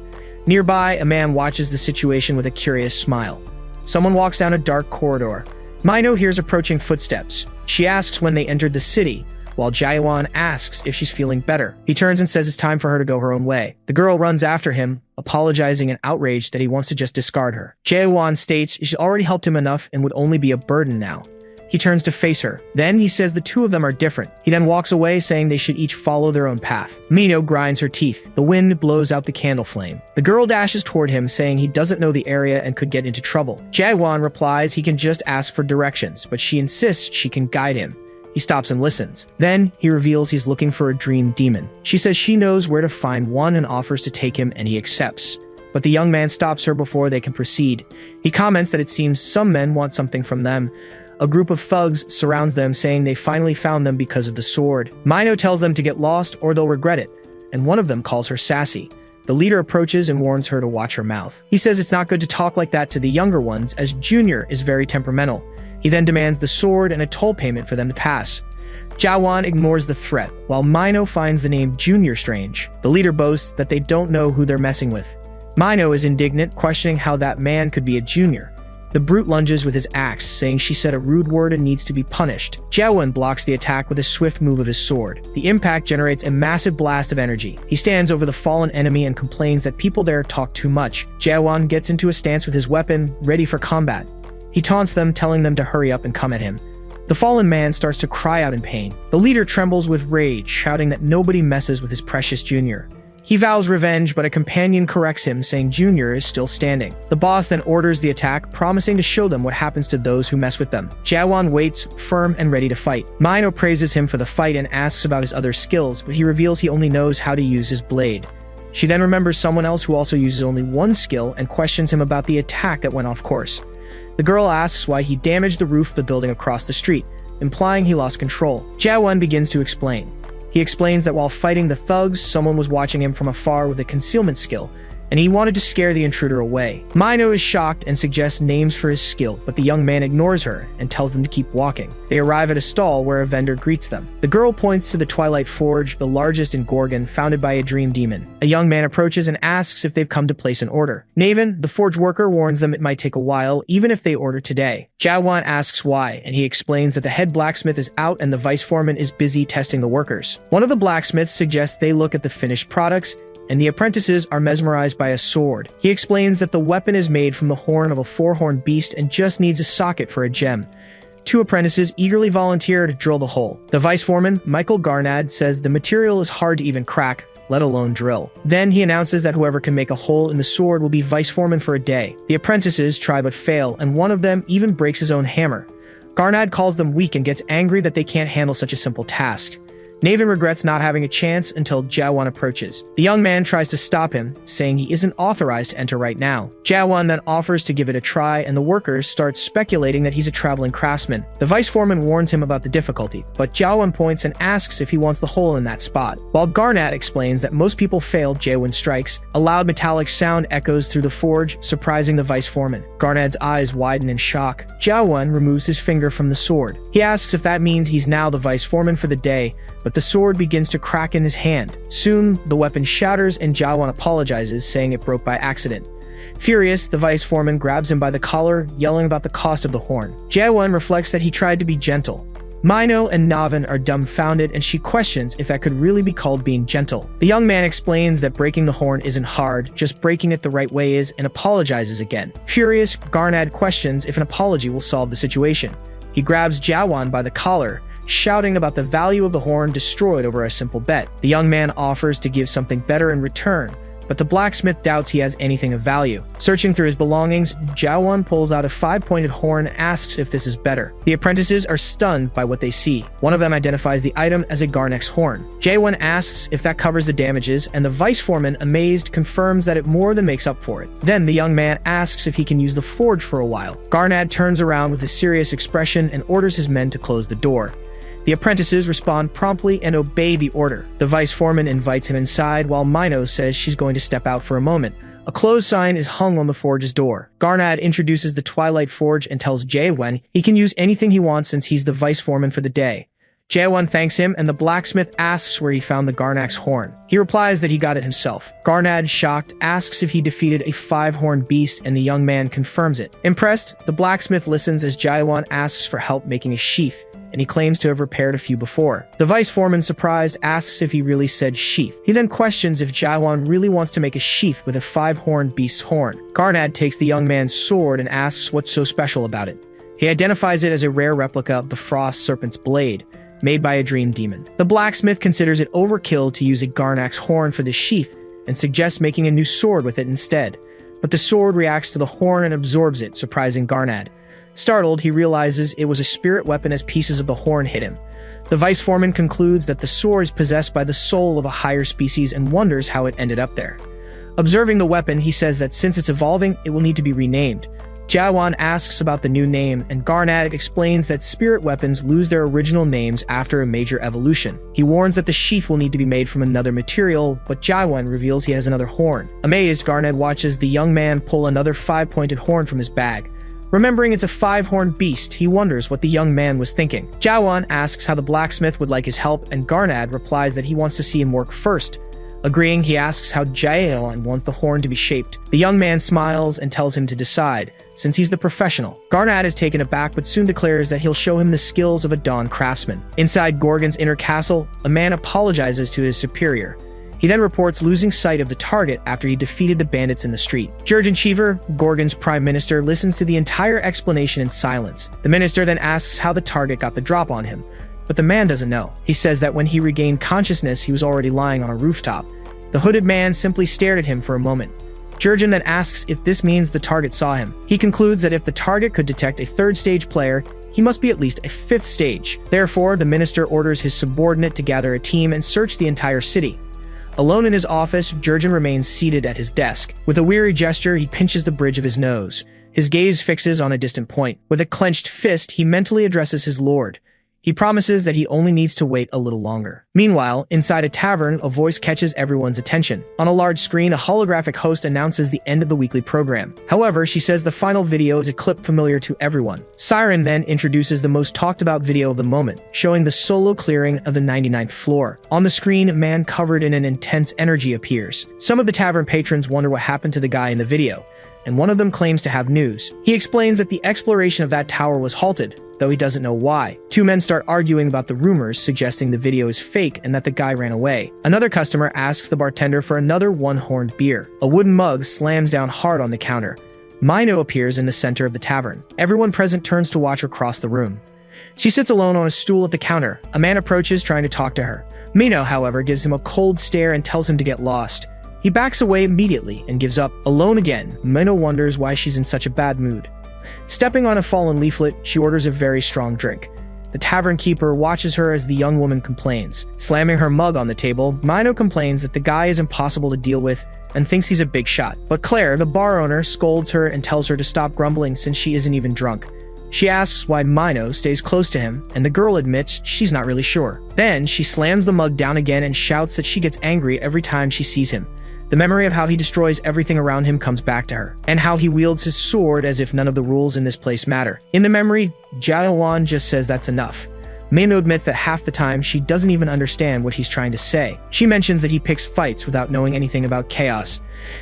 Nearby, a man watches the situation with a curious smile. Someone walks down a dark corridor. Mino hears approaching footsteps. She asks when they entered the city, while Jaewon asks if she's feeling better. He turns and says it's time for her to go her own way. The girl runs after him, apologizing and outraged that he wants to just discard her. Jaewon states she's already helped him enough and would only be a burden now. He turns to face her. Then he says the two of them are different. He then walks away, saying they should each follow their own path. Mino grinds her teeth. The wind blows out the candle flame. The girl dashes toward him, saying he doesn't know the area and could get into trouble. Jaewon replies he can just ask for directions, but she insists she can guide him. He stops and listens. Then he reveals he's looking for a dream demon. She says she knows where to find one and offers to take him, and he accepts. But the young man stops her before they can proceed. He comments that it seems some men want something from them. A group of thugs surrounds them, saying they finally found them because of the sword. Mino tells them to get lost or they'll regret it, and one of them calls her sassy. The leader approaches and warns her to watch her mouth. He says it's not good to talk like that to the younger ones, as Junior is very temperamental. He then demands the sword and a toll payment for them to pass. Jaewon ignores the threat, while Mino finds the name Junior strange. The leader boasts that they don't know who they're messing with. Mino is indignant, questioning how that man could be a junior. The brute lunges with his axe, saying she said a rude word and needs to be punished. Jaewon blocks the attack with a swift move of his sword. The impact generates a massive blast of energy. He stands over the fallen enemy and complains that people there talk too much. Jaewon gets into a stance with his weapon, ready for combat. He taunts them, telling them to hurry up and come at him. The fallen man starts to cry out in pain. The leader trembles with rage, shouting that nobody messes with his precious junior. He vows revenge, but a companion corrects him, saying Junior is still standing. The boss then orders the attack, promising to show them what happens to those who mess with them. Jaewon waits, firm and ready to fight. Mino praises him for the fight and asks about his other skills, but he reveals he only knows how to use his blade. She then remembers someone else who also uses only one skill and questions him about the attack that went off course. The girl asks why he damaged the roof of the building across the street, implying he lost control. Jaewon begins to explain. He explains that while fighting the thugs, someone was watching him from afar with a concealment skill, and he wanted to scare the intruder away. Mino is shocked and suggests names for his skill, but the young man ignores her and tells them to keep walking. They arrive at a stall where a vendor greets them. The girl points to the Twilight Forge, the largest in Gorgon, founded by a dream demon. A young man approaches and asks if they've come to place an order. Naven, the forge worker, warns them it might take a while, even if they order today. Jaewon asks why, and he explains that the head blacksmith is out and the vice foreman is busy testing the workers. One of the blacksmiths suggests they look at the finished products, and the apprentices are mesmerized by a sword. He explains that the weapon is made from the horn of a four-horned beast and just needs a socket for a gem. Two apprentices eagerly volunteer to drill the hole. The vice foreman, Michael Garnad, says the material is hard to even crack, let alone drill. Then he announces that whoever can make a hole in the sword will be vice foreman for a day. The apprentices try but fail, and one of them even breaks his own hammer. Garnad calls them weak and gets angry that they can't handle such a simple task. Naven regrets not having a chance until Jaewon approaches. The young man tries to stop him, saying he isn't authorized to enter right now. Jaewon then offers to give it a try, and the workers start speculating that he's a traveling craftsman. The vice foreman warns him about the difficulty, but Jaewon points and asks if he wants the hole in that spot. While Garnat explains that most people fail Jaewon strikes, a loud metallic sound echoes through the forge, surprising the vice foreman. Garnat's eyes widen in shock. Jaewon removes his finger from the sword. He asks if that means he's now the vice foreman for the day, but the sword begins to crack in his hand. Soon, the weapon shatters and Jaewon apologizes, saying it broke by accident. Furious, the vice foreman grabs him by the collar, yelling about the cost of the horn. Jaewon reflects that he tried to be gentle. Mino and Naven are dumbfounded, and she questions if that could really be called being gentle. The young man explains that breaking the horn isn't hard, just breaking it the right way is, and apologizes again. Furious, Garnad questions if an apology will solve the situation. He grabs Jaewon by the collar, shouting about the value of the horn destroyed over a simple bet. The young man offers to give something better in return, but the blacksmith doubts he has anything of value. Searching through his belongings, Jaewon pulls out a 5-pointed horn and asks if this is better. The apprentices are stunned by what they see. One of them identifies the item as a Garnex horn. Jaewon asks if that covers the damages, and the vice foreman, amazed, confirms that it more than makes up for it. Then the young man asks if he can use the forge for a while. Garnad turns around with a serious expression and orders his men to close the door. The apprentices respond promptly and obey the order. The vice foreman invites him inside, while Mino says she's going to step out for a moment. A closed sign is hung on the forge's door. Garnad introduces the Twilight Forge and tells Jaewon he can use anything he wants since he's the vice foreman for the day. Jaewon thanks him, and the blacksmith asks where he found the Garnak's horn. He replies that he got it himself. Garnad, shocked, asks if he defeated a 5-horned beast, and the young man confirms it. Impressed, the blacksmith listens as Jaewon asks for help making a sheath, and he claims to have repaired a few before. The vice foreman, surprised, asks if he really said sheath. He then questions if Jaewon really wants to make a sheath with a 5-horned beast's horn. Garnad takes the young man's sword and asks what's so special about it. He identifies it as a rare replica of the Frost Serpent's blade, made by a dream demon. The blacksmith considers it overkill to use a Garnak's horn for the sheath and suggests making a new sword with it instead. But the sword reacts to the horn and absorbs it, surprising Garnad. Startled, he realizes it was a spirit weapon as pieces of the horn hit him. The vice foreman concludes that the sword is possessed by the soul of a higher species and wonders how it ended up there. Observing the weapon, he says that since it's evolving, it will need to be renamed. Jaewon asks about the new name, and Garnad explains that spirit weapons lose their original names after a major evolution. He warns that the sheath will need to be made from another material, but Jaewon reveals he has another horn. Amazed, Garnad watches the young man pull another 5-pointed horn from his bag. Remembering it's a 5-horned beast, he wonders what the young man was thinking. Jaewon asks how the blacksmith would like his help, and Garnad replies that he wants to see him work first. Agreeing, he asks how Jaeyeon wants the horn to be shaped. The young man smiles and tells him to decide, since he's the professional. Garnad is taken aback but soon declares that he'll show him the skills of a dawn craftsman. Inside Gorgon's inner castle, a man apologizes to his superior. He then reports losing sight of the target after he defeated the bandits in the street. Jurgen Cheever, Gorgon's prime minister, listens to the entire explanation in silence. The minister then asks how the target got the drop on him, but the man doesn't know. He says that when he regained consciousness, he was already lying on a rooftop. The hooded man simply stared at him for a moment. Jurgen then asks if this means the target saw him. He concludes that if the target could detect a 3rd-stage player, he must be at least a 5th stage. Therefore, the minister orders his subordinate to gather a team and search the entire city. Alone in his office, Jurgen remains seated at his desk. With a weary gesture, he pinches the bridge of his nose. His gaze fixes on a distant point. With a clenched fist, he mentally addresses his lord. He promises that he only needs to wait a little longer. Meanwhile, inside a tavern, a voice catches everyone's attention. On a large screen, a holographic host announces the end of the weekly program. However, she says the final video is a clip familiar to everyone. Siren then introduces the most talked about video of the moment, showing the solo clearing of the 99th floor. On the screen, a man covered in an intense energy appears. Some of the tavern patrons wonder what happened to the guy in the video, and one of them claims to have news. He explains that the exploration of that tower was halted, though he doesn't know why. Two men start arguing about the rumors, suggesting the video is fake and that the guy ran away. Another customer asks the bartender for another 1-horned beer. A wooden mug slams down hard on the counter. Mino appears in the center of the tavern. Everyone present turns to watch her cross the room. She sits alone on a stool at the counter. A man approaches, trying to talk to her. Mino, however, gives him a cold stare and tells him to get lost. He backs away immediately and gives up. Alone again, Mino wonders why she's in such a bad mood. Stepping on a fallen leaflet, she orders a very strong drink. The tavern keeper watches her as the young woman complains. Slamming her mug on the table, Mino complains that the guy is impossible to deal with and thinks he's a big shot. But Claire, the bar owner, scolds her and tells her to stop grumbling since she isn't even drunk. She asks why Mino stays close to him, and the girl admits she's not really sure. Then, she slams the mug down again and shouts that she gets angry every time she sees him. The memory of how he destroys everything around him comes back to her, and how he wields his sword as if none of the rules in this place matter. In the memory, Jaewon just says that's enough. Mino admits that half the time she doesn't even understand what he's trying to say. She mentions that he picks fights without knowing anything about chaos.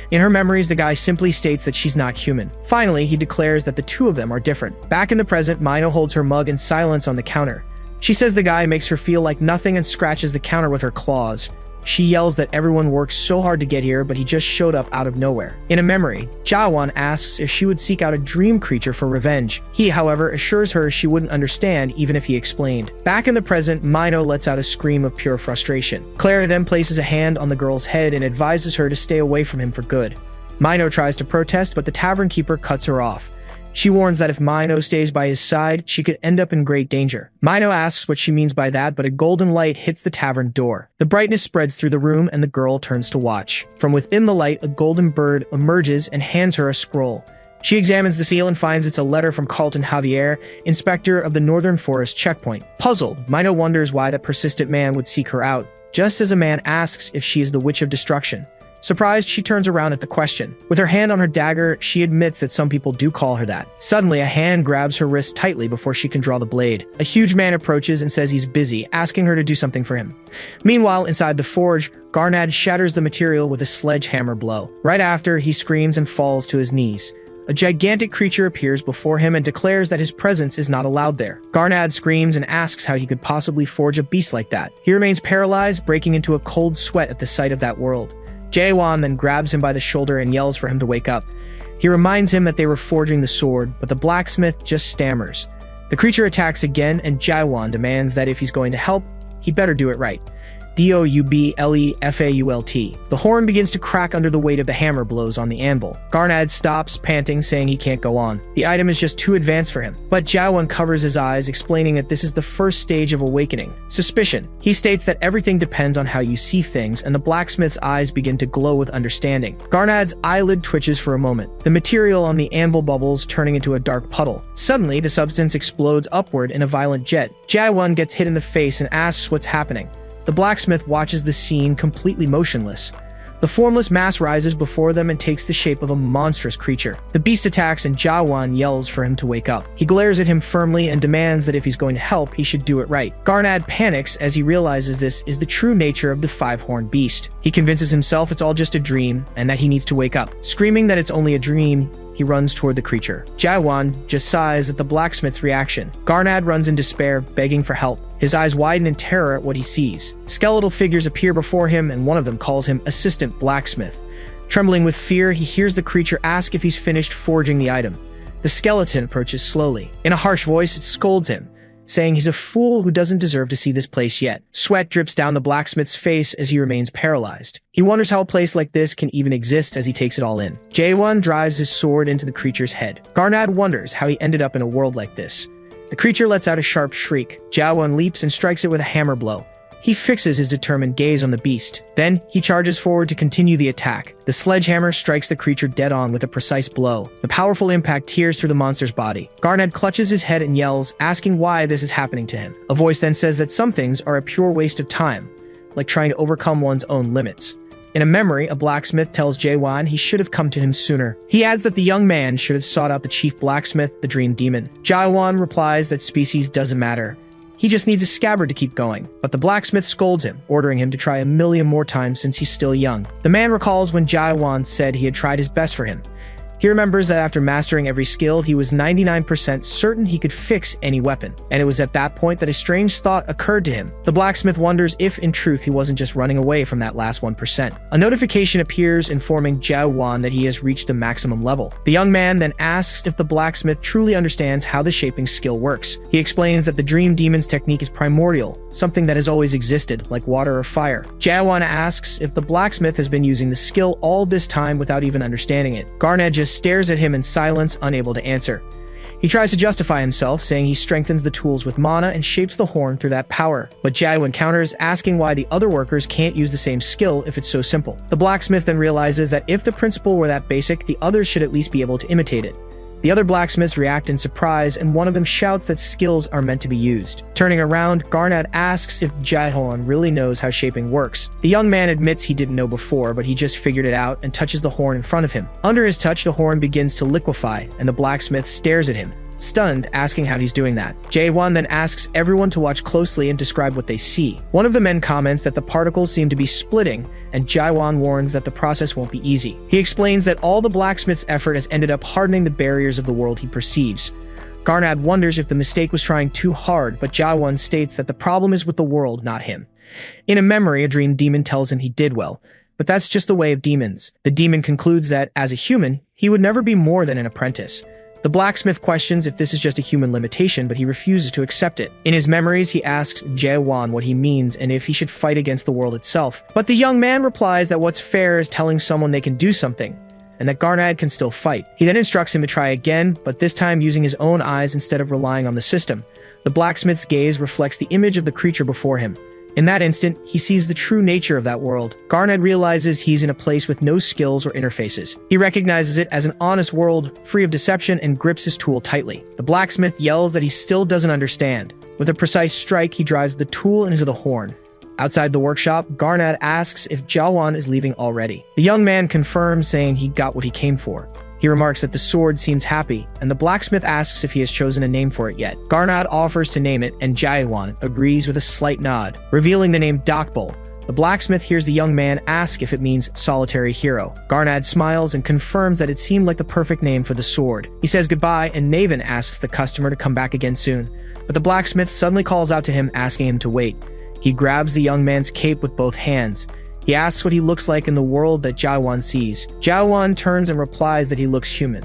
In her memories, the guy simply states that she's not human. Finally, he declares that the two of them are different. Back in the present, Mino holds her mug in silence on the counter. She says the guy makes her feel like nothing and scratches the counter with her claws. She yells that everyone worked so hard to get here, but he just showed up out of nowhere. In a memory, Jaewon asks if she would seek out a dream creature for revenge. He, however, assures her she wouldn't understand even if he explained. Back in the present, Mino lets out a scream of pure frustration. Claire then places a hand on the girl's head and advises her to stay away from him for good. Mino tries to protest, but the tavern keeper cuts her off. She warns that if Mino stays by his side, she could end up in great danger. Mino asks what she means by that, but a golden light hits the tavern door. The brightness spreads through the room, and the girl turns to watch. From within the light, a golden bird emerges and hands her a scroll. She examines the seal and finds it's a letter from Carlton Javier, inspector of the Northern Forest checkpoint. Puzzled, Mino wonders why that persistent man would seek her out, just as a man asks if she is the Witch of Destruction. Surprised, she turns around at the question. With her hand on her dagger, she admits that some people do call her that. Suddenly, a hand grabs her wrist tightly before she can draw the blade. A huge man approaches and says he's busy, asking her to do something for him. Meanwhile, inside the forge, Garnad shatters the material with a sledgehammer blow. Right after, he screams and falls to his knees. A gigantic creature appears before him and declares that his presence is not allowed there. Garnad screams and asks how he could possibly forge a beast like that. He remains paralyzed, breaking into a cold sweat at the sight of that world. Jaewan then grabs him by the shoulder and yells for him to wake up. He reminds him that they were forging the sword, but the blacksmith just stammers. The creature attacks again, and Jaewan demands that if he's going to help, he better do it right. Doublefault. The horn begins to crack under the weight of the hammer blows on the anvil. Garnad stops, panting, saying he can't go on. The item is just too advanced for him. But Jaewan covers his eyes, explaining that this is the first stage of awakening. Suspicion. He states that everything depends on how you see things, and the blacksmith's eyes begin to glow with understanding. Garnad's eyelid twitches for a moment. The material on the anvil bubbles, turning into a dark puddle. Suddenly, the substance explodes upward in a violent jet. Jaewan gets hit in the face and asks what's happening. The blacksmith watches the scene completely motionless. The formless mass rises before them and takes the shape of a monstrous creature. The beast attacks and Jaewan yells for him to wake up. He glares at him firmly and demands that if he's going to help, he should do it right. Garnad panics as he realizes this is the true nature of the five-horned beast. He convinces himself it's all just a dream and that he needs to wake up. Screaming that it's only a dream, he runs toward the creature. Jaewan just sighs at the blacksmith's reaction. Garnad runs in despair, begging for help. His eyes widen in terror at what he sees. Skeletal figures appear before him, and one of them calls him Assistant Blacksmith. Trembling with fear, he hears the creature ask if he's finished forging the item. The skeleton approaches slowly. In a harsh voice, it scolds him, saying he's a fool who doesn't deserve to see this place yet. Sweat drips down the blacksmith's face as he remains paralyzed. He wonders how a place like this can even exist as he takes it all in. Jaewan drives his sword into the creature's head. Garnad wonders how he ended up in a world like this. The creature lets out a sharp shriek. Jaewan leaps and strikes it with a hammer blow. He fixes his determined gaze on the beast. Then, he charges forward to continue the attack. The sledgehammer strikes the creature dead on with a precise blow. The powerful impact tears through the monster's body. Garnad clutches his head and yells, asking why this is happening to him. A voice then says that some things are a pure waste of time, like trying to overcome one's own limits. In a memory, a blacksmith tells Jaewan he should have come to him sooner. He adds that the young man should have sought out the chief blacksmith, the dream demon. Jaewan replies that species doesn't matter. He just needs a scabbard to keep going. But the blacksmith scolds him, ordering him to try 1,000,000 more times since he's still young. The man recalls when Jaewan said he had tried his best for him. He remembers that after mastering every skill, he was 99% certain he could fix any weapon, and it was at that point that a strange thought occurred to him. The blacksmith wonders if, in truth, he wasn't just running away from that last 1%. A notification appears informing Jaewan that he has reached the maximum level. The young man then asks if the blacksmith truly understands how the shaping skill works. He explains that the Dream Demon's technique is primordial, something that has always existed, like water or fire. Jaewan asks if the blacksmith has been using the skill all this time without even understanding it. Garnad just stares at him in silence, unable to answer. He tries to justify himself, saying he strengthens the tools with mana and shapes the horn through that power. But Jaewan counters, asking why the other workers can't use the same skill if it's so simple. The blacksmith then realizes that if the principle were that basic, the others should at least be able to imitate it. The other blacksmiths react in surprise, and one of them shouts that skills are meant to be used. Turning around, Garnad asks if Jaewan really knows how shaping works. The young man admits he didn't know before, but he just figured it out and touches the horn in front of him. Under his touch, the horn begins to liquefy, and the blacksmith stares at him, stunned, asking how he's doing that. Jaewan then asks everyone to watch closely and describe what they see. One of the men comments that the particles seem to be splitting, and Jaewan warns that the process won't be easy. He explains that all the blacksmith's effort has ended up hardening the barriers of the world he perceives. Garnad wonders if the mistake was trying too hard, but Jaewan states that the problem is with the world, not him. In a memory, a dream demon tells him he did well, but that's just the way of demons. The demon concludes that, as a human, he would never be more than an apprentice. The blacksmith questions if this is just a human limitation, but he refuses to accept it. In his memories, he asks Jaewan what he means and if he should fight against the world itself. But the young man replies that what's fair is telling someone they can do something, and that Garnad can still fight. He then instructs him to try again, but this time using his own eyes instead of relying on the system. The blacksmith's gaze reflects the image of the creature before him. In that instant, he sees the true nature of that world. Garnad realizes he's in a place with no skills or interfaces. He recognizes it as an honest world, free of deception, and grips his tool tightly. The blacksmith yells that he still doesn't understand. With a precise strike, he drives the tool into the horn. Outside the workshop, Garnad asks if Jawan is leaving already. The young man confirms, saying he got what he came for. He remarks that the sword seems happy, and the blacksmith asks if he has chosen a name for it yet. Garnad offers to name it, and Jawan agrees with a slight nod, revealing the name Dokbul. The blacksmith hears the young man ask if it means solitary hero. Garnad smiles and confirms that it seemed like the perfect name for the sword. He says goodbye, and Naven asks the customer to come back again soon, but the blacksmith suddenly calls out to him, asking him to wait. He grabs the young man's cape with both hands. He asks what he looks like in the world that Jawan sees. Jawan turns and replies that he looks human.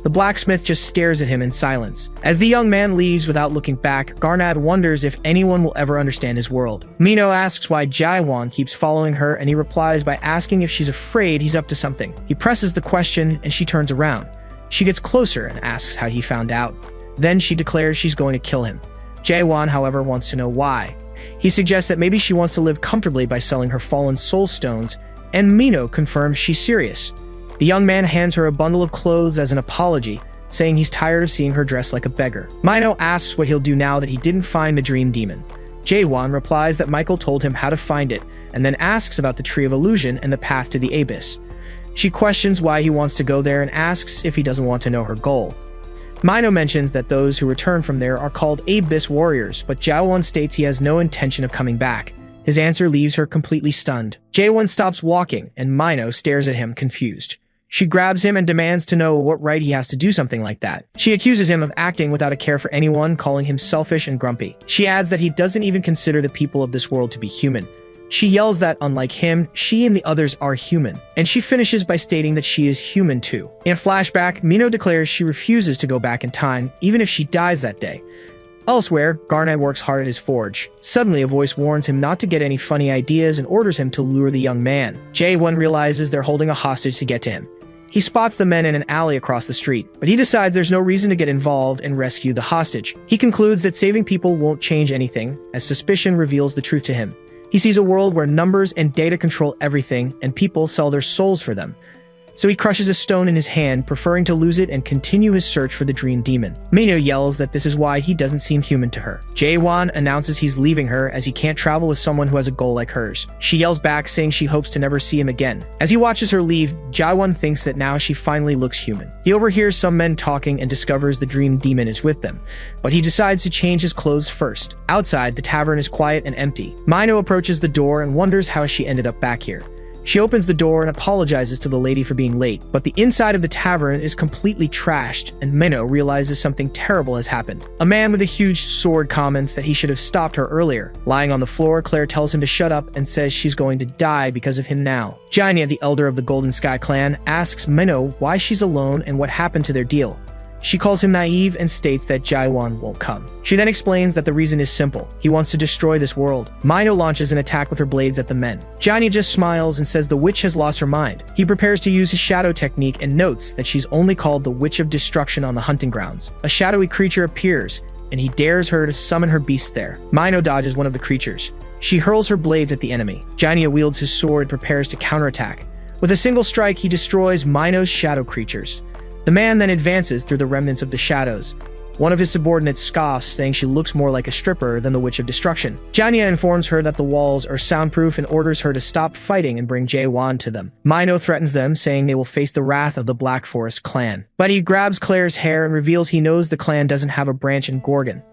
The blacksmith just stares at him in silence. As the young man leaves without looking back, Garnad wonders if anyone will ever understand his world. Mino asks why Jawan keeps following her, and he replies by asking if she's afraid he's up to something. He presses the question, and she turns around. She gets closer and asks how he found out. Then she declares she's going to kill him. Jawan, however, wants to know why. He suggests that maybe she wants to live comfortably by selling her fallen soul stones, and Mino confirms she's serious. The young man hands her a bundle of clothes as an apology, saying he's tired of seeing her dressed like a beggar. Mino asks what he'll do now that he didn't find the dream demon. Jawan replies that Michael told him how to find it, and then asks about the Tree of Illusion and the path to the Abyss. She questions why he wants to go there and asks if he doesn't want to know her goal. Mino mentions that those who return from there are called Abyss Warriors, but Jawan states he has no intention of coming back. His answer leaves her completely stunned. Jawan stops walking, and Mino stares at him confused. She grabs him and demands to know what right he has to do something like that. She accuses him of acting without a care for anyone, calling him selfish and grumpy. She adds that he doesn't even consider the people of this world to be human. She yells that, unlike him, she and the others are human, and she finishes by stating that she is human too. In a flashback, Mino declares she refuses to go back in time, even if she dies that day. Elsewhere, Garnad works hard at his forge. Suddenly, a voice warns him not to get any funny ideas and orders him to lure the young man. J1 realizes they're holding a hostage to get to him. He spots the men in an alley across the street, but he decides there's no reason to get involved and rescue the hostage. He concludes that saving people won't change anything, as suspicion reveals the truth to him. He sees a world where numbers and data control everything, and people sell their souls for them. So he crushes a stone in his hand, preferring to lose it and continue his search for the dream demon. Mino yells that this is why he doesn't seem human to her. Jawan announces he's leaving her as he can't travel with someone who has a goal like hers. She yells back, saying she hopes to never see him again. As he watches her leave, Jawan thinks that now she finally looks human. He overhears some men talking and discovers the dream demon is with them, but he decides to change his clothes first. Outside, the tavern is quiet and empty. Mino approaches the door and wonders how she ended up back here. She opens the door and apologizes to the lady for being late, but the inside of the tavern is completely trashed, and Mino realizes something terrible has happened. A man with a huge sword comments that he should have stopped her earlier. Lying on the floor, Claire tells him to shut up and says she's going to die because of him now. Jania, the elder of the Golden Sky clan, asks Mino why she's alone and what happened to their deal. She calls him naive and states that Jawan won't come. She then explains that the reason is simple. He wants to destroy this world. Mino launches an attack with her blades at the men. Jania just smiles and says the witch has lost her mind. He prepares to use his shadow technique and notes that she's only called the Witch of Destruction on the hunting grounds. A shadowy creature appears, and he dares her to summon her beast there. Mino dodges one of the creatures. She hurls her blades at the enemy. Jania wields his sword and prepares to counterattack. With a single strike, he destroys Mino's shadow creatures. The man then advances through the remnants of the shadows. One of his subordinates scoffs, saying she looks more like a stripper than the Witch of Destruction. Jania informs her that the walls are soundproof and orders her to stop fighting and bring Jawan to them. Mino threatens them, saying they will face the wrath of the Black Forest clan. But he grabs Claire's hair and reveals he knows the clan doesn't have a branch in Gorgon.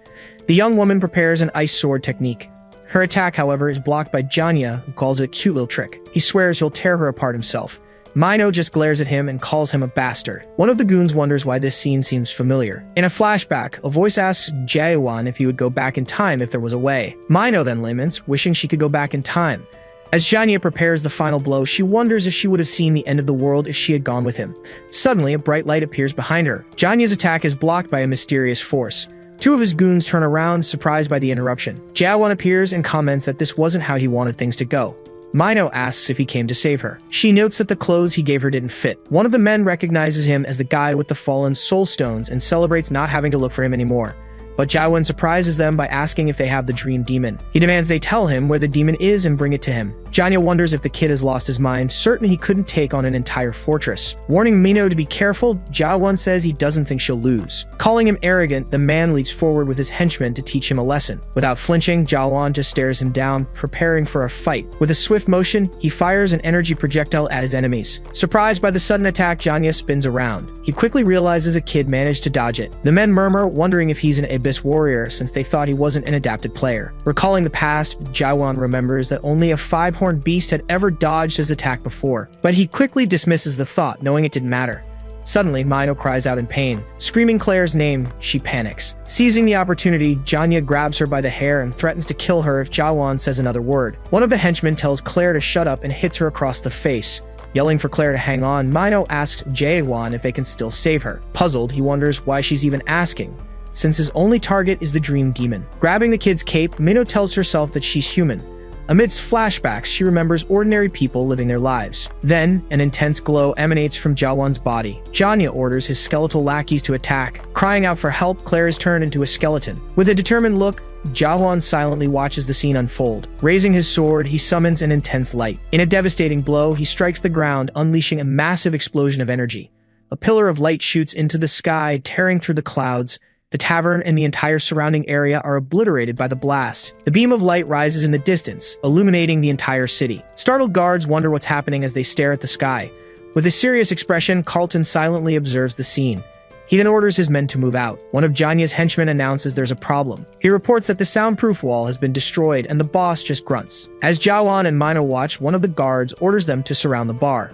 The young woman prepares an ice sword technique. Her attack, however, is blocked by Jania, who calls it a cute little trick. He swears he'll tear her apart himself. Mino just glares at him and calls him a bastard. One of the goons wonders why this scene seems familiar. In a flashback, a voice asks Jawan if he would go back in time if there was a way. Mino then laments, wishing she could go back in time. As Jania prepares the final blow, she wonders if she would have seen the end of the world if she had gone with him. Suddenly, a bright light appears behind her. Jania's attack is blocked by a mysterious force. Two of his goons turn around, surprised by the interruption. Jawan appears and comments that this wasn't how he wanted things to go. Mino asks if he came to save her. She notes that the clothes he gave her didn't fit. One of the men recognizes him as the guy with the fallen soul stones and celebrates not having to look for him anymore. but Jiawon surprises them by asking if they have the dream demon. He demands they tell him where the demon is and bring it to him. Janya wonders if the kid has lost his mind, certain he couldn't take on an entire fortress. Warning Mino to be careful, Jiawon says he doesn't think she'll lose. Calling him arrogant, the man leaps forward with his henchmen to teach him a lesson. Without flinching, Jiawon just stares him down, preparing for a fight. With a swift motion, he fires an energy projectile at his enemies. Surprised by the sudden attack, Janya spins around. He quickly realizes the kid managed to dodge it. The men murmur, wondering if he's an Abyss warrior since they thought he wasn't an adapted player. Recalling the past, Jiawon remembers that only a 5-horned beast had ever dodged his attack before, but he quickly dismisses the thought, knowing it didn't matter. Suddenly, Mino cries out in pain. Screaming Claire's name, she panics. Seizing the opportunity, Janya grabs her by the hair and threatens to kill her if Jiawon says another word. One of the henchmen tells Claire to shut up and hits her across the face. Yelling for Claire to hang on, Mino asks Jiawon if they can still save her. Puzzled, he wonders why she's even asking, since his only target is the dream demon. Grabbing the kid's cape, Mino tells herself that she's human. Amidst flashbacks, she remembers ordinary people living their lives. Then, an intense glow emanates from Jiawon's body. Janya orders his skeletal lackeys to attack. Crying out for help, Claire is turned into a skeleton. With a determined look, Jiawon silently watches the scene unfold. Raising his sword, he summons an intense light. In a devastating blow, he strikes the ground, unleashing a massive explosion of energy. A pillar of light shoots into the sky, tearing through the clouds. The tavern and the entire surrounding area are obliterated by the blast. The beam of light rises in the distance, illuminating the entire city. Startled guards wonder what's happening as they stare at the sky. With a serious expression, Carlton silently observes the scene. He then orders his men to move out. One of Janya's henchmen announces there's a problem. He reports that the soundproof wall has been destroyed and the boss just grunts. As Jiawon and Mino watch, one of the guards orders them to surround the bar.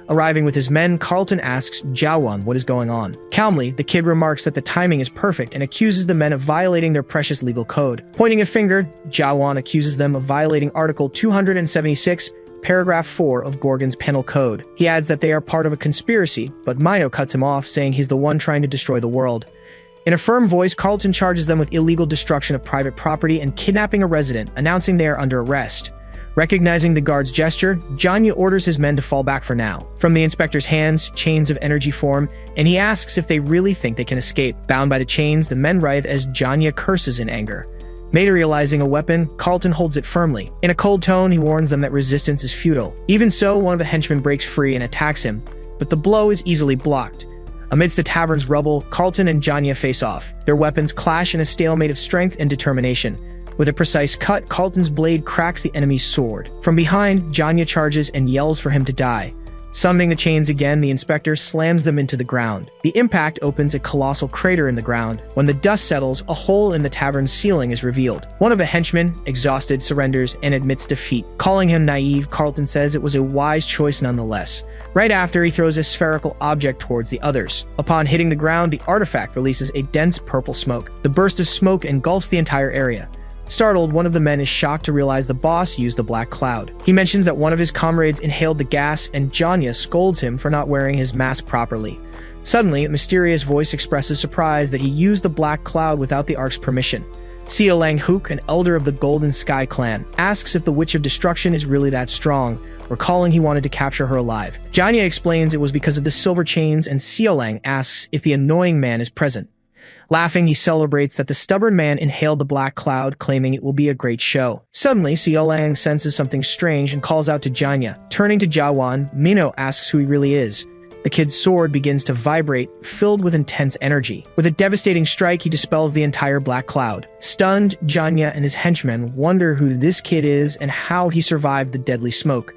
Arriving with his men, Carlton asks Jiawon what is going on. Calmly, the kid remarks that the timing is perfect and accuses the men of violating their precious legal code. Pointing a finger, Jiawon accuses them of violating Article 276, Paragraph 4 of Gorgon's Penal Code. He adds that they are part of a conspiracy, but Mino cuts him off, saying he's the one trying to destroy the world. In a firm voice, Carlton charges them with illegal destruction of private property and kidnapping a resident, announcing they are under arrest. Recognizing the guard's gesture, Janya orders his men to fall back for now. From the inspector's hands, chains of energy form, and he asks if they really think they can escape. Bound by the chains, the men writhe as Janya curses in anger. Materializing a weapon, Carlton holds it firmly. In a cold tone, he warns them that resistance is futile. Even so, one of the henchmen breaks free and attacks him, but the blow is easily blocked. Amidst the tavern's rubble, Carlton and Janya face off. Their weapons clash in a stalemate of strength and determination. With a precise cut, Carlton's blade cracks the enemy's sword. From behind, Janya charges and yells for him to die. Summoning the chains again, the inspector slams them into the ground. The impact opens a colossal crater in the ground. When the dust settles, a hole in the tavern's ceiling is revealed. One of the henchmen, exhausted, surrenders and admits defeat. Calling him naive, Carlton says it was a wise choice nonetheless. Right after, he throws a spherical object towards the others. Upon hitting the ground, the artifact releases a dense purple smoke. The burst of smoke engulfs the entire area. Startled, one of the men is shocked to realize the boss used the black cloud. He mentions that one of his comrades inhaled the gas, and Janya scolds him for not wearing his mask properly. Suddenly, a mysterious voice expresses surprise that he used the black cloud without the Ark's permission. Sia Lang Hook, an elder of the Golden Sky clan, asks if the Witch of Destruction is really that strong, recalling he wanted to capture her alive. Janya explains it was because of the silver chains, and Sia Lang asks if the annoying man is present. Laughing, he celebrates that the stubborn man inhaled the black cloud, claiming it will be a great show. Suddenly, Sia Lang senses something strange and calls out to Janya. Turning to Jiawon, Mino asks who he really is. The kid's sword begins to vibrate, filled with intense energy. With a devastating strike, he dispels the entire black cloud. Stunned, Janya and his henchmen wonder who this kid is and how he survived the deadly smoke.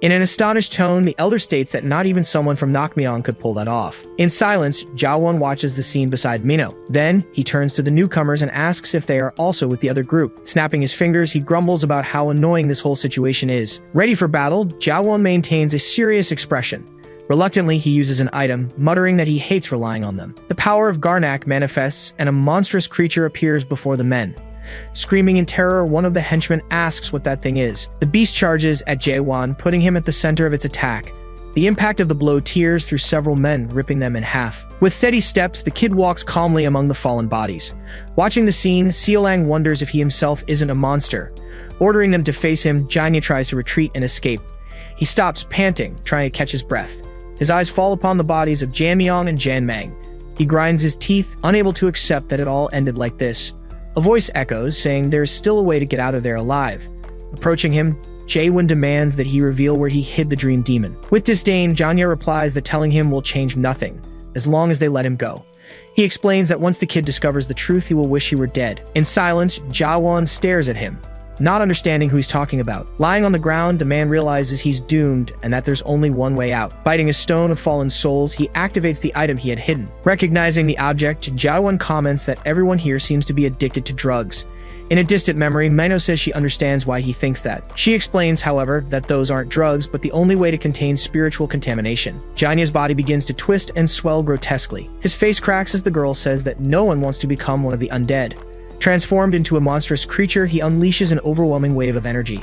In an astonished tone, the elder states that not even someone from Nakmyeon could pull that off. In silence, Jiawon watches the scene beside Mino. Then, he turns to the newcomers and asks if they are also with the other group. Snapping his fingers, he grumbles about how annoying this whole situation is. Ready for battle, Jiawon maintains a serious expression. Reluctantly, he uses an item, muttering that he hates relying on them. The power of Garnak manifests, and a monstrous creature appears before the men. Screaming in terror, one of the henchmen asks what that thing is. The beast charges at Jiawon, putting him at the center of its attack. The impact of the blow tears through several men, ripping them in half. With steady steps, the kid walks calmly among the fallen bodies. Watching the scene, Sia Lang wonders if he himself isn't a monster. Ordering them to face him, Janya tries to retreat and escape. He stops, panting, trying to catch his breath. His eyes fall upon the bodies of Janmyeong and Janmang. He grinds his teeth, unable to accept that it all ended like this. A voice echoes, saying there's still a way to get out of there alive. Approaching him, Jaewon demands that he reveal where he hid the dream demon. With disdain, Janya replies that telling him will change nothing, as long as they let him go. He explains that once the kid discovers the truth, he will wish he were dead. In silence, Jaewon stares at him, not understanding who he's talking about. Lying on the ground, the man realizes he's doomed and that there's only one way out. Biting a stone of fallen souls, he activates the item he had hidden. Recognizing the object, Jaewon comments that everyone here seems to be addicted to drugs. In a distant memory, Mino says she understands why he thinks that. She explains, however, that those aren't drugs, but the only way to contain spiritual contamination. Janya's body begins to twist and swell grotesquely. His face cracks as the girl says that no one wants to become one of the undead. Transformed into a monstrous creature, he unleashes an overwhelming wave of energy.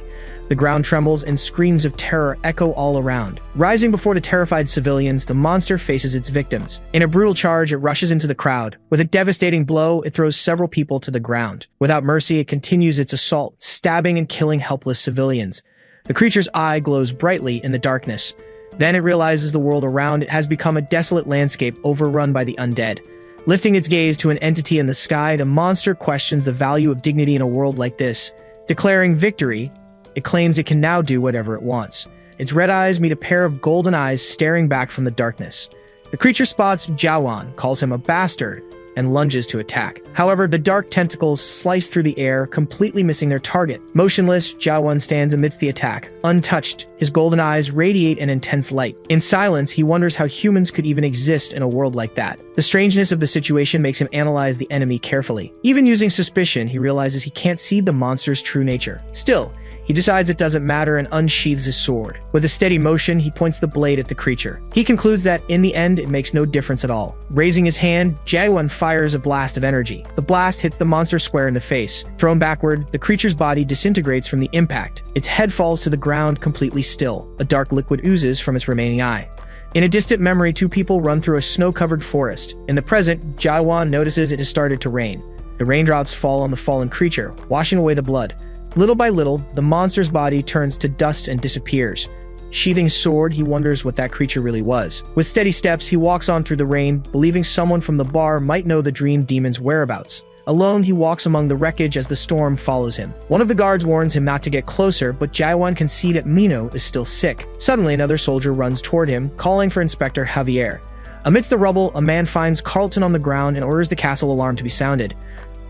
The ground trembles and screams of terror echo all around. Rising before the terrified civilians, the monster faces its victims. In a brutal charge, it rushes into the crowd. With a devastating blow, it throws several people to the ground. Without mercy, it continues its assault, stabbing and killing helpless civilians. The creature's eye glows brightly in the darkness. Then it realizes the world around it has become a desolate landscape overrun by the undead. Lifting its gaze to an entity in the sky, the monster questions the value of dignity in a world like this. Declaring victory, it claims it can now do whatever it wants. Its red eyes meet a pair of golden eyes staring back from the darkness. The creature spots Jaewon, calls him a bastard, and lunges to attack. However, the dark tentacles slice through the air, completely missing their target. Motionless, Jaewon stands amidst the attack, untouched. His golden eyes radiate an intense light. In silence, he wonders how humans could even exist in a world like that. The strangeness of the situation makes him analyze the enemy carefully. Even using suspicion, he realizes he can't see the monster's true nature. Still, he decides it doesn't matter and unsheathes his sword. With a steady motion, he points the blade at the creature. He concludes that, in the end, it makes no difference at all. Raising his hand, Jaewon fires a blast of energy. The blast hits the monster square in the face. Thrown backward, the creature's body disintegrates from the impact. Its head falls to the ground completely still. A dark liquid oozes from its remaining eye. In a distant memory, two people run through a snow-covered forest. In the present, Jaewon notices it has started to rain. The raindrops fall on the fallen creature, washing away the blood. Little by little, the monster's body turns to dust and disappears. Sheathing his sword, he wonders what that creature really was. With steady steps, he walks on through the rain, believing someone from the bar might know the dream demon's whereabouts. Alone, he walks among the wreckage as the storm follows him. One of the guards warns him not to get closer, but Jaewon can see that Mino is still sick. Suddenly, another soldier runs toward him, calling for Inspector Javier. Amidst the rubble, a man finds Carlton on the ground and orders the castle alarm to be sounded.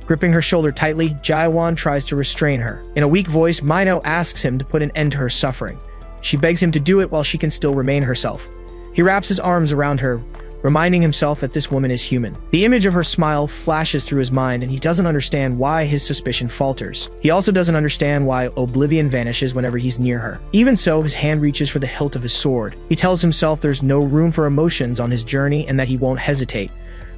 Gripping her shoulder tightly, Jaewon tries to restrain her. In a weak voice, Mino asks him to put an end to her suffering. She begs him to do it while she can still remain herself. He wraps his arms around her, reminding himself that this woman is human. The image of her smile flashes through his mind, and he doesn't understand why his suspicion falters. He also doesn't understand why oblivion vanishes whenever he's near her. Even so, his hand reaches for the hilt of his sword. He tells himself there's no room for emotions on his journey and that he won't hesitate.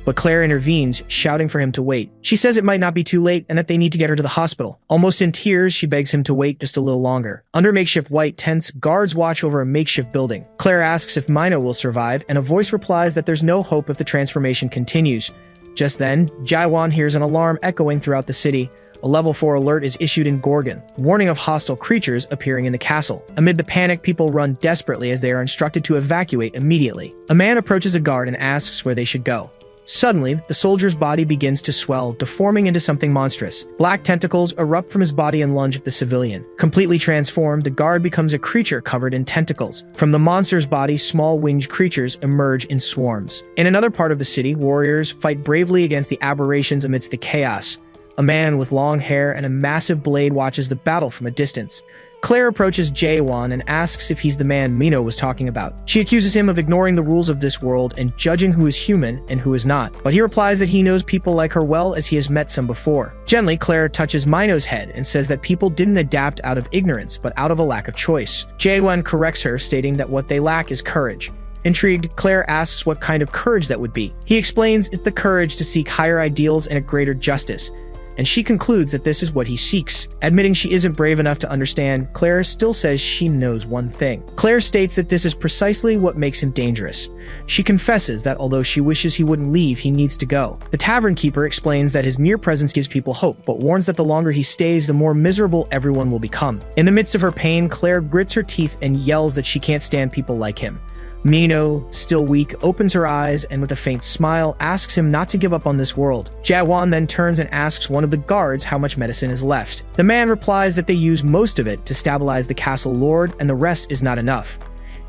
But Claire intervenes, shouting for him to wait. She says it might not be too late and that they need to get her to the hospital. Almost in tears, she begs him to wait just a little longer. Under makeshift white tents, guards watch over a makeshift building. Claire asks if Mino will survive, and a voice replies that there's no hope if the transformation continues. Just then, Jaewon hears an alarm echoing throughout the city. A level 4 alert is issued in Gorgon, warning of hostile creatures appearing in the castle. Amid the panic, people run desperately as they are instructed to evacuate immediately. A man approaches a guard and asks where they should go. Suddenly, the soldier's body begins to swell, deforming into something monstrous. Black tentacles erupt from his body and lunge at the civilian. Completely transformed, the guard becomes a creature covered in tentacles. From the monster's body, small winged creatures emerge in swarms. In another part of the city, warriors fight bravely against the aberrations amidst the chaos. A man with long hair and a massive blade watches the battle from a distance. Claire approaches Jaewon and asks if he's the man Mino was talking about. She accuses him of ignoring the rules of this world and judging who is human and who is not. But he replies that he knows people like her well as he has met some before. Gently, Claire touches Mino's head and says that people didn't adapt out of ignorance, but out of a lack of choice. Jaewon corrects her, stating that what they lack is courage. Intrigued, Claire asks what kind of courage that would be. He explains it's the courage to seek higher ideals and a greater justice, and she concludes that this is what he seeks. Admitting she isn't brave enough to understand, Claire still says she knows one thing. Claire states that this is precisely what makes him dangerous. She confesses that although she wishes he wouldn't leave, he needs to go. The tavern keeper explains that his mere presence gives people hope, but warns that the longer he stays, the more miserable everyone will become. In the midst of her pain, Claire grits her teeth and yells that she can't stand people like him. Mino, still weak, opens her eyes and with a faint smile asks him not to give up on this world. Jawan then turns and asks one of the guards how much medicine is left. The man replies that they use most of it to stabilize the castle lord and the rest is not enough.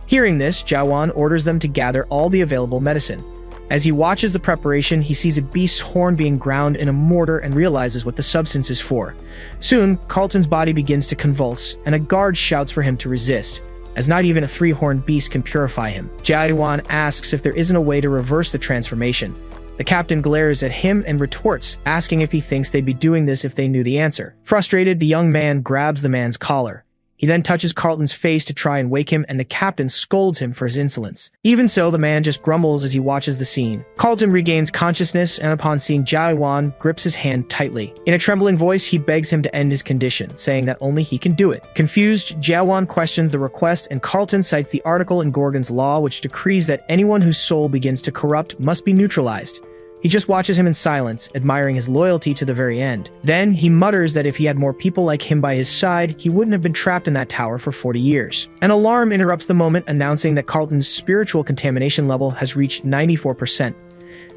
Hearing this, Jawan orders them to gather all the available medicine. As he watches the preparation, he sees a beast's horn being ground in a mortar and realizes what the substance is for. Soon, Carlton's body begins to convulse, and a guard shouts for him to resist, as not even a three-horned beast can purify him. Jawan asks if there isn't a way to reverse the transformation. The captain glares at him and retorts, asking if he thinks they'd be doing this if they knew the answer. Frustrated, the young man grabs the man's collar. He then touches Carlton's face to try and wake him, and the captain scolds him for his insolence. Even so, the man just grumbles as he watches the scene. Carlton regains consciousness, and upon seeing Jawan, grips his hand tightly. In a trembling voice, he begs him to end his condition, saying that only he can do it. Confused, Jawan questions the request, and Carlton cites the article in Gorgon's law which decrees that anyone whose soul begins to corrupt must be neutralized. He just watches him in silence, admiring his loyalty to the very end. Then, he mutters that if he had more people like him by his side, he wouldn't have been trapped in that tower for 40 years. An alarm interrupts the moment, announcing that Carlton's spiritual contamination level has reached 94%.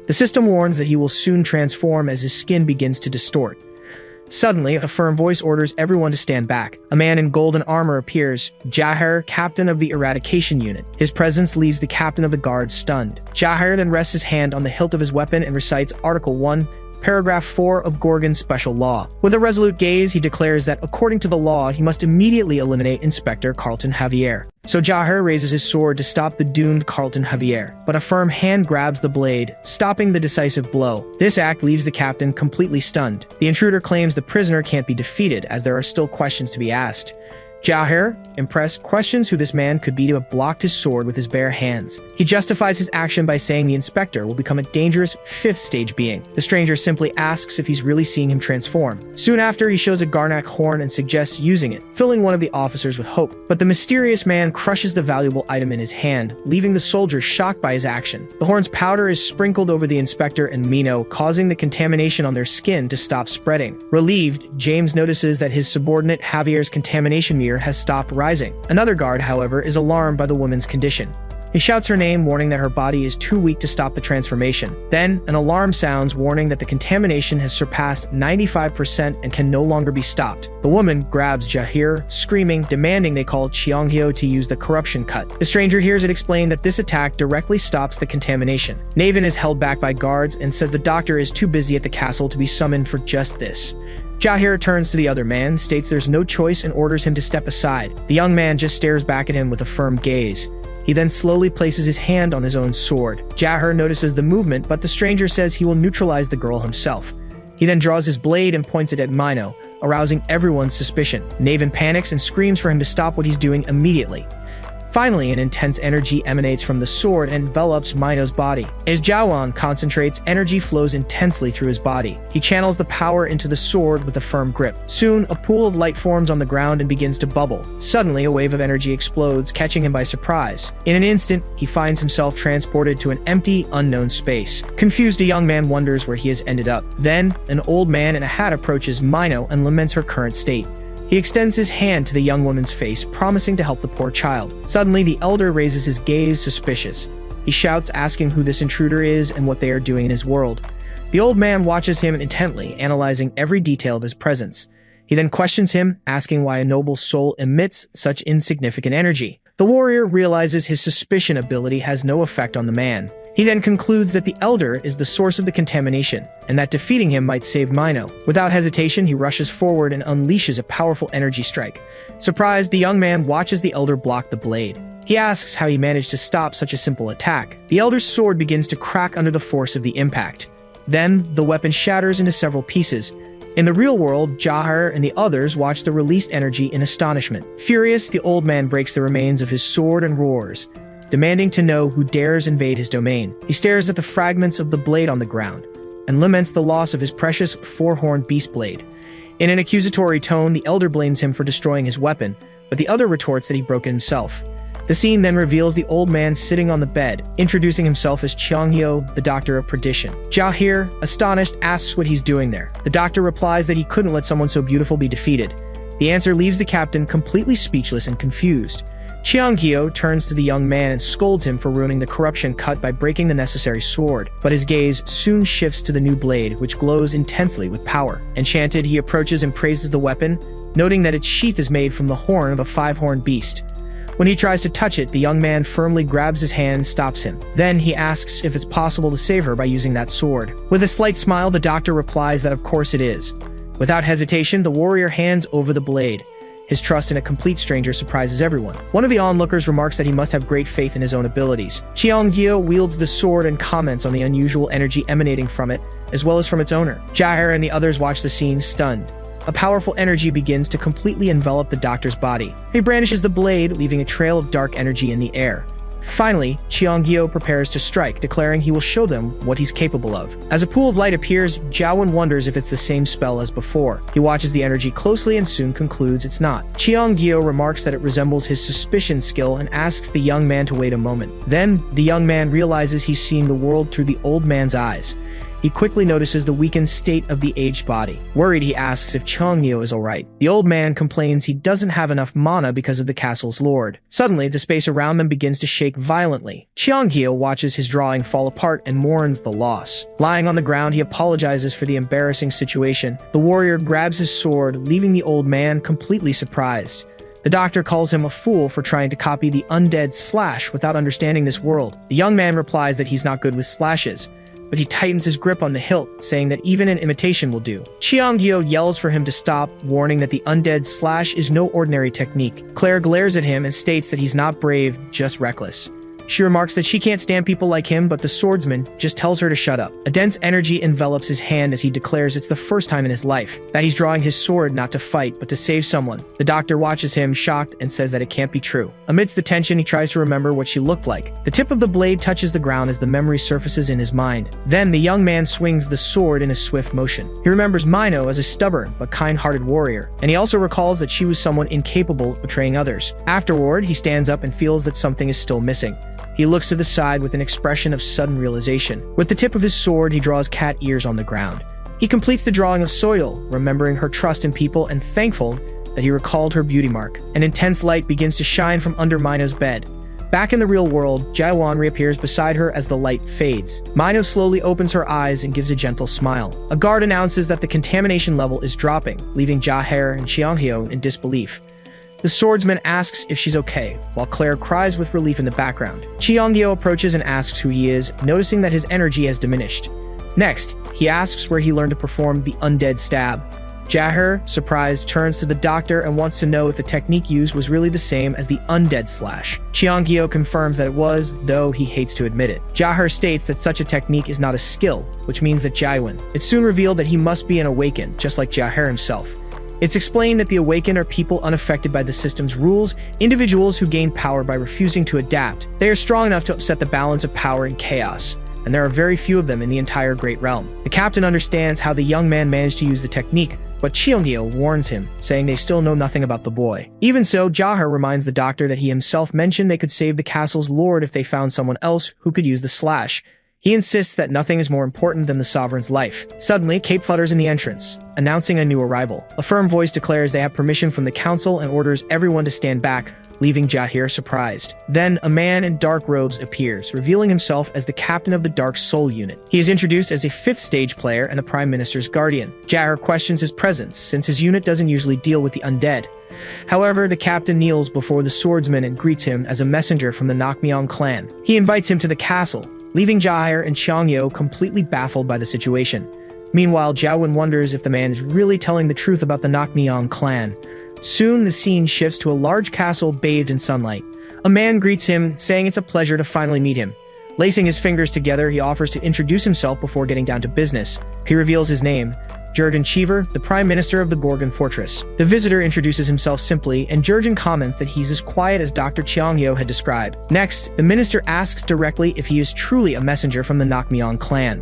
The system warns that he will soon transform as his skin begins to distort. Suddenly, a firm voice orders everyone to stand back. A man in golden armor appears, Yahello, captain of the eradication unit. His presence leaves the captain of the guard stunned. Yahello then rests his hand on the hilt of his weapon and recites Article 1, Paragraph 4 of Gorgon's special law. With a resolute gaze, he declares that according to the law, he must immediately eliminate Inspector Carlton Javier. So Jahello raises his sword to stop the doomed Carlton Javier, but a firm hand grabs the blade, stopping the decisive blow. This act leaves the captain completely stunned. The intruder claims the prisoner can't be defeated, as there are still questions to be asked. Jahello, impressed, questions who this man could be to have blocked his sword with his bare hands. He justifies his action by saying the inspector will become a dangerous 5th stage being. The stranger simply asks if he's really seeing him transform. Soon after, he shows a Garnak horn and suggests using it, filling one of the officers with hope. But the mysterious man crushes the valuable item in his hand, leaving the soldier shocked by his action. The horn's powder is sprinkled over the inspector and Mino, causing the contamination on their skin to stop spreading. Relieved, James notices that his subordinate Javier's contamination meter has stopped rising. Another guard, however, is alarmed by the woman's condition. He shouts her name, warning that her body is too weak to stop the transformation. Then, an alarm sounds, warning that the contamination has surpassed 95% and can no longer be stopped. The woman grabs Jahir, screaming, demanding they call Cheonghyo to use the corruption cut. The stranger hears it explained that this attack directly stops the contamination. Naven is held back by guards and says the doctor is too busy at the castle to be summoned for just this. Jahir turns to the other man, states there's no choice and orders him to step aside. The young man just stares back at him with a firm gaze. He then slowly places his hand on his own sword. Jahir notices the movement, but the stranger says he will neutralize the girl himself. He then draws his blade and points it at Mino, arousing everyone's suspicion. Naven panics and screams for him to stop what he's doing immediately. Finally, an intense energy emanates from the sword and envelops Mino's body. As Jawan concentrates, energy flows intensely through his body. He channels the power into the sword with a firm grip. Soon, a pool of light forms on the ground and begins to bubble. Suddenly, a wave of energy explodes, catching him by surprise. In an instant, he finds himself transported to an empty, unknown space. Confused, a young man wonders where he has ended up. Then, an old man in a hat approaches Mino and laments her current state. He extends his hand to the young woman's face, promising to help the poor child. Suddenly, the elder raises his gaze, suspicious. He shouts, asking who this intruder is and what they are doing in his world. The old man watches him intently, analyzing every detail of his presence. He then questions him, asking why a noble soul emits such insignificant energy. The warrior realizes his suspicion ability has no effect on the man. He then concludes that the elder is the source of the contamination, and that defeating him might save Mino. Without hesitation, he rushes forward and unleashes a powerful energy strike. Surprised, the young man watches the elder block the blade. He asks how he managed to stop such a simple attack. The elder's sword begins to crack under the force of the impact. Then, the weapon shatters into several pieces. In the real world, Jahir and the others watch the released energy in astonishment. Furious, the old man breaks the remains of his sword and roars, demanding to know who dares invade his domain. He stares at the fragments of the blade on the ground, and laments the loss of his precious four-horned beast blade. In an accusatory tone, the elder blames him for destroying his weapon, but the other retorts that he broke it himself. The scene then reveals the old man sitting on the bed, introducing himself as Cheonghyo, the Doctor of Perdition. Jahir, astonished, asks what he's doing there. The doctor replies that he couldn't let someone so beautiful be defeated. The answer leaves the captain completely speechless and confused. Chiang-hyo turns to the young man and scolds him for ruining the corruption cut by breaking the necessary sword, but his gaze soon shifts to the new blade, which glows intensely with power. Enchanted, he approaches and praises the weapon, noting that its sheath is made from the horn of a five-horned beast. When he tries to touch it, the young man firmly grabs his hand and stops him. Then he asks if it's possible to save her by using that sword. With a slight smile, the doctor replies that of course it is. Without hesitation, the warrior hands over the blade. His trust in a complete stranger surprises everyone. One of the onlookers remarks that he must have great faith in his own abilities. Chiang-hyo wields the sword and comments on the unusual energy emanating from it, as well as from its owner. Jaehae and the others watch the scene, stunned. A powerful energy begins to completely envelop the doctor's body. He brandishes the blade, leaving a trail of dark energy in the air. Finally, Chiang-hyo prepares to strike, declaring he will show them what he's capable of. As a pool of light appears, Jaewon wonders if it's the same spell as before. He watches the energy closely and soon concludes it's not. Chiang-hyo remarks that it resembles his suspicion skill and asks the young man to wait a moment. Then, the young man realizes he's seeing the world through the old man's eyes. He quickly notices the weakened state of the aged body. Worried, he asks if Chiang-hyo is alright. The old man complains he doesn't have enough mana because of the castle's lord. Suddenly, the space around them begins to shake violently. Chiang-hyo watches his drawing fall apart and mourns the loss. Lying on the ground, he apologizes for the embarrassing situation. The warrior grabs his sword, leaving the old man completely surprised. The doctor calls him a fool for trying to copy the undead slash without understanding this world. The young man replies that he's not good with slashes, but he tightens his grip on the hilt, saying that even an imitation will do. Chiang-hyo yells for him to stop, warning that the undead slash is no ordinary technique. Claire glares at him and states that he's not brave, just reckless. She remarks that she can't stand people like him, but the swordsman just tells her to shut up. A dense energy envelops his hand as he declares it's the first time in his life that he's drawing his sword not to fight, but to save someone. The doctor watches him, shocked, and says that it can't be true. Amidst the tension, he tries to remember what she looked like. The tip of the blade touches the ground as the memory surfaces in his mind. Then, the young man swings the sword in a swift motion. He remembers Mino as a stubborn but kind-hearted warrior, and he also recalls that she was someone incapable of betraying others. Afterward, he stands up and feels that something is still missing. He looks to the side with an expression of sudden realization. With the tip of his sword, he draws cat ears on the ground. He completes the drawing of Soil, remembering her trust in people and thankful that he recalled her beauty mark. An intense light begins to shine from under Mino's bed. Back in the real world, Jaewon reappears beside her as the light fades. Mino slowly opens her eyes and gives a gentle smile. A guard announces that the contamination level is dropping, leaving Jaehae and Chiang-hyo in disbelief. The swordsman asks if she's okay, while Claire cries with relief in the background. Chiang-hyo approaches and asks who he is, noticing that his energy has diminished. Next, he asks where he learned to perform the undead stab. Jaehae, surprised, turns to the doctor and wants to know if the technique used was really the same as the undead slash. Chiang-hyo confirms that it was, though he hates to admit it. Jaehae states that such a technique is not a skill, which means that Jaewon. It's soon revealed that he must be an awakened, just like Jaehae himself. It's explained that the Awakened are people unaffected by the system's rules, individuals who gain power by refusing to adapt. They are strong enough to upset the balance of power and chaos, and there are very few of them in the entire Great Realm. The captain understands how the young man managed to use the technique, but Chiang-hyo warns him, saying they still know nothing about the boy. Even so, Jaehae reminds the doctor that he himself mentioned they could save the castle's lord if they found someone else who could use the slash. He insists that nothing is more important than the sovereign's life. Suddenly, Cape flutters in the entrance, announcing a new arrival. A firm voice declares they have permission from the council and orders everyone to stand back, leaving Jaehae surprised. Then, a man in dark robes appears, revealing himself as the captain of the Dark Soul unit. He is introduced as a 5th stage player and the Prime Minister's guardian. Jaehae questions his presence, since his unit doesn't usually deal with the undead. However, the captain kneels before the swordsman and greets him as a messenger from the Nakmyeon clan. He invites him to the castle, leaving Jaehae and Chiang-hyo completely baffled by the situation. Meanwhile, Jaewon wonders if the man is really telling the truth about the Nakmyeon clan. Soon, the scene shifts to a large castle bathed in sunlight. A man greets him, saying it's a pleasure to finally meet him. Lacing his fingers together, he offers to introduce himself before getting down to business. He reveals his name, Jurgen Cheever, the Prime Minister of the Gorgon Fortress. The visitor introduces himself simply, and Jurgen comments that he's as quiet as Dr. Chiang-hyo had described. Next, the minister asks directly if he is truly a messenger from the Nakmyeon clan.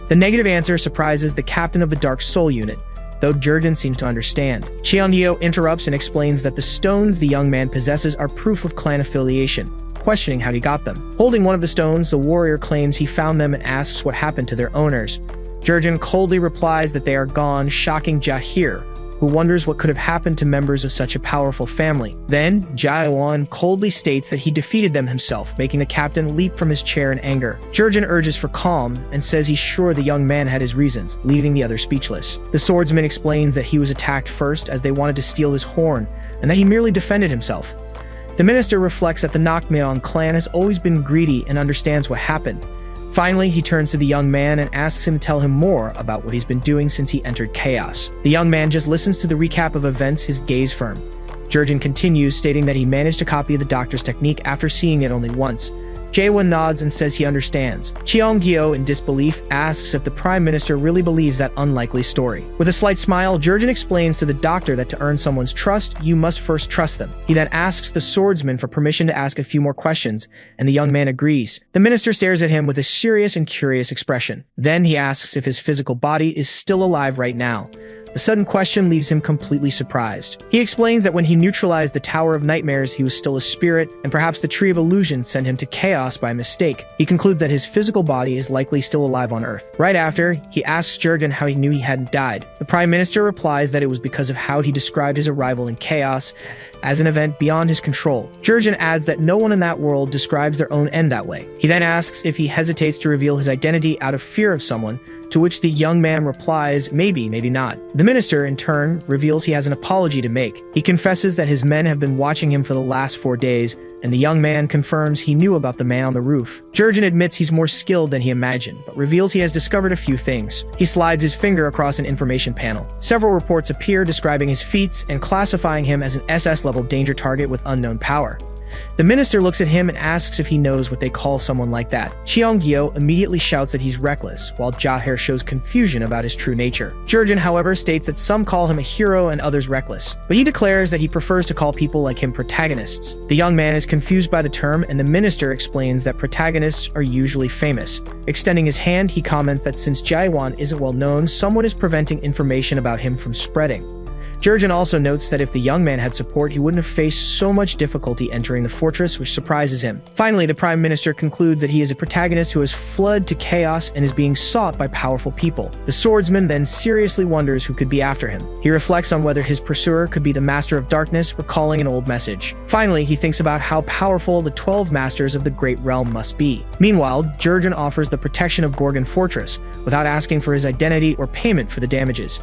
The negative answer surprises the captain of the Dark Soul unit, though Jurgen seems to understand. Chiang-hyo interrupts and explains that the stones the young man possesses are proof of clan affiliation, questioning how he got them. Holding one of the stones, the warrior claims he found them and asks what happened to their owners. Jurgen coldly replies that they are gone, shocking Jaehae, who wonders what could have happened to members of such a powerful family. Then, Jae-won coldly states that he defeated them himself, making the captain leap from his chair in anger. Jurgen urges for calm and says he's sure the young man had his reasons, leaving the others speechless. The swordsman explains that he was attacked first as they wanted to steal his horn, and that he merely defended himself. The minister reflects that the Nakmyeon clan has always been greedy and understands what happened. Finally, he turns to the young man and asks him to tell him more about what he's been doing since he entered chaos. The young man just listens to the recap of events, his gaze firm. Jurgen continues, stating that he managed to copy the doctor's technique after seeing it only once. Jae-won nods and says he understands. Cheong-gyo, in disbelief, asks if the Prime Minister really believes that unlikely story. With a slight smile, Jurgen explains to the doctor that to earn someone's trust, you must first trust them. He then asks the swordsman for permission to ask a few more questions, and the young man agrees. The minister stares at him with a serious and curious expression. Then he asks if his physical body is still alive right now. The sudden question leaves him completely surprised. He explains that when he neutralized the Tower of Nightmares, he was still a spirit, and perhaps the Tree of Illusion sent him to chaos by mistake. He concludes that his physical body is likely still alive on Earth. Right after, he asks Jurgen how he knew he hadn't died. The Prime Minister replies that it was because of how he described his arrival in chaos as an event beyond his control. Jurgen adds that no one in that world describes their own end that way. He then asks if he hesitates to reveal his identity out of fear of someone, to which the young man replies, maybe, maybe not. The minister, in turn, reveals he has an apology to make. He confesses that his men have been watching him for the last 4 days, and the young man confirms he knew about the man on the roof. Jurgen admits he's more skilled than he imagined, but reveals he has discovered a few things. He slides his finger across an information panel. Several reports appear describing his feats and classifying him as an SS-level danger target with unknown power. The minister looks at him and asks if he knows what they call someone like that. Cheong-gyo immediately shouts that he's reckless, while Jaher shows confusion about his true nature. Jurgen, however, states that some call him a hero and others reckless, but he declares that he prefers to call people like him protagonists. The young man is confused by the term, and the minister explains that protagonists are usually famous. Extending his hand, he comments that since Jae-won isn't well known, someone is preventing information about him from spreading. Jurgen also notes that if the young man had support, he wouldn't have faced so much difficulty entering the fortress, which surprises him. Finally, the Prime Minister concludes that he is a protagonist who has fled to chaos and is being sought by powerful people. The swordsman then seriously wonders who could be after him. He reflects on whether his pursuer could be the Master of Darkness, recalling an old message. Finally, he thinks about how powerful the 12 Masters of the Great Realm must be. Meanwhile, Jurgen offers the protection of Gorgon Fortress, without asking for his identity or payment for the damages.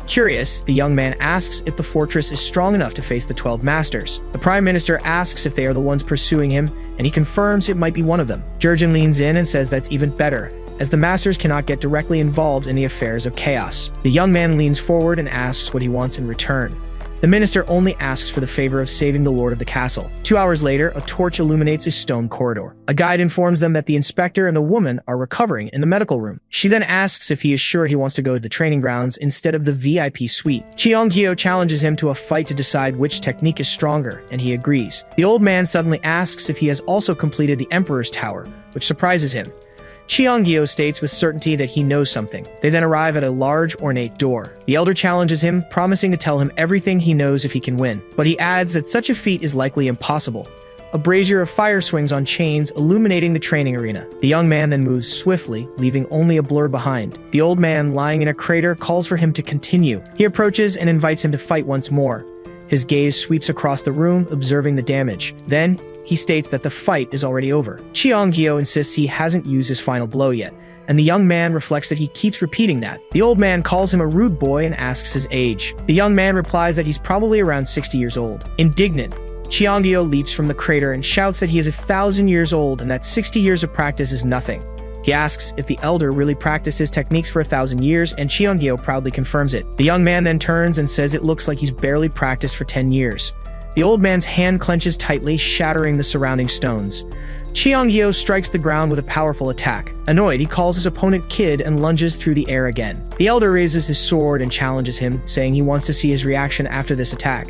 Curious, the young man asks if the fortress is strong enough to face the 12 Masters. The Prime Minister asks if they are the ones pursuing him, and he confirms it might be one of them. Jurgen leans in and says that's even better, as the Masters cannot get directly involved in the affairs of chaos. The young man leans forward and asks what he wants in return. The minister only asks for the favor of saving the lord of the castle. 2 hours later, a torch illuminates a stone corridor. A guide informs them that the inspector and the woman are recovering in the medical room. She then asks if he is sure he wants to go to the training grounds instead of the VIP suite. Cheong-gyo challenges him to a fight to decide which technique is stronger, and he agrees. The old man suddenly asks if he has also completed the Emperor's Tower, which surprises him. Cheong-gyo states with certainty that he knows something. They then arrive at a large, ornate door. The elder challenges him, promising to tell him everything he knows if he can win. But he adds that such a feat is likely impossible. A brazier of fire swings on chains, illuminating the training arena. The young man then moves swiftly, leaving only a blur behind. The old man, lying in a crater, calls for him to continue. He approaches and invites him to fight once more. His gaze sweeps across the room, observing the damage. Then, he states that the fight is already over. Cheong-gyo insists he hasn't used his final blow yet, and the young man reflects that he keeps repeating that. The old man calls him a rude boy and asks his age. The young man replies that he's probably around 60 years old. Indignant, Cheong-gyo leaps from the crater and shouts that he is 1,000 years old and that 60 years of practice is nothing. He asks if the elder really practiced his techniques for 1,000 years, and Cheong-gyo proudly confirms it. The young man then turns and says it looks like he's barely practiced for 10 years. The old man's hand clenches tightly, shattering the surrounding stones. Cheong-gyo strikes the ground with a powerful attack. Annoyed, he calls his opponent kid and lunges through the air again. The elder raises his sword and challenges him, saying he wants to see his reaction after this attack.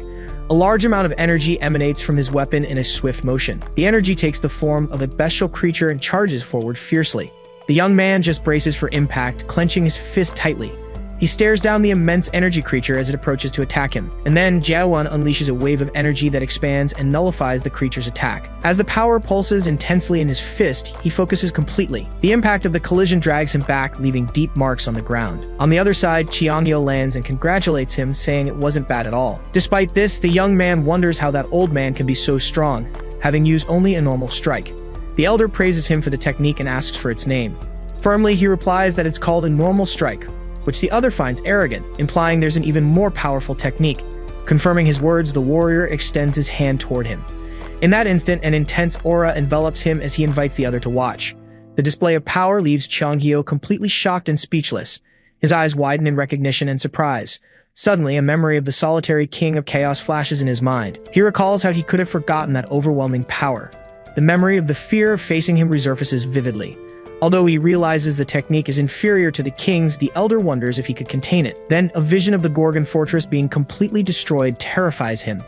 A large amount of energy emanates from his weapon in a swift motion. The energy takes the form of a bestial creature and charges forward fiercely. The young man just braces for impact, clenching his fist tightly. He stares down the immense energy creature as it approaches to attack him, and then Jiawan unleashes a wave of energy that expands and nullifies the creature's attack. As the power pulses intensely in his fist, he focuses completely. The impact of the collision drags him back, leaving deep marks on the ground. On the other side, Qiangyou lands and congratulates him, saying it wasn't bad at all. Despite this, the young man wonders how that old man can be so strong, having used only a normal strike. The elder praises him for the technique and asks for its name. Firmly, he replies that it's called a normal strike, which the other finds arrogant, implying there's an even more powerful technique. Confirming his words, the warrior extends his hand toward him. In that instant, an intense aura envelops him as he invites the other to watch. The display of power leaves Qiangyou completely shocked and speechless. His eyes widen in recognition and surprise. Suddenly, a memory of the solitary king of chaos flashes in his mind. He recalls how he could have forgotten that overwhelming power. The memory of the fear of facing him resurfaces vividly. Although he realizes the technique is inferior to the king's, the elder wonders if he could contain it. Then, a vision of the Gorgon fortress being completely destroyed terrifies him.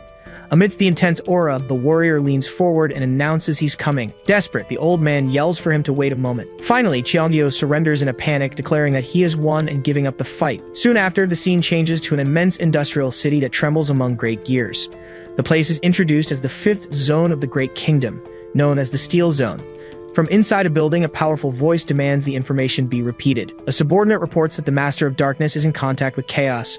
Amidst the intense aura, the warrior leans forward and announces he's coming. Desperate, the old man yells for him to wait a moment. Finally, Qiangyou surrenders in a panic, declaring that he has won and giving up the fight. Soon after, the scene changes to an immense industrial city that trembles among great gears. The place is introduced as the fifth zone of the Great Kingdom, known as the Steel Zone. From inside a building, a powerful voice demands the information be repeated. A subordinate reports that the Master of Darkness is in contact with Chaos.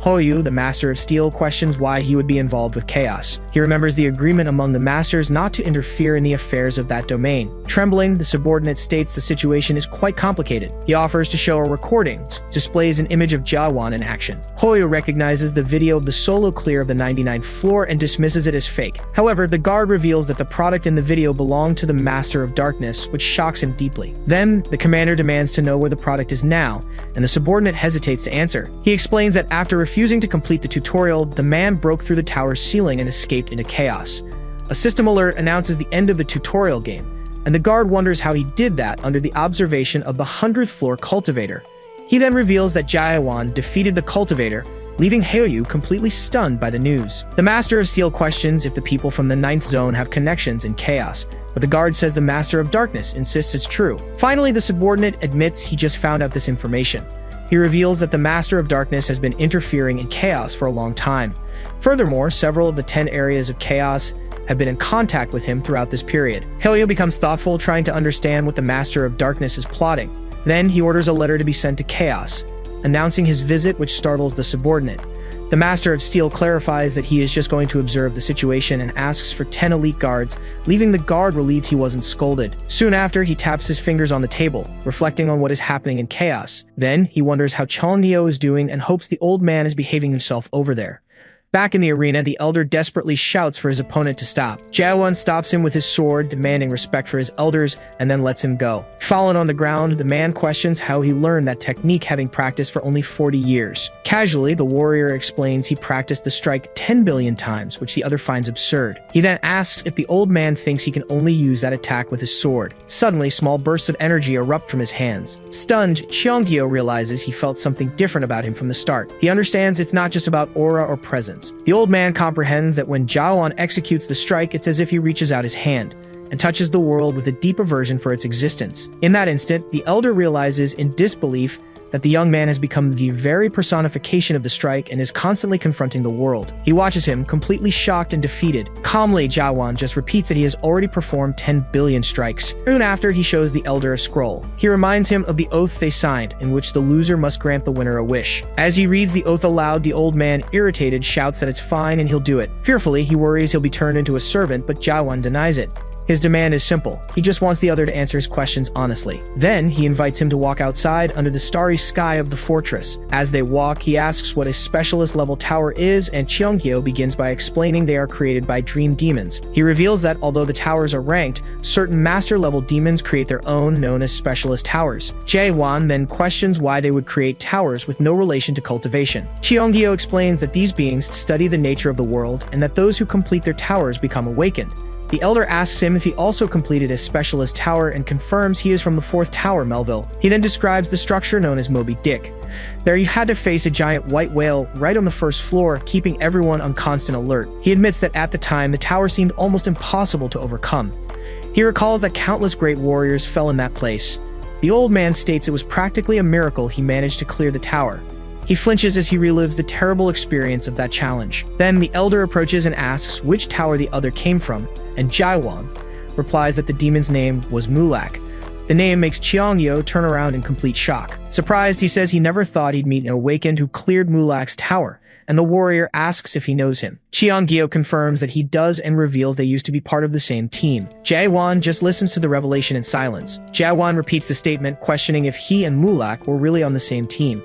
Hoyu, the Master of Steel, questions why he would be involved with Chaos. He remembers the agreement among the Masters not to interfere in the affairs of that domain. Trembling, the subordinate states the situation is quite complicated. He offers to show a recording, displays an image of Jiawan in action. Hoyu recognizes the video of the solo clear of the 99th floor and dismisses it as fake. However, the guard reveals that the product in the video belonged to the Master of Darkness, which shocks him deeply. Then, the commander demands to know where the product is now, and the subordinate hesitates to answer. He explains that after refusing to complete the tutorial, the man broke through the tower's ceiling and escaped into chaos. A system alert announces the end of the tutorial game, and the guard wonders how he did that under the observation of the 100th floor cultivator. He then reveals that Jiawan defeated the cultivator, leaving Hoyu completely stunned by the news. The Master of Steel questions if the people from the 9th zone have connections in chaos, but the guard says the Master of Darkness insists it's true. Finally, the subordinate admits he just found out this information. He reveals that the Master of Darkness has been interfering in chaos for a long time. Furthermore, several of the 10 areas of chaos have been in contact with him throughout this period. Hoyu becomes thoughtful, trying to understand what the Master of Darkness is plotting. Then he orders a letter to be sent to Chaos, announcing his visit, which startles the subordinate. The Master of Steel clarifies that he is just going to observe the situation and asks for 10 elite guards, leaving the guard relieved he wasn't scolded. Soon after, he taps his fingers on the table, reflecting on what is happening in Chaos. Then, he wonders how Qiangyou is doing and hopes the old man is behaving himself over there. Back in the arena, the elder desperately shouts for his opponent to stop. Jiawan stops him with his sword, demanding respect for his elders, and then lets him go. Fallen on the ground, the man questions how he learned that technique, having practiced for only 40 years. Casually, the warrior explains he practiced the strike 10 billion times, which the other finds absurd. He then asks if the old man thinks he can only use that attack with his sword. Suddenly, small bursts of energy erupt from his hands. Stunned, Qiangyou realizes he felt something different about him from the start. He understands it's not just about aura or presence. The old man comprehends that when Jiawan executes the strike, it's as if he reaches out his hand and touches the world with a deep aversion for its existence. In that instant, the elder realizes in disbelief that the young man has become the very personification of the strike and is constantly confronting the world. He watches him, completely shocked and defeated. Calmly, Jiawan just repeats that he has already performed 10 billion strikes. Soon after, he shows the elder a scroll. He reminds him of the oath they signed, in which the loser must grant the winner a wish. As he reads the oath aloud, the old man, irritated, shouts that it's fine and he'll do it. Fearfully, he worries he'll be turned into a servant, but Jiawan denies it. His demand is simple. He just wants the other to answer his questions honestly. Then, he invites him to walk outside under the starry sky of the fortress. As they walk, he asks what a specialist-level tower is, and Qiangyou begins by explaining they are created by dream demons. He reveals that although the towers are ranked, certain master-level demons create their own, known as specialist towers. Jiawan then questions why they would create towers with no relation to cultivation. Qiangyou explains that these beings study the nature of the world, and that those who complete their towers become awakened. The elder asks him if he also completed a specialist tower and confirms he is from the 4th tower, Melville. He then describes the structure known as Moby Dick. There he had to face a giant white whale right on the 1st floor, keeping everyone on constant alert. He admits that at the time, the tower seemed almost impossible to overcome. He recalls that countless great warriors fell in that place. The old man states it was practically a miracle he managed to clear the tower. He flinches as he relives the terrible experience of that challenge. Then the elder approaches and asks which tower the other came from, and Jaiwan replies that the demon's name was Mulak. The name makes Cheonggyo turn around in complete shock. Surprised, he says he never thought he'd meet an awakened who cleared Mulak's tower, and the warrior asks if he knows him. Cheonggyo confirms that he does and reveals they used to be part of the same team. Jaiwan just listens to the revelation in silence. Jaiwan repeats the statement, questioning if he and Mulak were really on the same team.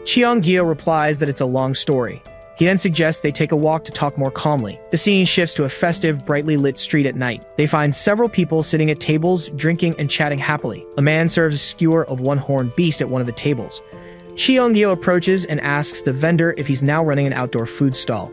Cheonggyo replies that it's a long story. He then suggests they take a walk to talk more calmly. The scene shifts to a festive, brightly lit street at night. They find several people sitting at tables, drinking and chatting happily. A man serves a skewer of one-horned beast at one of the tables. Cheonggyo approaches and asks the vendor if he's now running an outdoor food stall.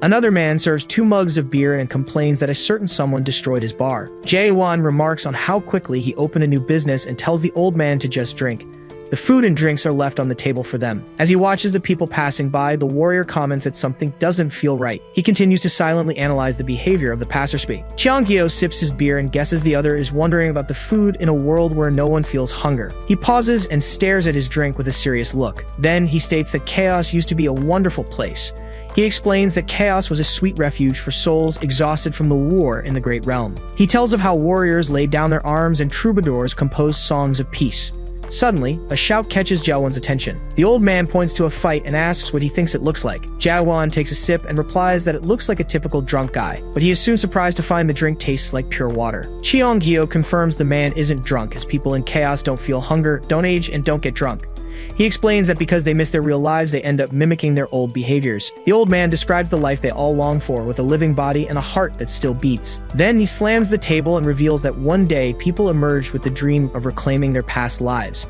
Another man serves 2 mugs of beer and complains that a certain someone destroyed his bar. Jaewan remarks on how quickly he opened a new business and tells the old man to just drink. The food and drinks are left on the table for them. As he watches the people passing by, the warrior comments that something doesn't feel right. He continues to silently analyze the behavior of the passersby. Cheonggyo sips his beer and guesses the other is wondering about the food in a world where no one feels hunger. He pauses and stares at his drink with a serious look. Then he states that chaos used to be a wonderful place. He explains that chaos was a sweet refuge for souls exhausted from the war in the Great Realm. He tells of how warriors laid down their arms and troubadours composed songs of peace. Suddenly, a shout catches Jawan's attention. The old man points to a fight and asks what he thinks it looks like. Jawan takes a sip and replies that it looks like a typical drunk guy, but he is soon surprised to find the drink tastes like pure water. Cheonggyo confirms the man isn't drunk, as people in chaos don't feel hunger, don't age, and don't get drunk. He explains that because they miss their real lives, they end up mimicking their old behaviors. The old man describes the life they all long for, with a living body and a heart that still beats. Then he slams the table and reveals that one day people emerged with the dream of reclaiming their past lives.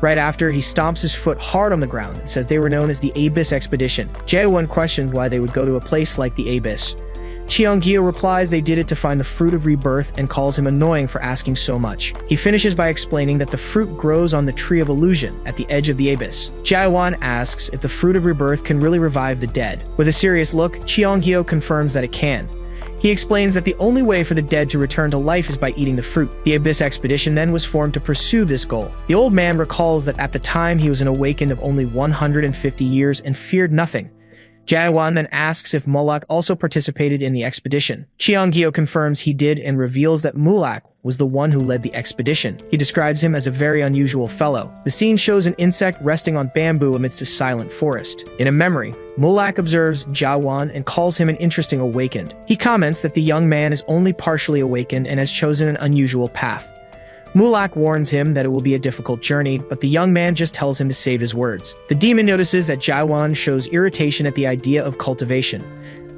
Right after, he stomps his foot hard on the ground and says they were known as the Abyss Expedition. Jaewon questions why they would go to a place like the Abyss. Cheonggyo replies they did it to find the fruit of rebirth and calls him annoying for asking so much. He finishes by explaining that the fruit grows on the tree of illusion at the edge of the abyss. Jaewon asks if the fruit of rebirth can really revive the dead. With a serious look, Cheonggyo confirms that it can. He explains that the only way for the dead to return to life is by eating the fruit. The Abyss Expedition then was formed to pursue this goal. The old man recalls that at the time he was an awakened of only 150 years and feared nothing. Jaewon then asks if Mulak also participated in the expedition. Cheonggyo confirms he did and reveals that Mulak was the one who led the expedition. He describes him as a very unusual fellow. The scene shows an insect resting on bamboo amidst a silent forest. In a memory, Mulak observes Jaewon and calls him an interesting awakened. He comments that the young man is only partially awakened and has chosen an unusual path. Mulak warns him that it will be a difficult journey, but the young man just tells him to save his words. The demon notices that Jaewon shows irritation at the idea of cultivation.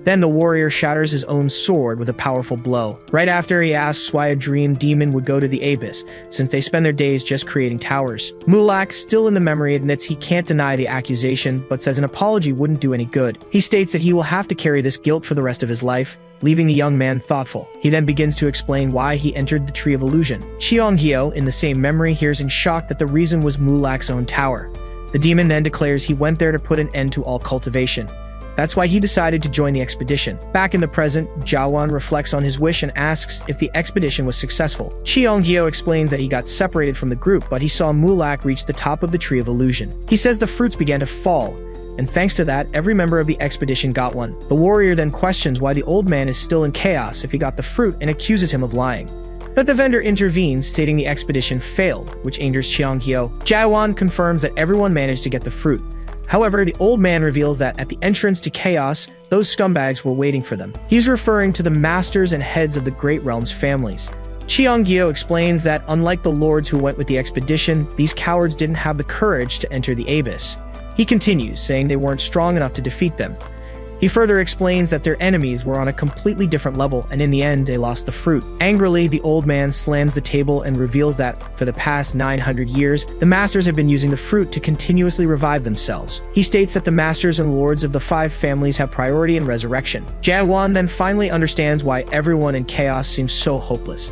Then the warrior shatters his own sword with a powerful blow. Right after, he asks why a dream demon would go to the Abyss, since they spend their days just creating towers. Mulak, still in the memory, admits he can't deny the accusation, but says an apology wouldn't do any good. He states that he will have to carry this guilt for the rest of his life, leaving the young man thoughtful. He then begins to explain why he entered the Tree of Illusion. Cheonggyo, in the same memory, hears in shock that the reason was Mulak's own tower. The demon then declares he went there to put an end to all cultivation. That's why he decided to join the expedition. Back in the present, Jaewon reflects on his wish and asks if the expedition was successful. Cheonggyo explains that he got separated from the group, but he saw Mulak reach the top of the Tree of Illusion. He says the fruits began to fall, and thanks to that, every member of the expedition got one. The warrior then questions why the old man is still in chaos if he got the fruit and accuses him of lying. But the vendor intervenes, stating the expedition failed, which angers Cheonggyo. Jaewon confirms that everyone managed to get the fruit. However, the old man reveals that at the entrance to chaos, those scumbags were waiting for them. He's referring to the masters and heads of the Great Realm's families. Cheonggyo explains that, unlike the lords who went with the expedition, these cowards didn't have the courage to enter the Abyss. He continues, saying they weren't strong enough to defeat them. He further explains that their enemies were on a completely different level, and in the end, they lost the fruit. Angrily, the old man slams the table and reveals that, for the past 900 years, the masters have been using the fruit to continuously revive themselves. He states that the masters and lords of the 5 families have priority in resurrection. Jaewon then finally understands why everyone in chaos seems so hopeless.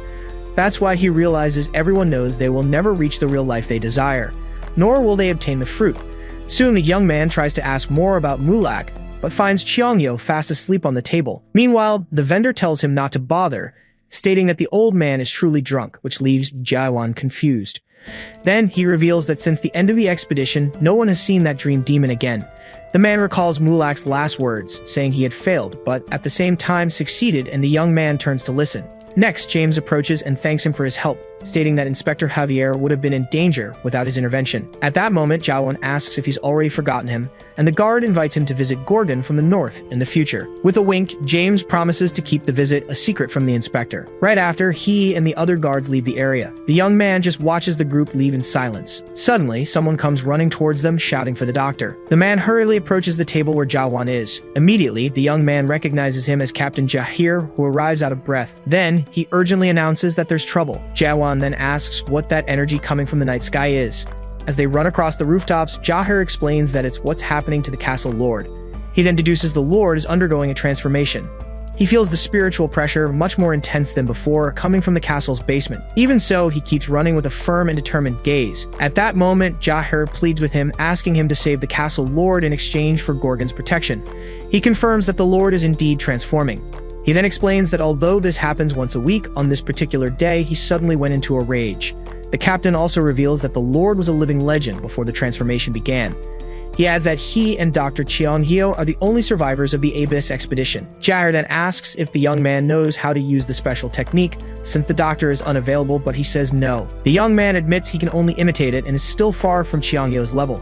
That's why he realizes everyone knows they will never reach the real life they desire, nor will they obtain the fruit. Soon, the young man tries to ask more about Mulak, but finds Cheonggyo fast asleep on the table. Meanwhile, the vendor tells him not to bother, stating that the old man is truly drunk, which leaves Jaewon confused. Then he reveals that since the end of the expedition, no one has seen that dream demon again. The man recalls Mulak's last words, saying he had failed, but at the same time succeeded, and the young man turns to listen. Next, James approaches and thanks him for his help, stating that Inspector Javier would have been in danger without his intervention. At that moment, Jawan asks if he's already forgotten him, and the guard invites him to visit Gorgon from the north in the future. With a wink, James promises to keep the visit a secret from the inspector. Right after, he and the other guards leave the area. The young man just watches the group leave in silence. Suddenly, someone comes running towards them, shouting for the doctor. The man hurriedly approaches the table where Jawan is. Immediately, the young man recognizes him as Captain Jahir, who arrives out of breath. Then, he urgently announces that there's trouble. Jawan then asks what that energy coming from the night sky is. As they run across the rooftops, Jahir explains that it's what's happening to the castle lord. He then deduces the lord is undergoing a transformation. He feels the spiritual pressure, much more intense than before, coming from the castle's basement. Even so, he keeps running with a firm and determined gaze. At that moment, Jahir pleads with him, asking him to save the castle lord in exchange for Gorgon's protection. He confirms that the lord is indeed transforming. He then explains that although this happens once a week, on this particular day, he suddenly went into a rage. The captain also reveals that the Lord was a living legend before the transformation began. He adds that he and Dr. Cheonghyo are the only survivors of the Abyss expedition. Jahir then asks if the young man knows how to use the special technique, since the doctor is unavailable, but he says no. The young man admits he can only imitate it and is still far from Cheonghyo's level.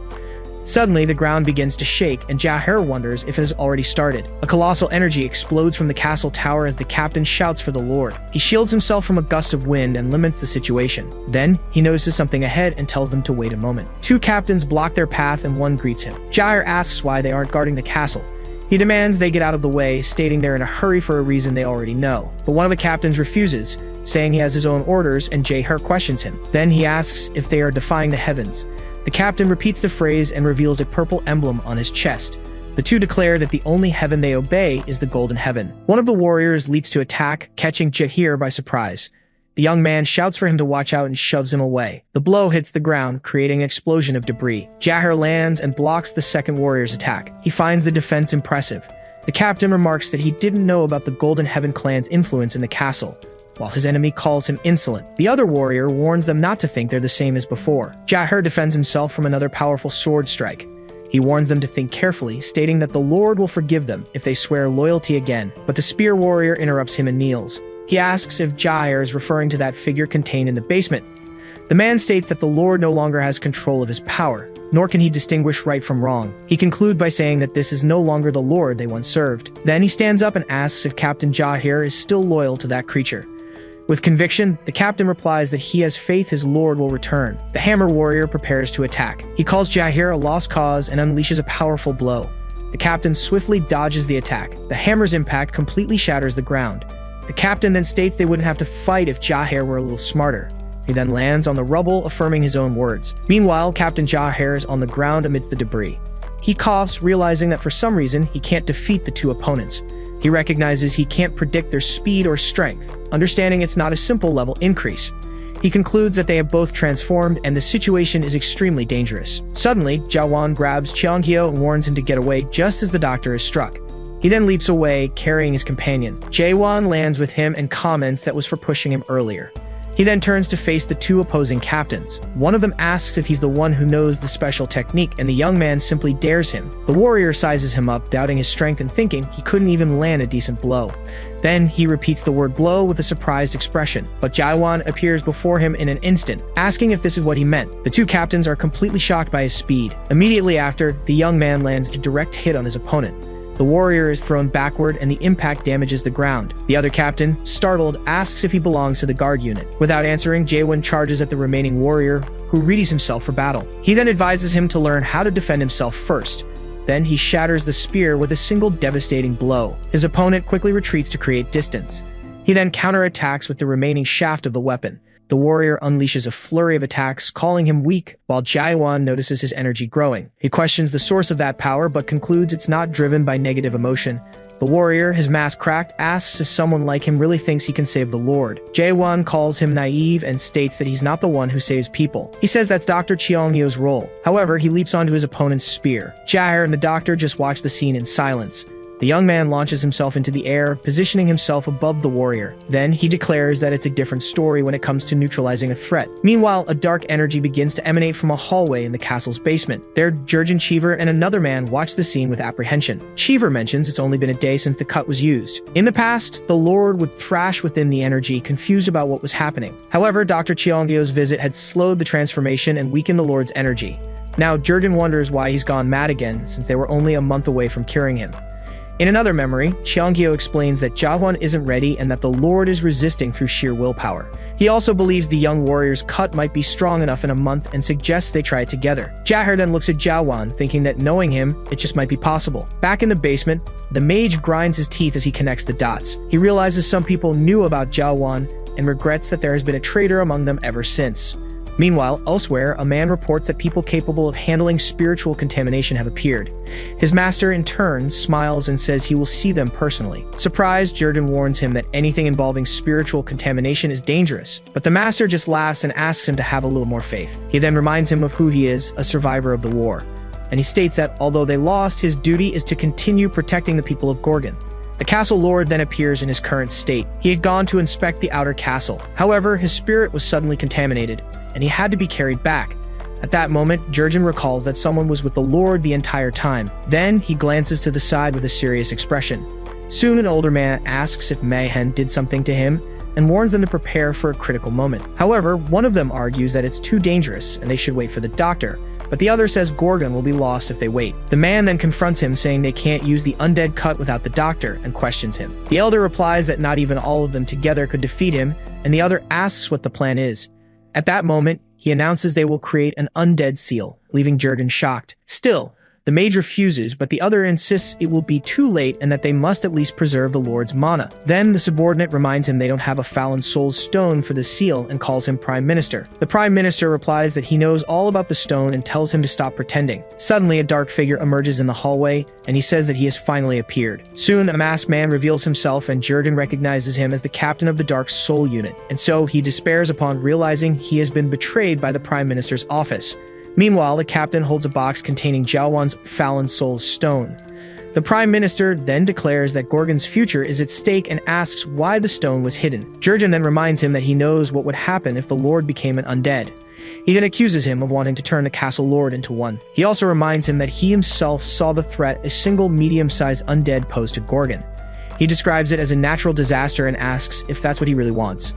Suddenly, the ground begins to shake, and Jahir wonders if it has already started. A colossal energy explodes from the castle tower as the captain shouts for the Lord. He shields himself from a gust of wind and limits the situation. Then, he notices something ahead and tells them to wait a moment. Two captains block their path and one greets him. Jahir asks why they aren't guarding the castle. He demands they get out of the way, stating they're in a hurry for a reason they already know. But one of the captains refuses, saying he has his own orders, and Jahir questions him. Then he asks if they are defying the heavens. The captain repeats the phrase and reveals a purple emblem on his chest. The two declare that the only heaven they obey is the Golden Heaven. One of the warriors leaps to attack, catching Jahir by surprise. The young man shouts for him to watch out and shoves him away. The blow hits the ground, creating an explosion of debris. Jahir lands and blocks the second warrior's attack. He finds the defense impressive. The captain remarks that he didn't know about the Golden Heaven clan's influence in the castle, while his enemy calls him insolent. The other warrior warns them not to think they're the same as before. Jahir defends himself from another powerful sword strike. He warns them to think carefully, stating that the Lord will forgive them if they swear loyalty again, but the spear warrior interrupts him and kneels. He asks if Jahir is referring to that figure contained in the basement. The man states that the Lord no longer has control of his power, nor can he distinguish right from wrong. He concludes by saying that this is no longer the Lord they once served. Then he stands up and asks if Captain Jahir is still loyal to that creature. With conviction, the captain replies that he has faith his lord will return. The hammer warrior prepares to attack. He calls Jahir a lost cause and unleashes a powerful blow. The captain swiftly dodges the attack. The hammer's impact completely shatters the ground. The captain then states they wouldn't have to fight if Jahir were a little smarter. He then lands on the rubble, affirming his own words. Meanwhile, Captain Jahir is on the ground amidst the debris. He coughs, realizing that for some reason he can't defeat the two opponents. He recognizes he can't predict their speed or strength, understanding it's not a simple level increase. He concludes that they have both transformed and the situation is extremely dangerous. Suddenly, Jawan grabs Cheonghyo and warns him to get away just as the doctor is struck. He then leaps away, carrying his companion. Jawan lands with him and comments that was for pushing him earlier. He then turns to face the two opposing captains. One of them asks if he's the one who knows the special technique, and the young man simply dares him. The warrior sizes him up, doubting his strength and thinking he couldn't even land a decent blow. Then he repeats the word blow with a surprised expression, but Jaiwan appears before him in an instant, asking if this is what he meant. The two captains are completely shocked by his speed. Immediately after, the young man lands a direct hit on his opponent. The warrior is thrown backward and the impact damages the ground. The other captain, startled, asks if he belongs to the guard unit. Without answering, Jaewon charges at the remaining warrior, who readies himself for battle. He then advises him to learn how to defend himself first. Then he shatters the spear with a single devastating blow. His opponent quickly retreats to create distance. He then counterattacks with the remaining shaft of the weapon. The warrior unleashes a flurry of attacks, calling him weak, while Jaewon notices his energy growing. He questions the source of that power, but concludes it's not driven by negative emotion. The warrior, his mask cracked, asks if someone like him really thinks he can save the Lord. Jaewon calls him naive and states that he's not the one who saves people. He says that's Dr. Cheonghyo's role. However, he leaps onto his opponent's spear. Jahir and the doctor just watch the scene in silence. The young man launches himself into the air, positioning himself above the warrior. Then he declares that it's a different story when it comes to neutralizing a threat. Meanwhile, a dark energy begins to emanate from a hallway in the castle's basement. There, Jurgen Cheever and another man watch the scene with apprehension. Cheever mentions it's only been a day since the cut was used. In the past, the Lord would thrash within the energy, confused about what was happening. However, Dr. Cheongyo's visit had slowed the transformation and weakened the Lord's energy. Now, Jurgen wonders why he's gone mad again, since they were only a month away from curing him. In another memory, Cheongyo explains that Jaehwan isn't ready and that the Lord is resisting through sheer willpower. He also believes the young warrior's cut might be strong enough in a month and suggests they try it together. Jaeher then looks at Jaehwan, thinking that knowing him, it just might be possible. Back in the basement, the mage grinds his teeth as he connects the dots. He realizes some people knew about Jaehwan and regrets that there has been a traitor among them ever since. Meanwhile, elsewhere, a man reports that people capable of handling spiritual contamination have appeared. His master, in turn, smiles and says he will see them personally. Surprised, Jurgen warns him that anything involving spiritual contamination is dangerous, but the master just laughs and asks him to have a little more faith. He then reminds him of who he is, a survivor of the war, and he states that although they lost, his duty is to continue protecting the people of Gorgon. The castle lord then appears in his current state. He had gone to inspect the outer castle. However, his spirit was suddenly contaminated, and he had to be carried back. At that moment, Jurgen recalls that someone was with the Lord the entire time. Then, he glances to the side with a serious expression. Soon, an older man asks if Mayhen did something to him, and warns them to prepare for a critical moment. However, one of them argues that it's too dangerous, and they should wait for the doctor, but the other says Gorgon will be lost if they wait. The man then confronts him, saying they can't use the undead cut without the doctor, and questions him. The elder replies that not even all of them together could defeat him, and the other asks what the plan is. At that moment, he announces they will create an undead seal, leaving Jurgen shocked. Still, the mage refuses, but the other insists it will be too late and that they must at least preserve the Lord's mana. Then the subordinate reminds him they don't have a Fallen Soul's stone for the seal and calls him Prime Minister. The Prime Minister replies that he knows all about the stone and tells him to stop pretending. Suddenly, a dark figure emerges in the hallway, and he says that he has finally appeared. Soon, a masked man reveals himself, and Jurgen recognizes him as the captain of the Dark Soul unit, and so he despairs upon realizing he has been betrayed by the Prime Minister's office. Meanwhile, the captain holds a box containing Jaehwan's Fallen Soul's stone. The Prime Minister then declares that Gorgon's future is at stake and asks why the stone was hidden. Jurgen then reminds him that he knows what would happen if the Lord became an undead. He then accuses him of wanting to turn the castle lord into one. He also reminds him that he himself saw the threat a single medium-sized undead pose to Gorgon. He describes it as a natural disaster and asks if that's what he really wants.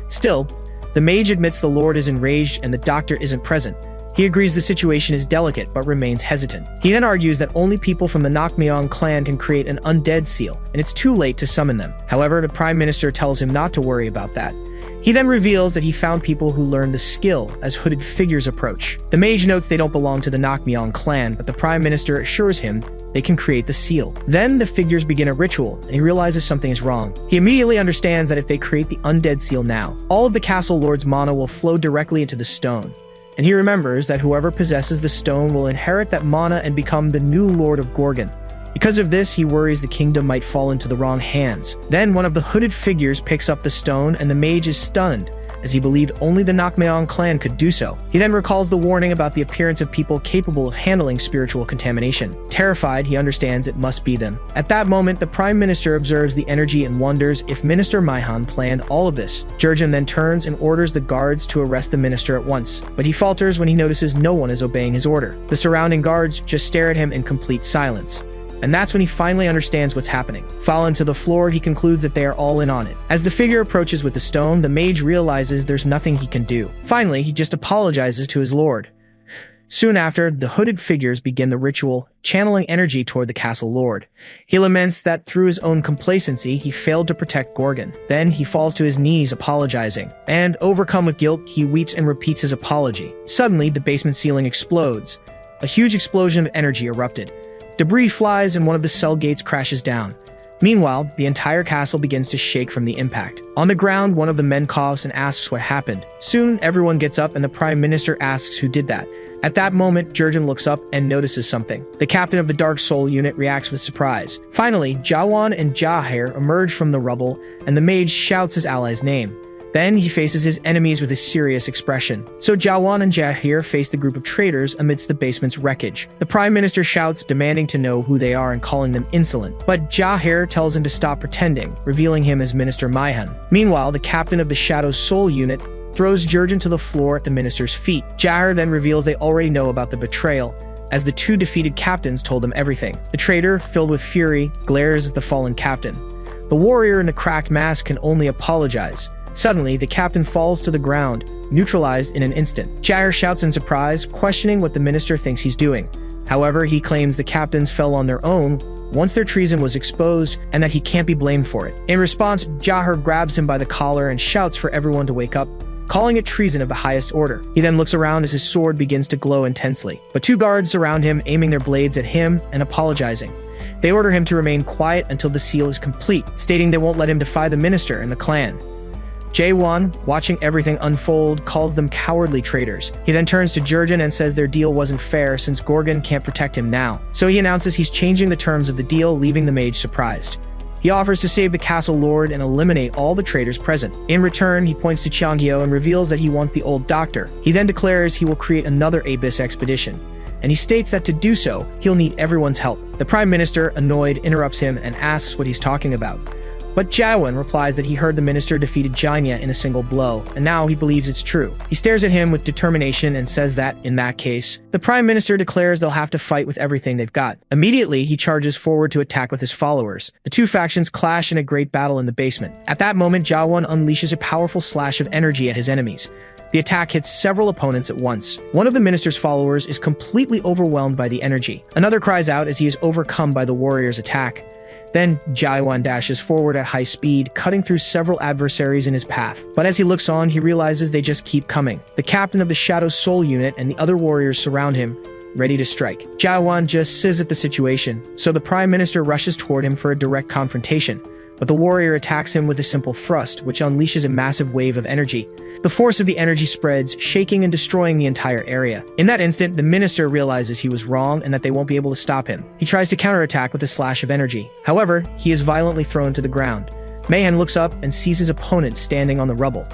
Still, the mage admits the Lord is enraged and the doctor isn't present. He agrees the situation is delicate, but remains hesitant. He then argues that only people from the Nakmyeon clan can create an undead seal, and it's too late to summon them. However, the Prime Minister tells him not to worry about that. He then reveals that he found people who learned the skill as hooded figures approach. The mage notes they don't belong to the Nakmyeon clan, but the Prime Minister assures him they can create the seal. Then the figures begin a ritual, and he realizes something is wrong. He immediately understands that if they create the undead seal now, all of the castle lord's mana will flow directly into the stone. And he remembers that whoever possesses the stone will inherit that mana and become the new Lord of Gorgon. Because of this, he worries the kingdom might fall into the wrong hands. Then one of the hooded figures picks up the stone, and the mage is stunned, as he believed only the Nakmyeon clan could do so. He then recalls the warning about the appearance of people capable of handling spiritual contamination. Terrified, he understands it must be them. At that moment, the Prime Minister observes the energy and wonders if Minister Maihan planned all of this. Jurgen then turns and orders the guards to arrest the minister at once, but he falters when he notices no one is obeying his order. The surrounding guards just stare at him in complete silence. And that's when he finally understands what's happening. Fallen to the floor, he concludes that they are all in on it. As the figure approaches with the stone, the mage realizes there's nothing he can do. Finally, he just apologizes to his lord. Soon after, the hooded figures begin the ritual, channeling energy toward the castle lord. He laments that through his own complacency, he failed to protect Gorgon. Then he falls to his knees apologizing, and overcome with guilt, he weeps and repeats his apology. Suddenly, the basement ceiling explodes. A huge explosion of energy erupted. Debris flies and one of the cell gates crashes down. Meanwhile, the entire castle begins to shake from the impact. On the ground, one of the men coughs and asks what happened. Soon, everyone gets up and the Prime Minister asks who did that. At that moment, Jurgen looks up and notices something. The captain of the Dark Soul unit reacts with surprise. Finally, Jaehwan and Jaeher emerge from the rubble, and the mage shouts his ally's name. Then he faces his enemies with a serious expression. So Jawan and Jahir face the group of traitors amidst the basement's wreckage. The Prime Minister shouts, demanding to know who they are and calling them insolent. But Jahir tells him to stop pretending, revealing him as Minister Maihan. Meanwhile, the captain of the Shadow's Soul unit throws Jurgen to the floor at the minister's feet. Jahir then reveals they already know about the betrayal, as the two defeated captains told them everything. The traitor, filled with fury, glares at the fallen captain. The warrior in the cracked mask can only apologize. Suddenly, the captain falls to the ground, neutralized in an instant. Jahir shouts in surprise, questioning what the minister thinks he's doing. However, he claims the captains fell on their own once their treason was exposed and that he can't be blamed for it. In response, Jahir grabs him by the collar and shouts for everyone to wake up, calling it treason of the highest order. He then looks around as his sword begins to glow intensely. But two guards surround him, aiming their blades at him and apologizing. They order him to remain quiet until the seal is complete, stating they won't let him defy the minister and the clan. Jae-won, watching everything unfold, calls them cowardly traitors. He then turns to Jurgen and says their deal wasn't fair since Gorgon can't protect him now. So he announces he's changing the terms of the deal, leaving the mage surprised. He offers to save the castle lord and eliminate all the traitors present. In return, he points to Cheonggyo and reveals that he wants the old doctor. He then declares he will create another Abyss expedition, and he states that to do so, he'll need everyone's help. The Prime Minister, annoyed, interrupts him and asks what he's talking about. But Jawan replies that he heard the minister defeated Janya in a single blow, and now he believes it's true. He stares at him with determination and says that, in that case, the Prime Minister declares they'll have to fight with everything they've got. Immediately, he charges forward to attack with his followers. The two factions clash in a great battle in the basement. At that moment, Jawan unleashes a powerful slash of energy at his enemies. The attack hits several opponents at once. One of the minister's followers is completely overwhelmed by the energy. Another cries out as he is overcome by the warrior's attack. Then, Jaewan dashes forward at high speed, cutting through several adversaries in his path. But as he looks on, he realizes they just keep coming. The captain of the Shadow's Soul unit and the other warriors surround him, ready to strike. Jaewan just sighs at the situation, so the Prime Minister rushes toward him for a direct confrontation. But the warrior attacks him with a simple thrust, which unleashes a massive wave of energy. The force of the energy spreads, shaking and destroying the entire area. In that instant, the minister realizes he was wrong and that they won't be able to stop him. He tries to counterattack with a slash of energy. However, he is violently thrown to the ground. Mayhem looks up and sees his opponent standing on the rubble.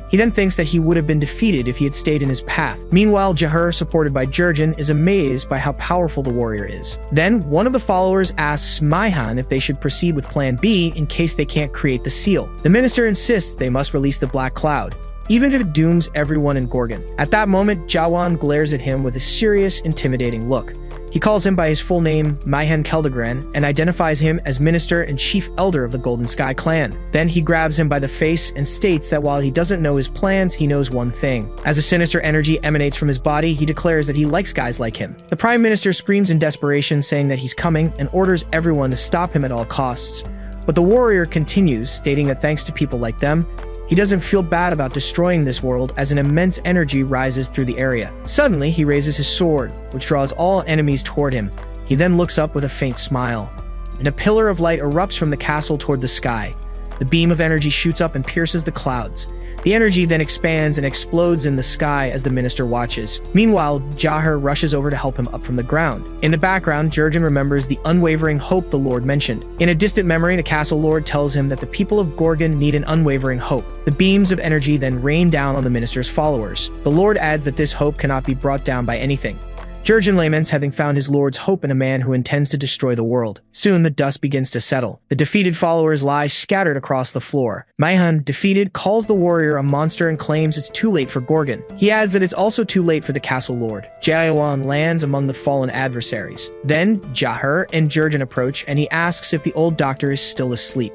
He then thinks that he would have been defeated if he had stayed in his path. Meanwhile, Jahir, supported by Jurgen, is amazed by how powerful the warrior is. Then, one of the followers asks Maihan if they should proceed with Plan B in case they can't create the seal. The minister insists they must release the Black Cloud, even if it dooms everyone in Gorgon. At that moment, Jawan glares at him with a serious, intimidating look. He calls him by his full name, Maihan Keldegran, and identifies him as Minister and Chief Elder of the Golden Sky clan. Then he grabs him by the face and states that while he doesn't know his plans, he knows one thing. As a sinister energy emanates from his body, he declares that he likes guys like him. The Prime Minister screams in desperation, saying that he's coming, and orders everyone to stop him at all costs. But the warrior continues, stating that thanks to people like them, he doesn't feel bad about destroying this world as an immense energy rises through the area. Suddenly, he raises his sword, which draws all enemies toward him. He then looks up with a faint smile, and a pillar of light erupts from the castle toward the sky. The beam of energy shoots up and pierces the clouds. The energy then expands and explodes in the sky as the minister watches. Meanwhile, Jahir rushes over to help him up from the ground. In the background, Jurgen remembers the unwavering hope the Lord mentioned. In a distant memory, the castle lord tells him that the people of Gorgon need an unwavering hope. The beams of energy then rain down on the minister's followers. The Lord adds that this hope cannot be brought down by anything. Jurgen laments having found his lord's hope in a man who intends to destroy the world. Soon, the dust begins to settle. The defeated followers lie scattered across the floor. Maihan, defeated, calls the warrior a monster and claims it's too late for Gorgon. He adds that it's also too late for the castle lord. Jaewan lands among the fallen adversaries. Then, Jahir and Jurgen approach, and he asks if the old doctor is still asleep.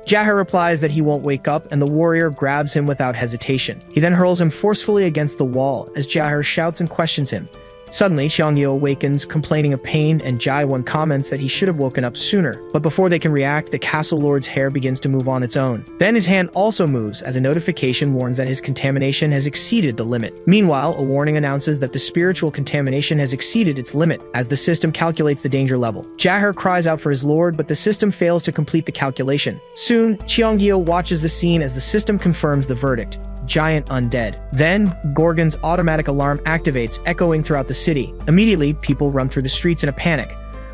Jahir replies that he won't wake up, and the warrior grabs him without hesitation. He then hurls him forcefully against the wall as Jahir shouts and questions him. Suddenly, Cheonggyo awakens, complaining of pain, and Jaewan comments that he should have woken up sooner. But before they can react, the castle lord's hair begins to move on its own. Then his hand also moves as a notification warns that his contamination has exceeded the limit. Meanwhile, a warning announces that the spiritual contamination has exceeded its limit as the system calculates the danger level. Jahir cries out for his lord, but the system fails to complete the calculation. Soon, Cheonggyo watches the scene as the system confirms the verdict: giant undead. Then, Gorgon's automatic alarm activates, echoing throughout the city. Immediately, people run through the streets in a panic.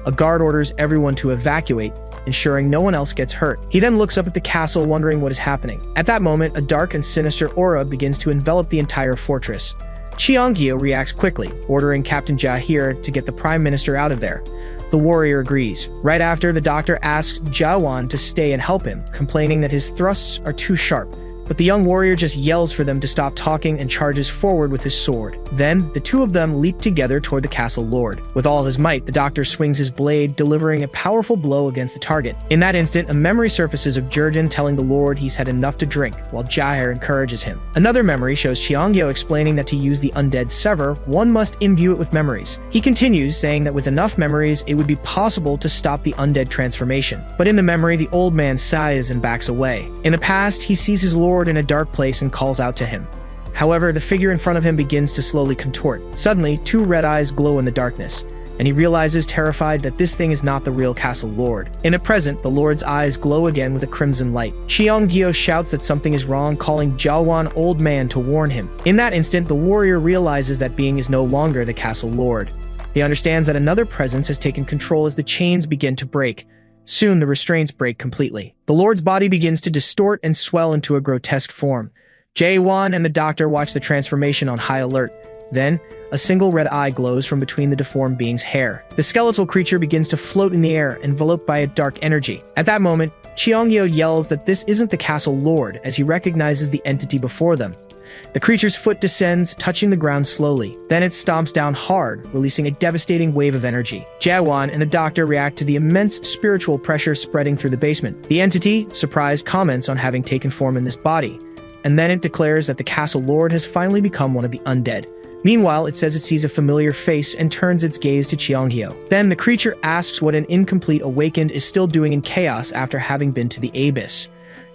A guard orders everyone to evacuate, ensuring no one else gets hurt. He then looks up at the castle, wondering what is happening. At that moment, a dark and sinister aura begins to envelop the entire fortress. Cheonggyo reacts quickly, ordering Captain Jahir to get the Prime Minister out of there. The warrior agrees. Right after, the doctor asks Jawan to stay and help him, complaining that his thrusts are too sharp. But the young warrior just yells for them to stop talking and charges forward with his sword. Then, the two of them leap together toward the castle lord. With all his might, the doctor swings his blade, delivering a powerful blow against the target. In that instant, a memory surfaces of Jurgen telling the lord he's had enough to drink, while Jahir encourages him. Another memory shows Cheonggyo explaining that to use the undead sever, one must imbue it with memories. He continues, saying that with enough memories, it would be possible to stop the undead transformation. But in the memory, the old man sighs and backs away. In the past, he sees his lord in a dark place and calls out to him. However, the figure in front of him begins to slowly contort. Suddenly, two red eyes glow in the darkness, and he realizes, terrified, that this thing is not the real castle lord. In the present, the lord's eyes glow again with a crimson light. Cheonggyo shouts that something is wrong, calling Jawan old man to warn him. In that instant, the warrior realizes that being is no longer the castle lord. He understands that another presence has taken control as the chains begin to break. Soon, the restraints break completely. The lord's body begins to distort and swell into a grotesque form. Jae-won and the doctor watch the transformation on high alert. Then, a single red eye glows from between the deformed being's hair. The skeletal creature begins to float in the air, enveloped by a dark energy. At that moment, Cheonggyo yells that this isn't the castle lord, as he recognizes the entity before them. The creature's foot descends, touching the ground slowly. Then it stomps down hard, releasing a devastating wave of energy. Jawan and the doctor react to the immense spiritual pressure spreading through the basement. The entity, surprised, comments on having taken form in this body, and then it declares that the castle lord has finally become one of the undead. Meanwhile, it says it sees a familiar face and turns its gaze to Cheonggyo. Then the creature asks what an incomplete awakened is still doing in chaos after having been to the abyss.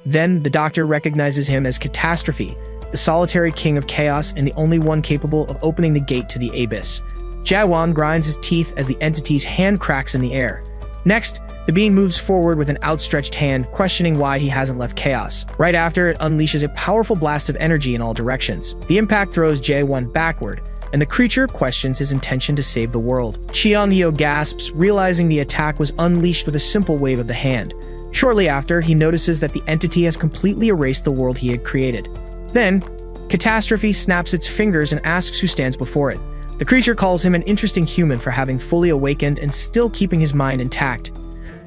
Then the doctor recognizes him as Catastrophe, the solitary king of chaos and the only one capable of opening the gate to the abyss. Jawan grinds his teeth as the entity's hand cracks in the air. Next, the being moves forward with an outstretched hand, questioning why he hasn't left chaos. Right after, it unleashes a powerful blast of energy in all directions. The impact throws Jae-won backward, and the creature questions his intention to save the world. Cheonggyo gasps, realizing the attack was unleashed with a simple wave of the hand. Shortly after, he notices that the entity has completely erased the world he had created. Then, Catastrophe snaps its fingers and asks who stands before it. The creature calls him an interesting human for having fully awakened and still keeping his mind intact.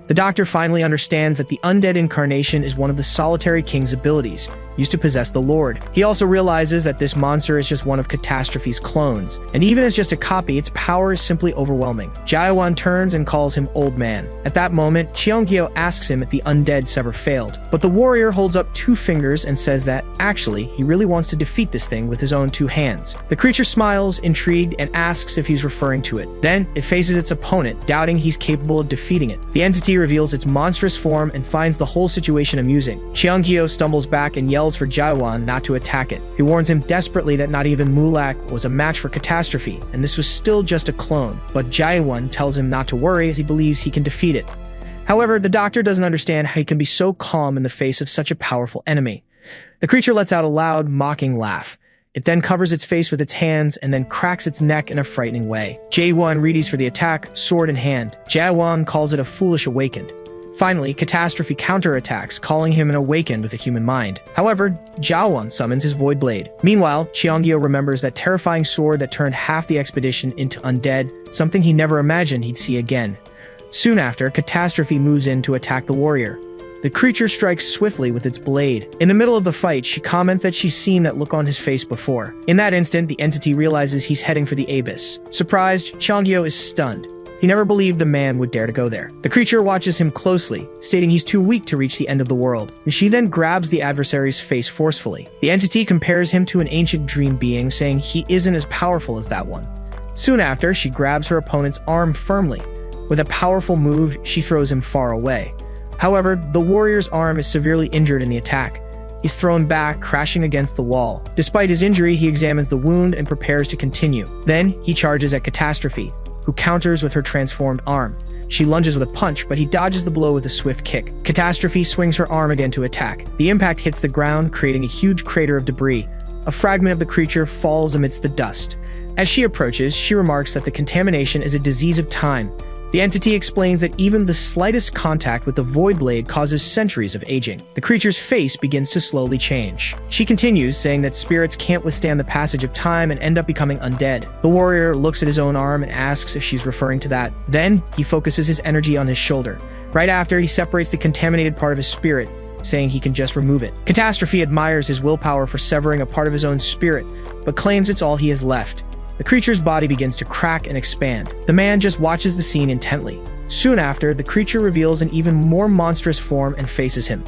The doctor finally understands that the undead incarnation is one of the solitary king's abilities, used to possess the lord. He also realizes that this monster is just one of Catastrophe's clones, and even as just a copy, its power is simply overwhelming. Jae-won turns and calls him old man. At that moment, Cheonggyo asks him if the undead sever failed, but the warrior holds up two fingers and says that, actually, he really wants to defeat this thing with his own two hands. The creature smiles, intrigued, and asks if he's referring to it. Then, it faces its opponent, doubting he's capable of defeating it. The entity reveals its monstrous form and finds the whole situation amusing. Cheonggyo stumbles back and yells for Jae-won not to attack it. He warns him desperately that not even Mulak was a match for Catastrophe, and this was still just a clone, but Jae-won tells him not to worry as he believes he can defeat it. However, the doctor doesn't understand how he can be so calm in the face of such a powerful enemy. The creature lets out a loud, mocking laugh. It then covers its face with its hands and then cracks its neck in a frightening way. Jae-won readies for the attack, sword in hand. Jae-won calls it a foolish awakened. Finally, Catastrophe counterattacks, calling him an awakened with a human mind. However, Jae-won summons his Void Blade. Meanwhile, Cheonggyo remembers that terrifying sword that turned half the expedition into undead, something he never imagined he'd see again. Soon after, Catastrophe moves in to attack the warrior. The creature strikes swiftly with its blade. In the middle of the fight, she comments that she's seen that look on his face before. In that instant, the entity realizes he's heading for the abyss. Surprised, Cheonggyo is stunned. He never believed the man would dare to go there. The creature watches him closely, stating he's too weak to reach the end of the world. She then grabs the adversary's face forcefully. The entity compares him to an ancient dream being, saying he isn't as powerful as that one. Soon after, she grabs her opponent's arm firmly. With a powerful move, she throws him far away. However, the warrior's arm is severely injured in the attack. He's thrown back, crashing against the wall. Despite his injury, he examines the wound and prepares to continue. Then, he charges at Catastrophe, who counters with her transformed arm. She lunges with a punch, but he dodges the blow with a swift kick. Catastrophe swings her arm again to attack. The impact hits the ground, creating a huge crater of debris. A fragment of the creature falls amidst the dust. As she approaches, she remarks that the contamination is a disease of time. The entity explains that even the slightest contact with the void blade causes centuries of aging. The creature's face begins to slowly change. She continues, saying that spirits can't withstand the passage of time and end up becoming undead. The warrior looks at his own arm and asks if she's referring to that. Then, he focuses his energy on his shoulder. Right after, he separates the contaminated part of his spirit, saying he can just remove it. Catastrophe admires his willpower for severing a part of his own spirit, but claims it's all he has left. The creature's body begins to crack and expand. The man just watches the scene intently. Soon after, the creature reveals an even more monstrous form and faces him.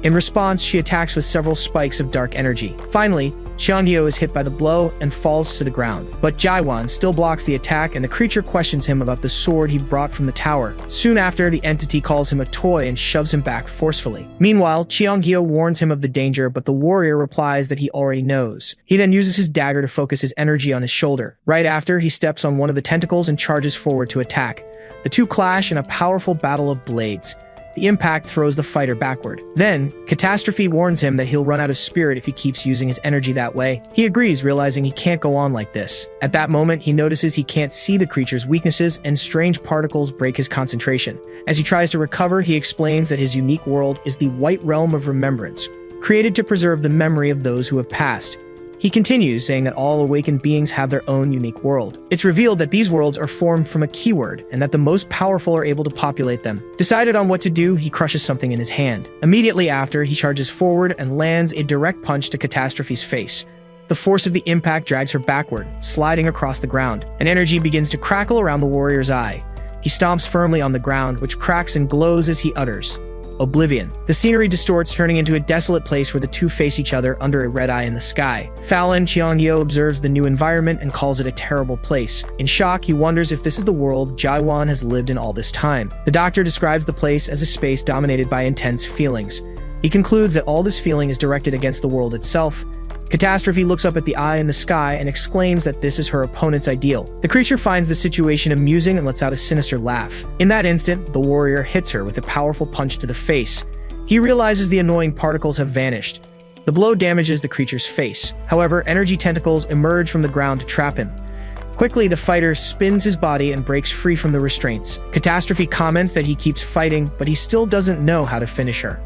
In response, she attacks with several spikes of dark energy. Finally, Qiangyou is hit by the blow and falls to the ground. But Jaiwan still blocks the attack, and the creature questions him about the sword he brought from the tower. Soon after, the entity calls him a toy and shoves him back forcefully. Meanwhile, Qiangyou warns him of the danger, but the warrior replies that he already knows. He then uses his dagger to focus his energy on his shoulder. Right after, he steps on one of the tentacles and charges forward to attack. The two clash in a powerful battle of blades. The impact throws the fighter backward. Then, Catastrophe warns him that he'll run out of spirit if he keeps using his energy that way. He agrees, realizing he can't go on like this. At that moment, he notices he can't see the creature's weaknesses, and strange particles break his concentration. As he tries to recover, he explains that his unique world is the White Realm of Remembrance, created to preserve the memory of those who have passed. He continues, saying that all awakened beings have their own unique world. It's revealed that these worlds are formed from a keyword, and that the most powerful are able to populate them. Decided on what to do, he crushes something in his hand. Immediately after, he charges forward and lands a direct punch to Catastrophe's face. The force of the impact drags her backward, sliding across the ground. An energy begins to crackle around the warrior's eye. He stomps firmly on the ground, which cracks and glows as he utters Oblivion. The scenery distorts, turning into a desolate place where the two face each other under a red eye in the sky. Fallon Qiangyou observes the new environment and calls it a terrible place. In shock, he wonders if this is the world Jaiwan has lived in all this time. The doctor describes the place as a space dominated by intense feelings. He concludes that all this feeling is directed against the world itself. Catastrophe looks up at the eye in the sky and exclaims that this is her opponent's ideal. The creature finds the situation amusing and lets out a sinister laugh. In that instant, the warrior hits her with a powerful punch to the face. He realizes the annoying particles have vanished. The blow damages the creature's face. However, energy tentacles emerge from the ground to trap him. Quickly, the fighter spins his body and breaks free from the restraints. Catastrophe comments that he keeps fighting, but he still doesn't know how to finish her.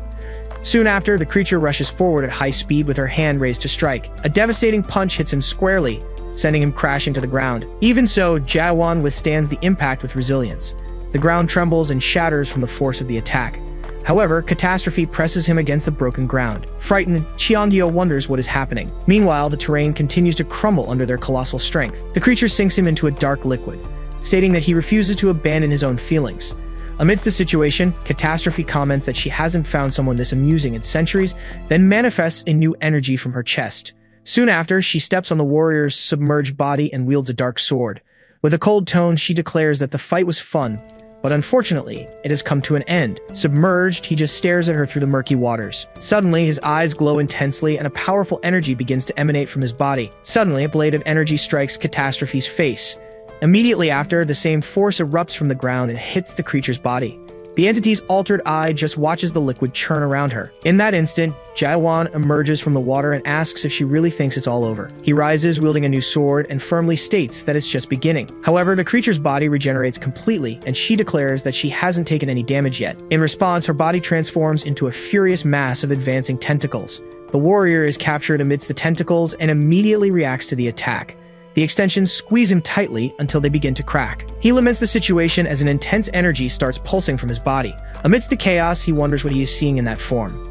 Soon after, the creature rushes forward at high speed with her hand raised to strike. A devastating punch hits him squarely, sending him crashing to the ground. Even so, Jaiwan withstands the impact with resilience. The ground trembles and shatters from the force of the attack. However, Catastrophe presses him against the broken ground. Frightened, Qiangyou wonders what is happening. Meanwhile, the terrain continues to crumble under their colossal strength. The creature sinks him into a dark liquid, stating that he refuses to abandon his own feelings. Amidst the situation, Catastrophe comments that she hasn't found someone this amusing in centuries, then manifests a new energy from her chest. Soon after, she steps on the warrior's submerged body and wields a dark sword. With a cold tone, she declares that the fight was fun, but unfortunately, it has come to an end. Submerged, he just stares at her through the murky waters. Suddenly, his eyes glow intensely and a powerful energy begins to emanate from his body. Suddenly, a blade of energy strikes Catastrophe's face. Immediately after, the same force erupts from the ground and hits the creature's body. The entity's altered eye just watches the liquid churn around her. In that instant, Jaiwan emerges from the water and asks if she really thinks it's all over. He rises, wielding a new sword, and firmly states that it's just beginning. However, the creature's body regenerates completely, and she declares that she hasn't taken any damage yet. In response, her body transforms into a furious mass of advancing tentacles. The warrior is captured amidst the tentacles and immediately reacts to the attack. The extensions squeeze him tightly until they begin to crack. He laments the situation as an intense energy starts pulsing from his body. Amidst the chaos, he wonders what he is seeing in that form.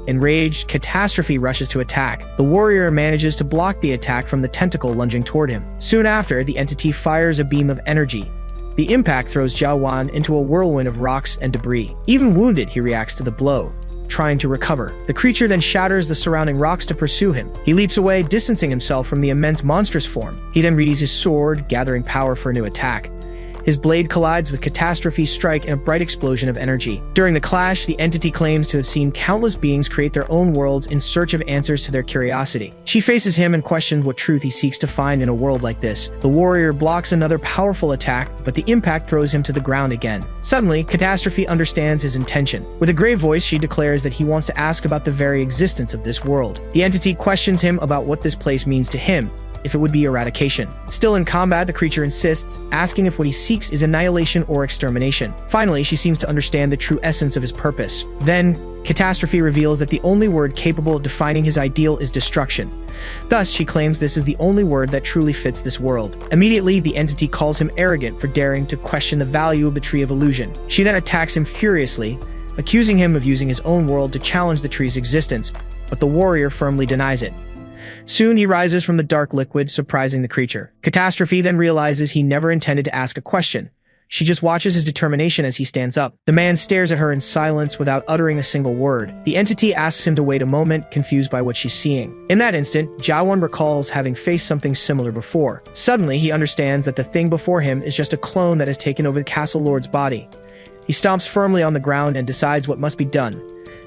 Enraged, Catastrophe rushes to attack. The warrior manages to block the attack from the tentacle lunging toward him. Soon after, the entity fires a beam of energy. The impact throws Jaiwan into a whirlwind of rocks and debris. Even wounded, he reacts to the blow, trying to recover. The creature then shatters the surrounding rocks to pursue him. He leaps away, distancing himself from the immense monstrous form. He then readies his sword, gathering power for a new attack. His blade collides with Catastrophe's strike in a bright explosion of energy. During the clash, the entity claims to have seen countless beings create their own worlds in search of answers to their curiosity. She faces him and questions what truth he seeks to find in a world like this. The warrior blocks another powerful attack, but the impact throws him to the ground again. Suddenly, Catastrophe understands his intention. With a grave voice, she declares that he wants to ask about the very existence of this world. The entity questions him about what this place means to him. if it would be eradication. Still in combat, the creature insists, asking if what he seeks is annihilation or extermination. Finally, she seems to understand the true essence of his purpose. Then, Catastrophe reveals that the only word capable of defining his ideal is destruction. Thus, she claims this is the only word that truly fits this world. Immediately, the entity calls him arrogant for daring to question the value of the Tree of Illusion. She then attacks him furiously, accusing him of using his own world to challenge the tree's existence, but the warrior firmly denies it. Soon he rises from the dark liquid, surprising the creature. Catastrophe then realizes he never intended to ask a question. She just watches his determination as he stands up. The man stares at her in silence without uttering a single word. The entity asks him to wait a moment, confused by what she's seeing. In that instant, Jaewon recalls having faced something similar before. Suddenly, he understands that the thing before him is just a clone that has taken over the Castle Lord's body. He stomps firmly on the ground and decides what must be done.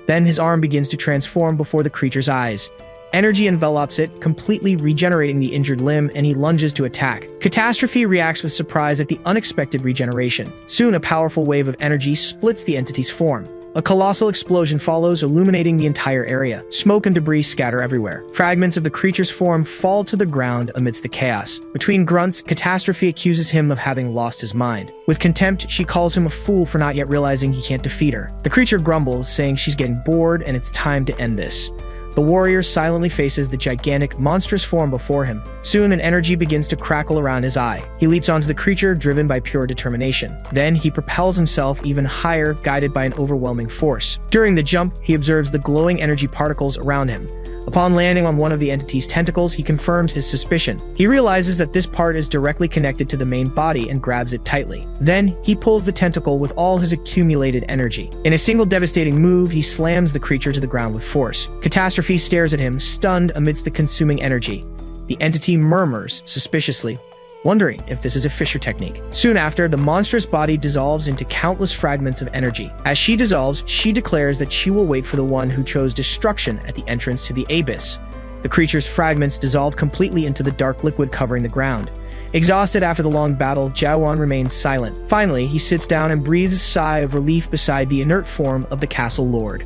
Then his arm begins to transform before the creature's eyes. Energy envelops it, completely regenerating the injured limb, and he lunges to attack. Catastrophe reacts with surprise at the unexpected regeneration. Soon, a powerful wave of energy splits the entity's form. A colossal explosion follows, illuminating the entire area. Smoke and debris scatter everywhere. Fragments of the creature's form fall to the ground amidst the chaos. Between grunts, Catastrophe accuses him of having lost his mind. With contempt, she calls him a fool for not yet realizing he can't defeat her. The creature grumbles, saying she's getting bored and it's time to end this. The warrior silently faces the gigantic, monstrous form before him. Soon, an energy begins to crackle around his eye. He leaps onto the creature, driven by pure determination. Then, he propels himself even higher, guided by an overwhelming force. During the jump, he observes the glowing energy particles around him. Upon landing on one of the entity's tentacles, he confirms his suspicion. He realizes that this part is directly connected to the main body and grabs it tightly. Then, he pulls the tentacle with all his accumulated energy. In a single devastating move, he slams the creature to the ground with force. Catastrophe stares at him, stunned amidst the consuming energy. The entity murmurs suspiciously, wondering if this is a Fisher technique. Soon after, the monstrous body dissolves into countless fragments of energy. As she dissolves, she declares that she will wait for the one who chose destruction at the entrance to the abyss. The creature's fragments dissolve completely into the dark liquid covering the ground. Exhausted after the long battle, Jaewon remains silent. Finally, he sits down and breathes a sigh of relief beside the inert form of the Castle Lord.